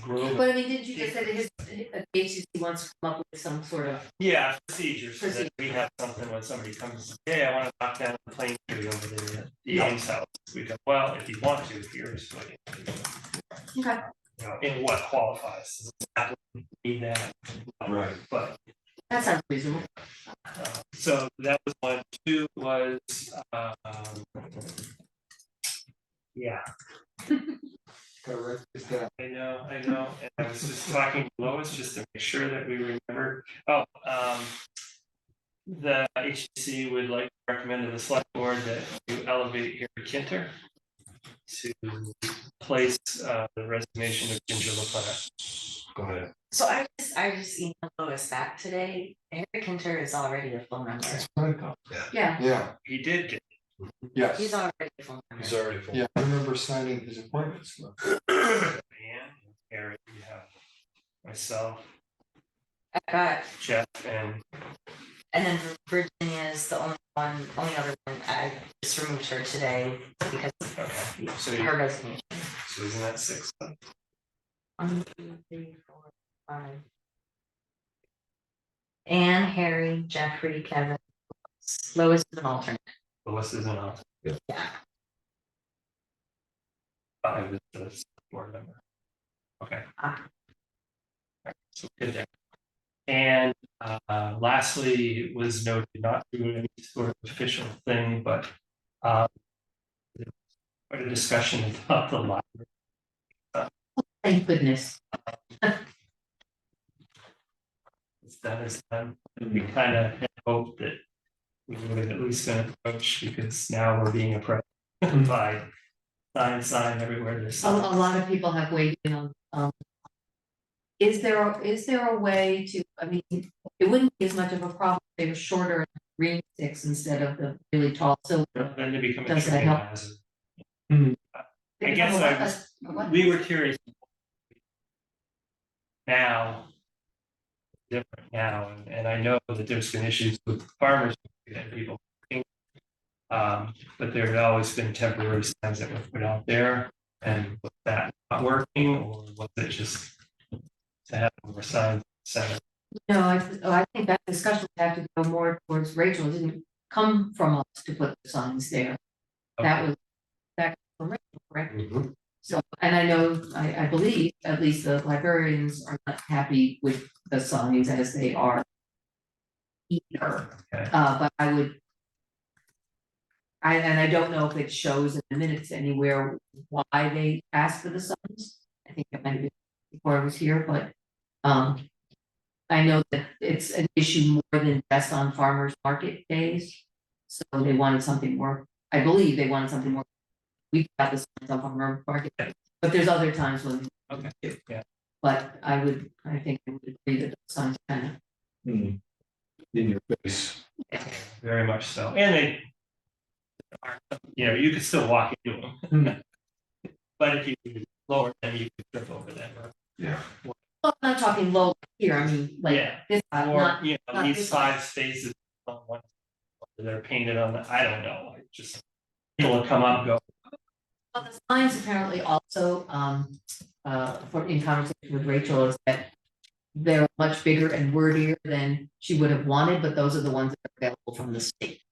Grove. But I mean, didn't you just say that his HDC wants come up with some sort of, Yeah, procedures, so that we have something when somebody comes and says, hey, I wanna knock down the plane tree over there at the Ames house. We go, well, if you want to, here's what you have to do. okay, You know, in what qualifies, does the applicant need that? Right. But, that sounds reasonable. so that was one, two was, yeah, Correct, is that, I know, and I was just talking to Lois just to make sure that we remember, the HTC would like to recommend to the select board that you elevate Harry Kinter to place the resignation of Ginger LaPlante. Go ahead. So I just emailed Lois back today. Harry Kinter is already a phone number. that's what I thought. Yeah, Yeah, He did get. yes. He's already a phone number. He's already full. Yeah, I remember signing his appointment slip. And Harry, you have myself, I got, Jeff, and and then Virginia is the only other one. I just removed her today because okay, so her resignation. so isn't that six? 1, 2, 3, 4, 5. Anne, Harry, Jeffrey, Kevin, Lois is an alternate. Lois is an alternate. Yeah. 5 is the select board member. Okay. Ah. Alright, so good there. And lastly, it was noted not doing any sort of official thing, but quite a discussion about the library. thank goodness. It's done, it's done. We kind of had hoped that we would have at least been approached because now we're being approached by sign everywhere. There's A lot of people have weighed in on, is there a way to, I mean, it wouldn't be as much of a problem if they were shorter green sticks instead of the really tall silver. Then they become a Does that tripping help? hazard. Hmm. I guess we were curious. Now. Different now, and I know that there's been issues with farmers and people. But there had always been temporary signs that were put out there, and was that not working, or was it just to have more signs? Center? No, I think that discussion would have to go more towards Rachel. It didn't come from us to put the signs there. That was back from Rachel, correct? Mhm. So, and I know, I believe, at least the librarians are not happy with the signs as they are either. Okay. But I would. I don't know if it shows in the minutes anywhere why they asked for the signs. I think it might have been before I was here, but, I know that it's an issue more than just on farmers market days. So they wanted something more, I believe they wanted something more. We got the signs on farmer market, but there's other times when. Okay, yeah. But I think I would agree that the signs kind of. In your face. Very much so, and they. You could still walk into them. But if you lower them, you could trip over them. Yeah. Well, I'm not talking low here, I mean, like Yeah. this, Or, not, not these this 5 spaces on one. They're painted on the, I don't know, like just. People will come up and go, well, the signs apparently also, for in conversation with Rachel is that. They're much bigger and wordier than she would have wanted, but those are the ones that are available from the state.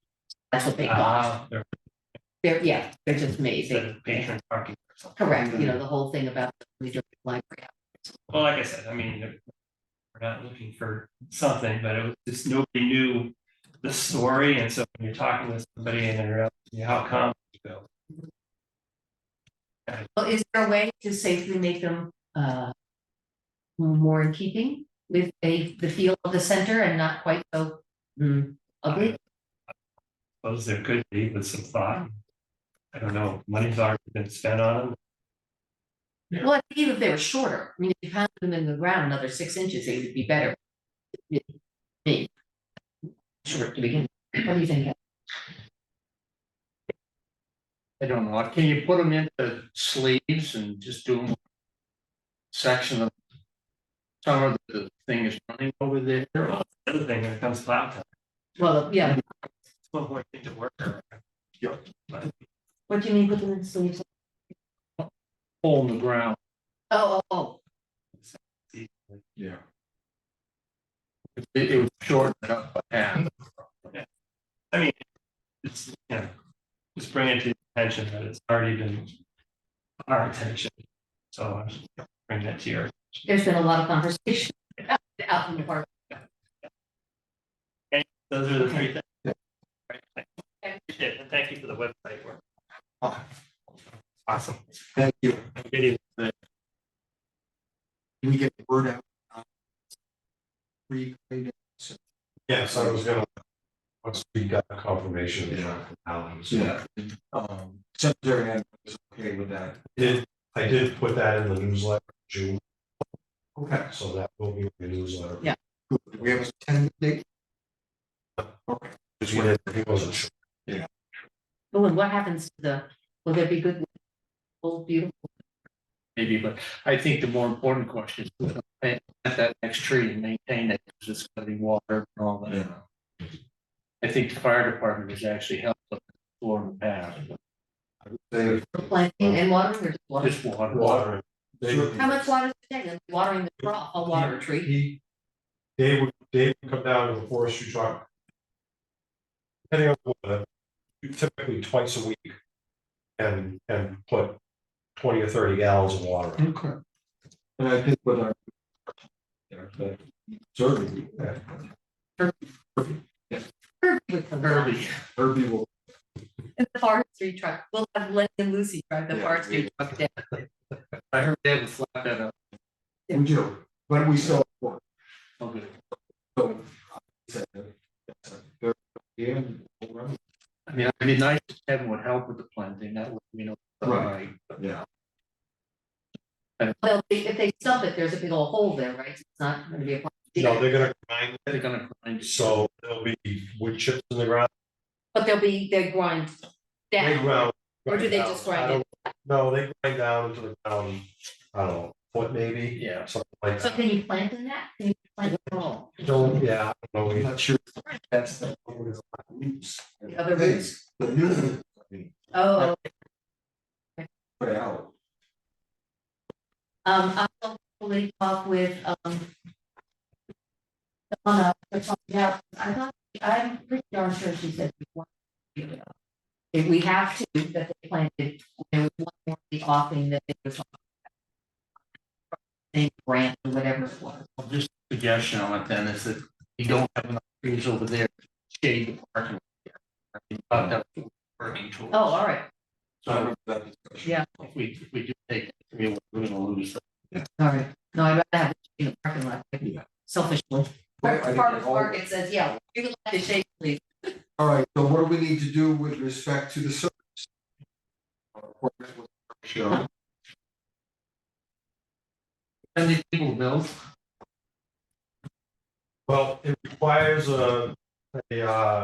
That's what they got. they're They're just made, instead they, of patron parking or something. correct, the whole thing about the library. Well, like I said, I mean, we're not looking for something, but it was just nobody knew the story, and so when you're talking with somebody and they're asking you, how come? You go, Well, is there a way to safely make them, more in keeping with the feel of the center and not quite so, ugly? I suppose there could be with some thought. I don't know, money's already been spent on them. Well, I think even if they were shorter, I mean, if you pounded them in the ground another 6 inches, it would be better. Me. Short to begin, with. What do you think? I don't know, can you put them into sleeves and just do them? Section of. Some of the thing is running over there. The other thing, when it comes to plow time, Well, yeah, it's one more thing to work around. Yeah. But what do you mean put them in sleeves? Hole in the ground. Oh. Yeah. It was shortened up by half. I mean, it's, just bring it to your attention that it's already been our attention. So I was bring that to your. There's been a lot of conversation out in the park. Okay, those are the three things. And thank you for the website work. Awesome. Thank you. Video. Can we get the word out? Yes, I was gonna, once we got confirmation. Yeah. Secretary Andrews is okay with that. I did put that in the newsletter in June, Okay. so that will be in the newsletter. Yeah. Good. Do we have a 10 date? Okay. Just wanted, he wasn't sure. Oh, and what happens to will there be good, full, beautiful? Maybe, but I think the more important question is who's gonna plant that next tree and maintain it, because it's gonna be water and all that. Yeah. I think the fire department has actually helped them explore in the past, They, Planting and watering or just watering? just water. Water. How much water is it taking? Watering the crop, a water a tree? They would come down with a forestry truck. Depending on the weather, typically twice a week. And put 20 or 30 gallons of water in. okay. And I think with our. Certainly. Early. Herbie will. And the forestry truck, we'll have Lenny and Lucy drive the Yeah, forestry truck down. I heard they have a flatbed up. We do, but we still. Have one. Okay. So. Yeah. I mean, it'd be nice if Kevin would help with the planting, that would, Right. Yeah. Well, if they stump it, there's a big old hole there, right? It's not gonna be a problem. No, they're gonna grind, They're gonna grind. so there'll be wood chips in the ground. But they grind They down, ground. or do they down. just I grind don't- it? No, they grind down into the ground, I don't know, foot maybe. Yeah. Something like So that. can you plant in that? Can you plant it all? Don't, yeah, I don't I'm know. not sure. That's the. The other roots? The new. I mean, Oh, put it out. I'll probably talk with, Donna, to find out. I thought, I'm pretty darn sure she said before. If we have to, that they planted, there was one more the offing that it was. A grant or whatever it was. Well, just a suggestion on it then is that you don't have enough trees over there to shade the parking. lot. I mean, about that working tool. Oh, all right, So I remember that discussion. yeah, If we do take it, we're gonna lose. all right. No, I'd rather have it in the parking lot, Yeah. selfishly. Well, I think Farmer's all- Market says, yeah, we would like to shade, please. All right, so what do we need to do with respect to the service? Show. And these people build. Well, it requires a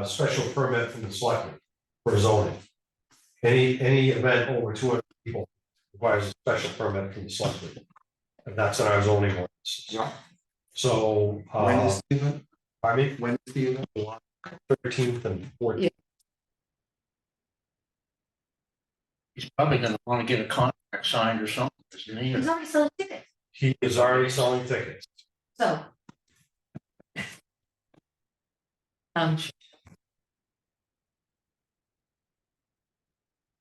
special permit from the selectmen for zoning. Any event over 200 people requires a special permit from the selectmen. And that's in our zoning ordinance. Yeah. So, When is the event? pardon me, When is the event? 13th and 14th. He's probably gonna wanna get a contract signed or something, isn't he? He's already selling tickets, He is already selling tickets. so.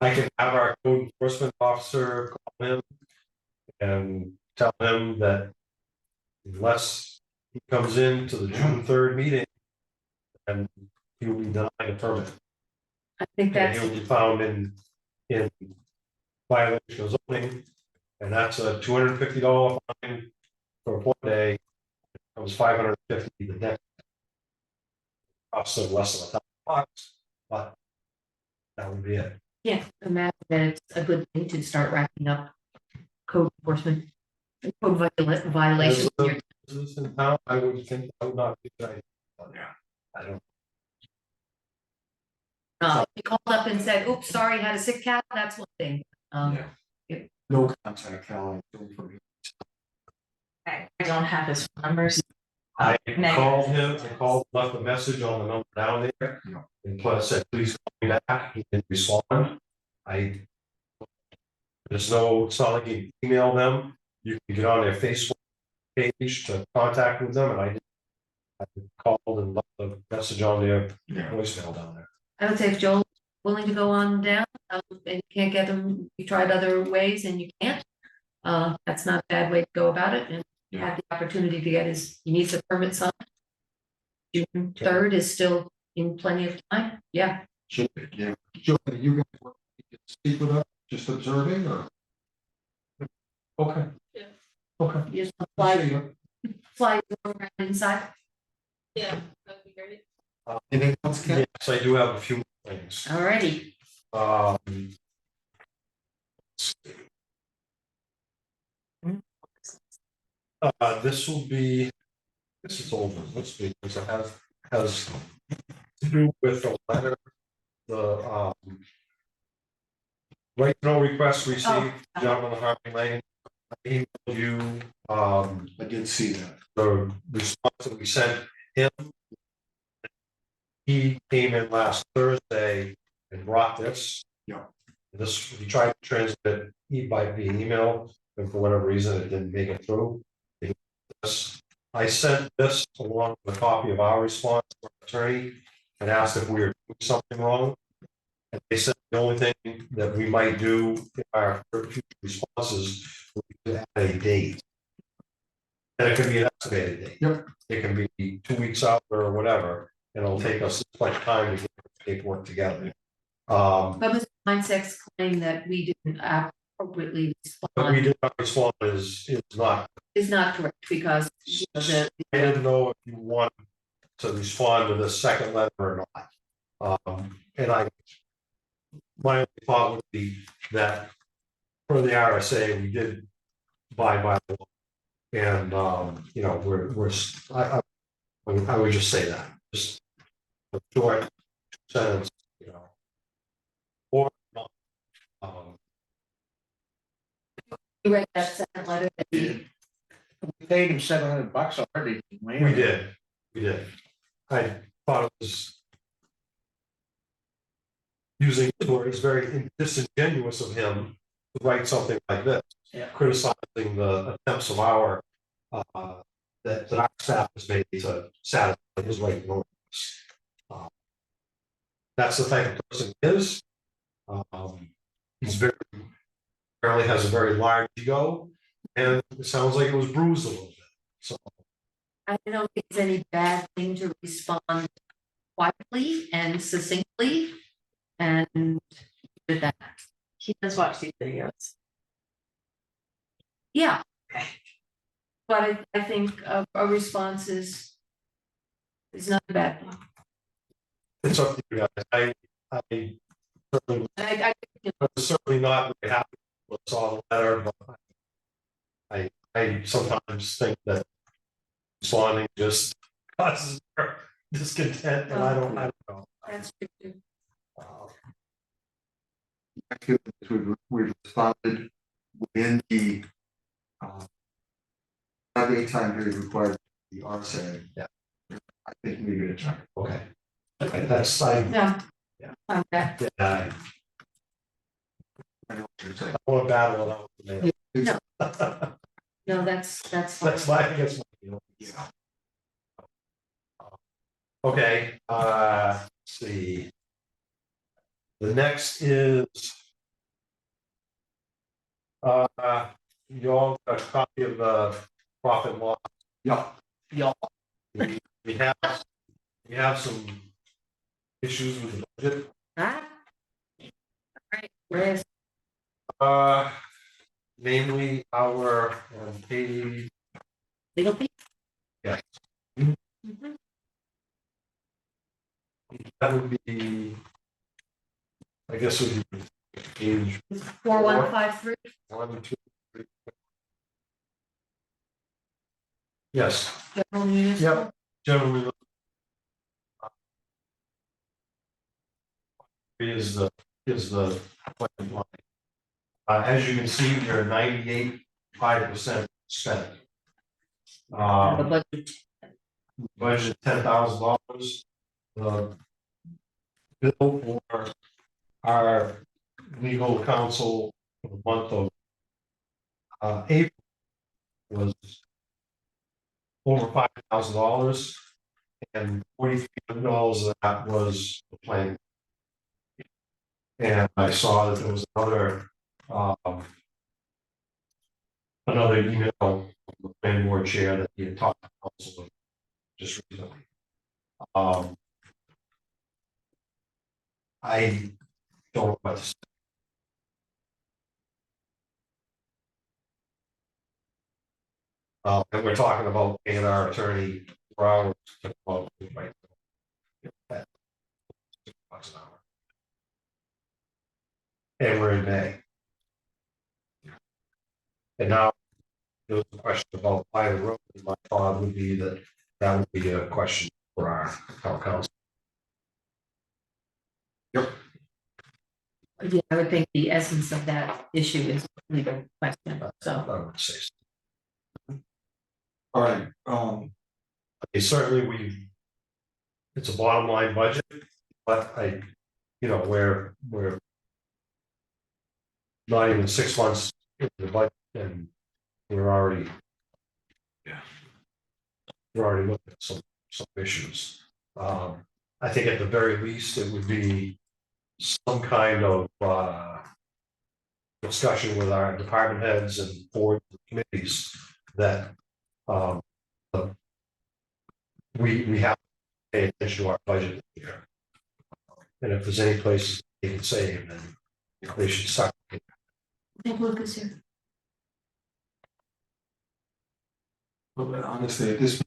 I can have our code enforcement officer call him and tell him that unless he comes in to the June 3rd meeting, and he will be denied a permit. I think And that's, he'll be found in violation of zoning, and that's a $250 fine for 1 day. It was $550 the next. Cost of less than $1,000, but that would be it. yeah, imagine that it's a good thing to start wrapping up code enforcement. Code violations. As a business in town, I would think that would not be a good idea. Yeah, I don't. You called up and said, oops, sorry, had a sick cat, that's one thing. No contact, Cal. I don't have his numbers. I Negative. called him, left a message on the number down there, and plus said, please call me back, he didn't respond. It's not like you can email them, you can get on their Facebook page to contact with them, and I didn't I called and left a message on their Yeah. voicemail down there. I would say if Joel's willing to go on down, and you can't get them, you tried other ways and you can't. That's not a bad way to go about it, and you have the opportunity to get he needs a permit signed. June 3rd is still in plenty of time, yeah. Sure, yeah. Joe, are you guys want to speak with us, just observing or? Okay. Yeah. Okay. You just See fly, ya. fly around inside. Yeah, that'd be great. Anything else, Ken? Yes, I do have a few things. Alrighty, Um. This will be, this is old, let's be, because it has to do with the letter, the, right, no request received, gentleman of Harvey Lane. I emailed you, I did see that. the response that we sent him. He came in last Thursday and brought this. Yeah. This, he tried to transmit via email, and for whatever reason, it didn't make it through. I sent this along with a copy of our response to our attorney and asked if we were doing something wrong. And they said the only thing that we might do in our future responses would be to add a date. And it can be an estimated date. Yep. It can be 2 weeks out or whatever, and it'll take us this much time to get the paperwork together. but Mr. Mindset's claim that we didn't appropriately But we respond did not respond is not, is not correct, because the, I didn't know if you want to respond to the second letter or not. And my only thought would be that for the RSA, we did abide by the law. And, you know, I would just say that, just a short sentence, you know. Or not. you read that second letter that he We paid him $700 already. We did. I thought it was using the word, it's very disingenuous of him to write something like this. Yeah. Criticizing the attempts of our, that our staff has made to satisfy his right to know. That's the type of person he is. He's apparently has a very large ego, and it sounds like it was bruised a little bit, so. I don't think it's any bad thing to respond quietly and succinctly, and with that, He does watch these videos. yeah. Okay. But I think a response is not a bad thing. It's up to you guys. I certainly I was certainly not very happy with saw the letter, but I sometimes think that responding just causes discontent, and I don't know. that's true too. I feel that we've responded within the time period required by the RSA. Yeah. I think we get a check. Okay. That's I Yeah. Yeah. Okay. I I know what you're saying. want to battle it out with the mail. No, that's fine. That's my, I guess. Yeah. Okay, let's see. The next is. You all got a copy of the profit and loss. Yeah. Yeah. We have some issues with the budget. Ah. All right, where's Namely our page, legal fee? yes, Mhm. that would be. I guess would be page 4153. 1, 2, 3. Yes, General municipal. yep, generally. Is the question line. As you can see, we are 98.5% spent. The budget. Budget $10,000. Bill for our legal counsel for the month of April was over $5,000. And $43 of that was the plan. And I saw that there was another email from the planning board chair that he had talked to council just recently. I don't know what to say. And we're talking about paying our attorney 4 hours to come out and write. $6 an hour. And we're in May. And now there was a question about why the road. My thought would be that that would be a question for our town council. Yeah, I would think the essence of that issue is a legal question, so. I would say. All right, Certainly it's a bottom line budget, but we're not even 6 months into the budget and we're already looking at some issues. I think at the very least, it would be some kind of discussion with our department heads and boards and committees that we have to pay attention to our budget here. And if there's any places they can save, then they should start. I think Lucas here. but honestly, at this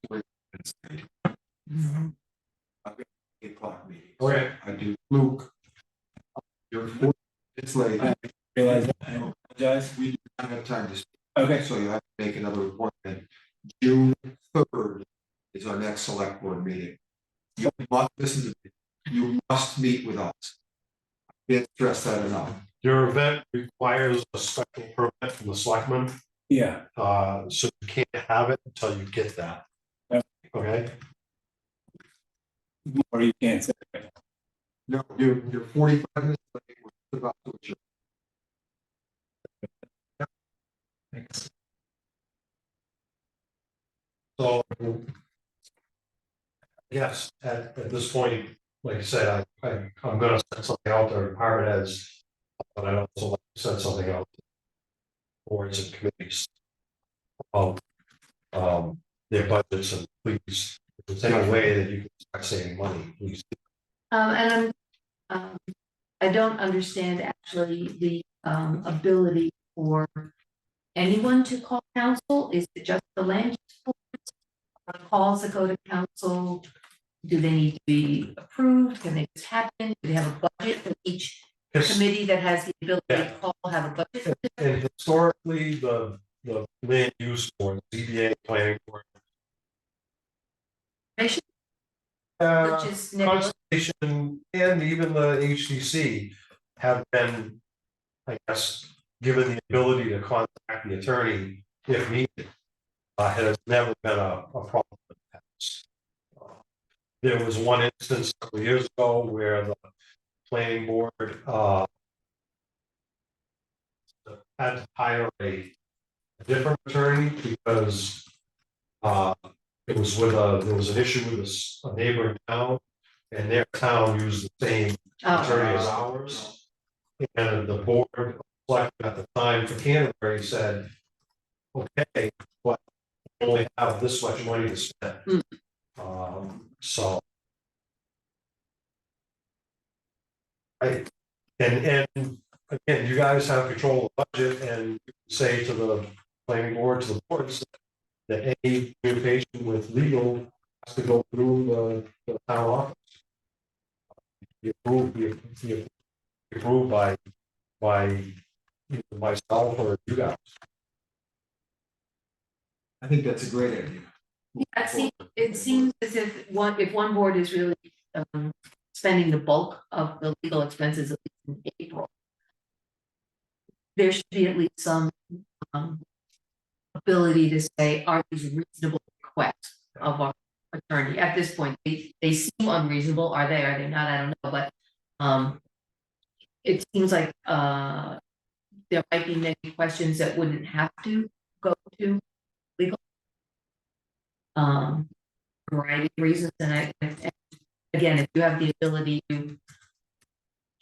point, I've got 8 o'clock meeting. Okay. I do, Luke. You're 4 minutes late. I realize that. I apologize. We do not have time to speak. Okay. So you have to make another appointment. June 3rd is our next select board meeting. You must listen to me. You must meet with us. I can't stress that enough. Your event requires a special permit from the selectmen, Yeah. so you can't have it until you get that. Yep. Okay, Or you can't say it. No, you're 45 minutes late. We're about to adjourn. thanks. So, yes, at this point, like I said, I'm gonna send something out to department heads, but I'd also like to send something out to boards and committees about their budgets, and please, if there's any way that you can start saving money, please. And I don't understand actually the ability for anyone to call council. Is it just the land use board? Calls that go to council, do they need to be approved? Can they just happen? Do they have a budget for each committee that has the ability to call, have a budget? And historically, the land use board, ZBA, planning board. Which is nebulous. Conservation and even the HDC have been, I guess, given the ability to contact the attorney if needed. Has never been a problem in the past. There was one instance a couple years ago where the planning board had to hire a different attorney because there was an issue with a neighboring town, and their town used the same attorney as ours. And the board at the time for Canterbury said, okay, but we only have this much money to spend. So and again, you guys have control of the budget, and say to the planning board, to the boards, that any communication with legal has to go through the town office. You approve by either myself or you guys. I think that's a great idea. It seems as if one board is really spending the bulk of the legal expenses, at least in April, there should be at least some ability to say, are these reasonable requests of our attorney? At this point, they seem unreasonable. Are they not? I don't know, but it seems like there might be many questions that wouldn't have to go to legal. a variety of reasons, and again, if you have the ability to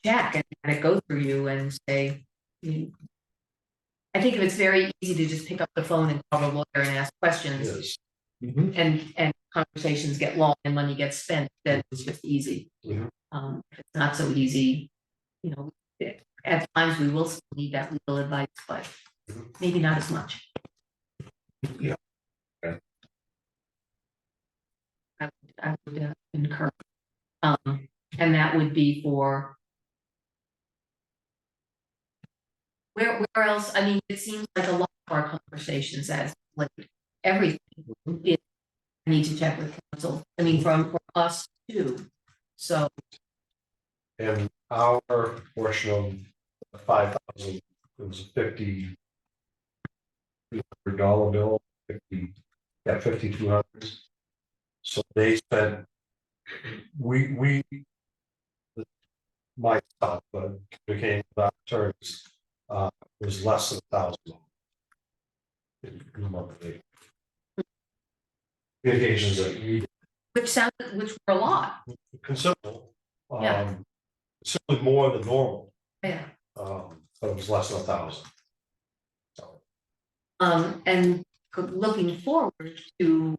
check and have it go through you and say, I think if it's very easy to just pick up the phone and call a lawyer and ask questions, and conversations get long and money gets spent, then it's just easy. Mhm. If it's not so easy, you know, at times we will still need that legal advice, but maybe not as much. Yeah. I would concur. And that would be for. Where else, I mean, it seems like a lot of our conversations as like everything is, I need to check with council, I mean, from us too, so. And our portion of the 5,000 was $5,200 bill, 5,200. So they spent, we, my stuff, but became that terms, was less than $1,000. Monthly. Communications that we Which were a lot, considerable, Yeah. simply more than normal, yeah. but it was less than 1,000. So. And looking forward to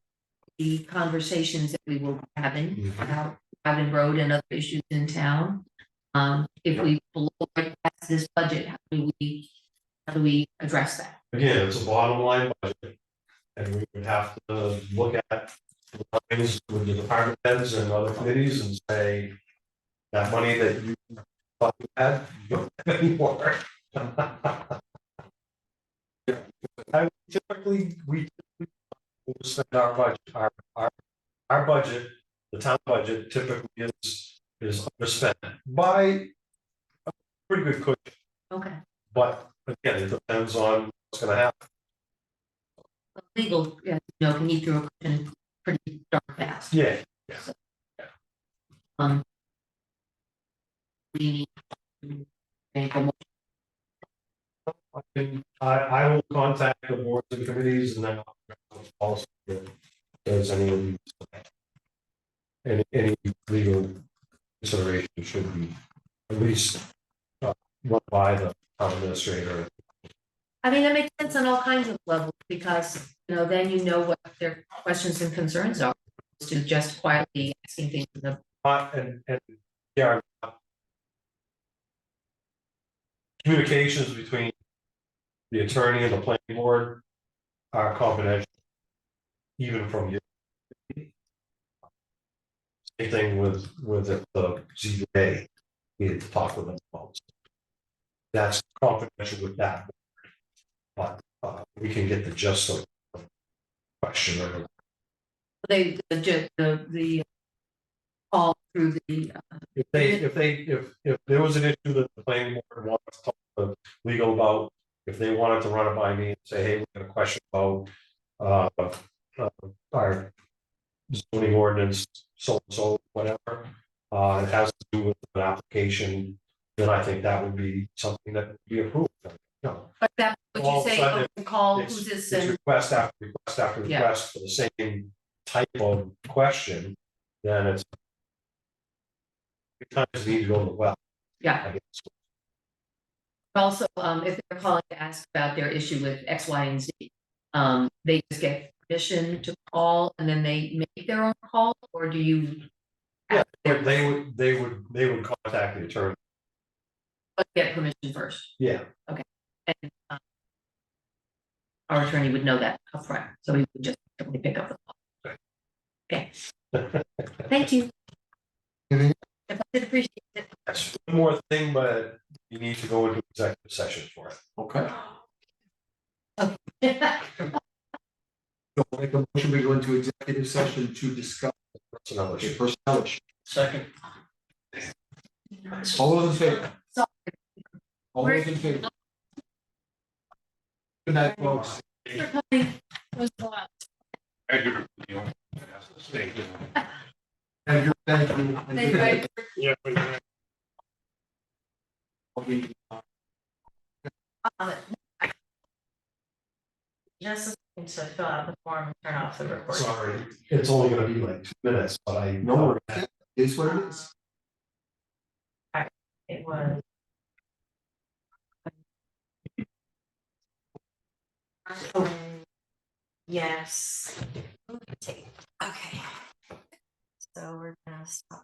the conversations that we will be having about Ivan Road and other issues in town. If we blow right past this budget, how do we address that? Again, it's a bottom line budget, and we would have to look at the lines with the department heads and other committees and say, that money that you thought you had, you don't have anymore. We spend our budget, our budget, the town budget typically is underspent by a pretty good cushion, Okay. but again, it depends on what's gonna happen. Legal, you know, can eat through a cushion pretty darn fast. Yeah. We need to make a I will contact the boards and committees and then I'll also if there's any legal consideration should be at least run by the town administrator. I mean, that makes sense on all kinds of levels, because, you know, then you know what their questions and concerns are, to just quietly asking things in the. And yeah, communications between the attorney and the planning board are confidential, even from you. Same thing with the ZBA, we had to talk with them about. That's confidential with that. But we can get the gist of the question or The all through the. if there was an issue that the planning board wanted to talk to legal about, if they wanted to run it by me and say, hey, we got a question about our zoning ordinance, so and so, whatever, it has to do with an application, then I think that would be something that would be approved. No. But that, would All you of a say, sudden, call It's who's this it's and, request after request after Yeah. request for the same type of question, then it's. Times need to go to the well. yeah, I guess. also, if they're calling to ask about their issue with X, Y, and Z. They just get permission to call and then they make their own call, or do you? Yeah, but they would contact the attorney. Get permission first, Yeah. and our attorney would know that upfront, so he would just simply pick up the call. Okay, thank you. Anything? If I did appreciate it. That's one more thing, but you need to go into executive session for it. Okay. So I'll make a motion, we go into executive session to discuss That's another a issue. personnel issue. Second. All those in favor? Sorry. All those in favor? Good night, folks. Was the last. Thank you. Thank you. Yeah. Just to fill out the form and turn off the recording. Sorry, it's only gonna be like 2 minutes, but I. No, it's what it is. It was. Yes. Okay. So we're gonna stop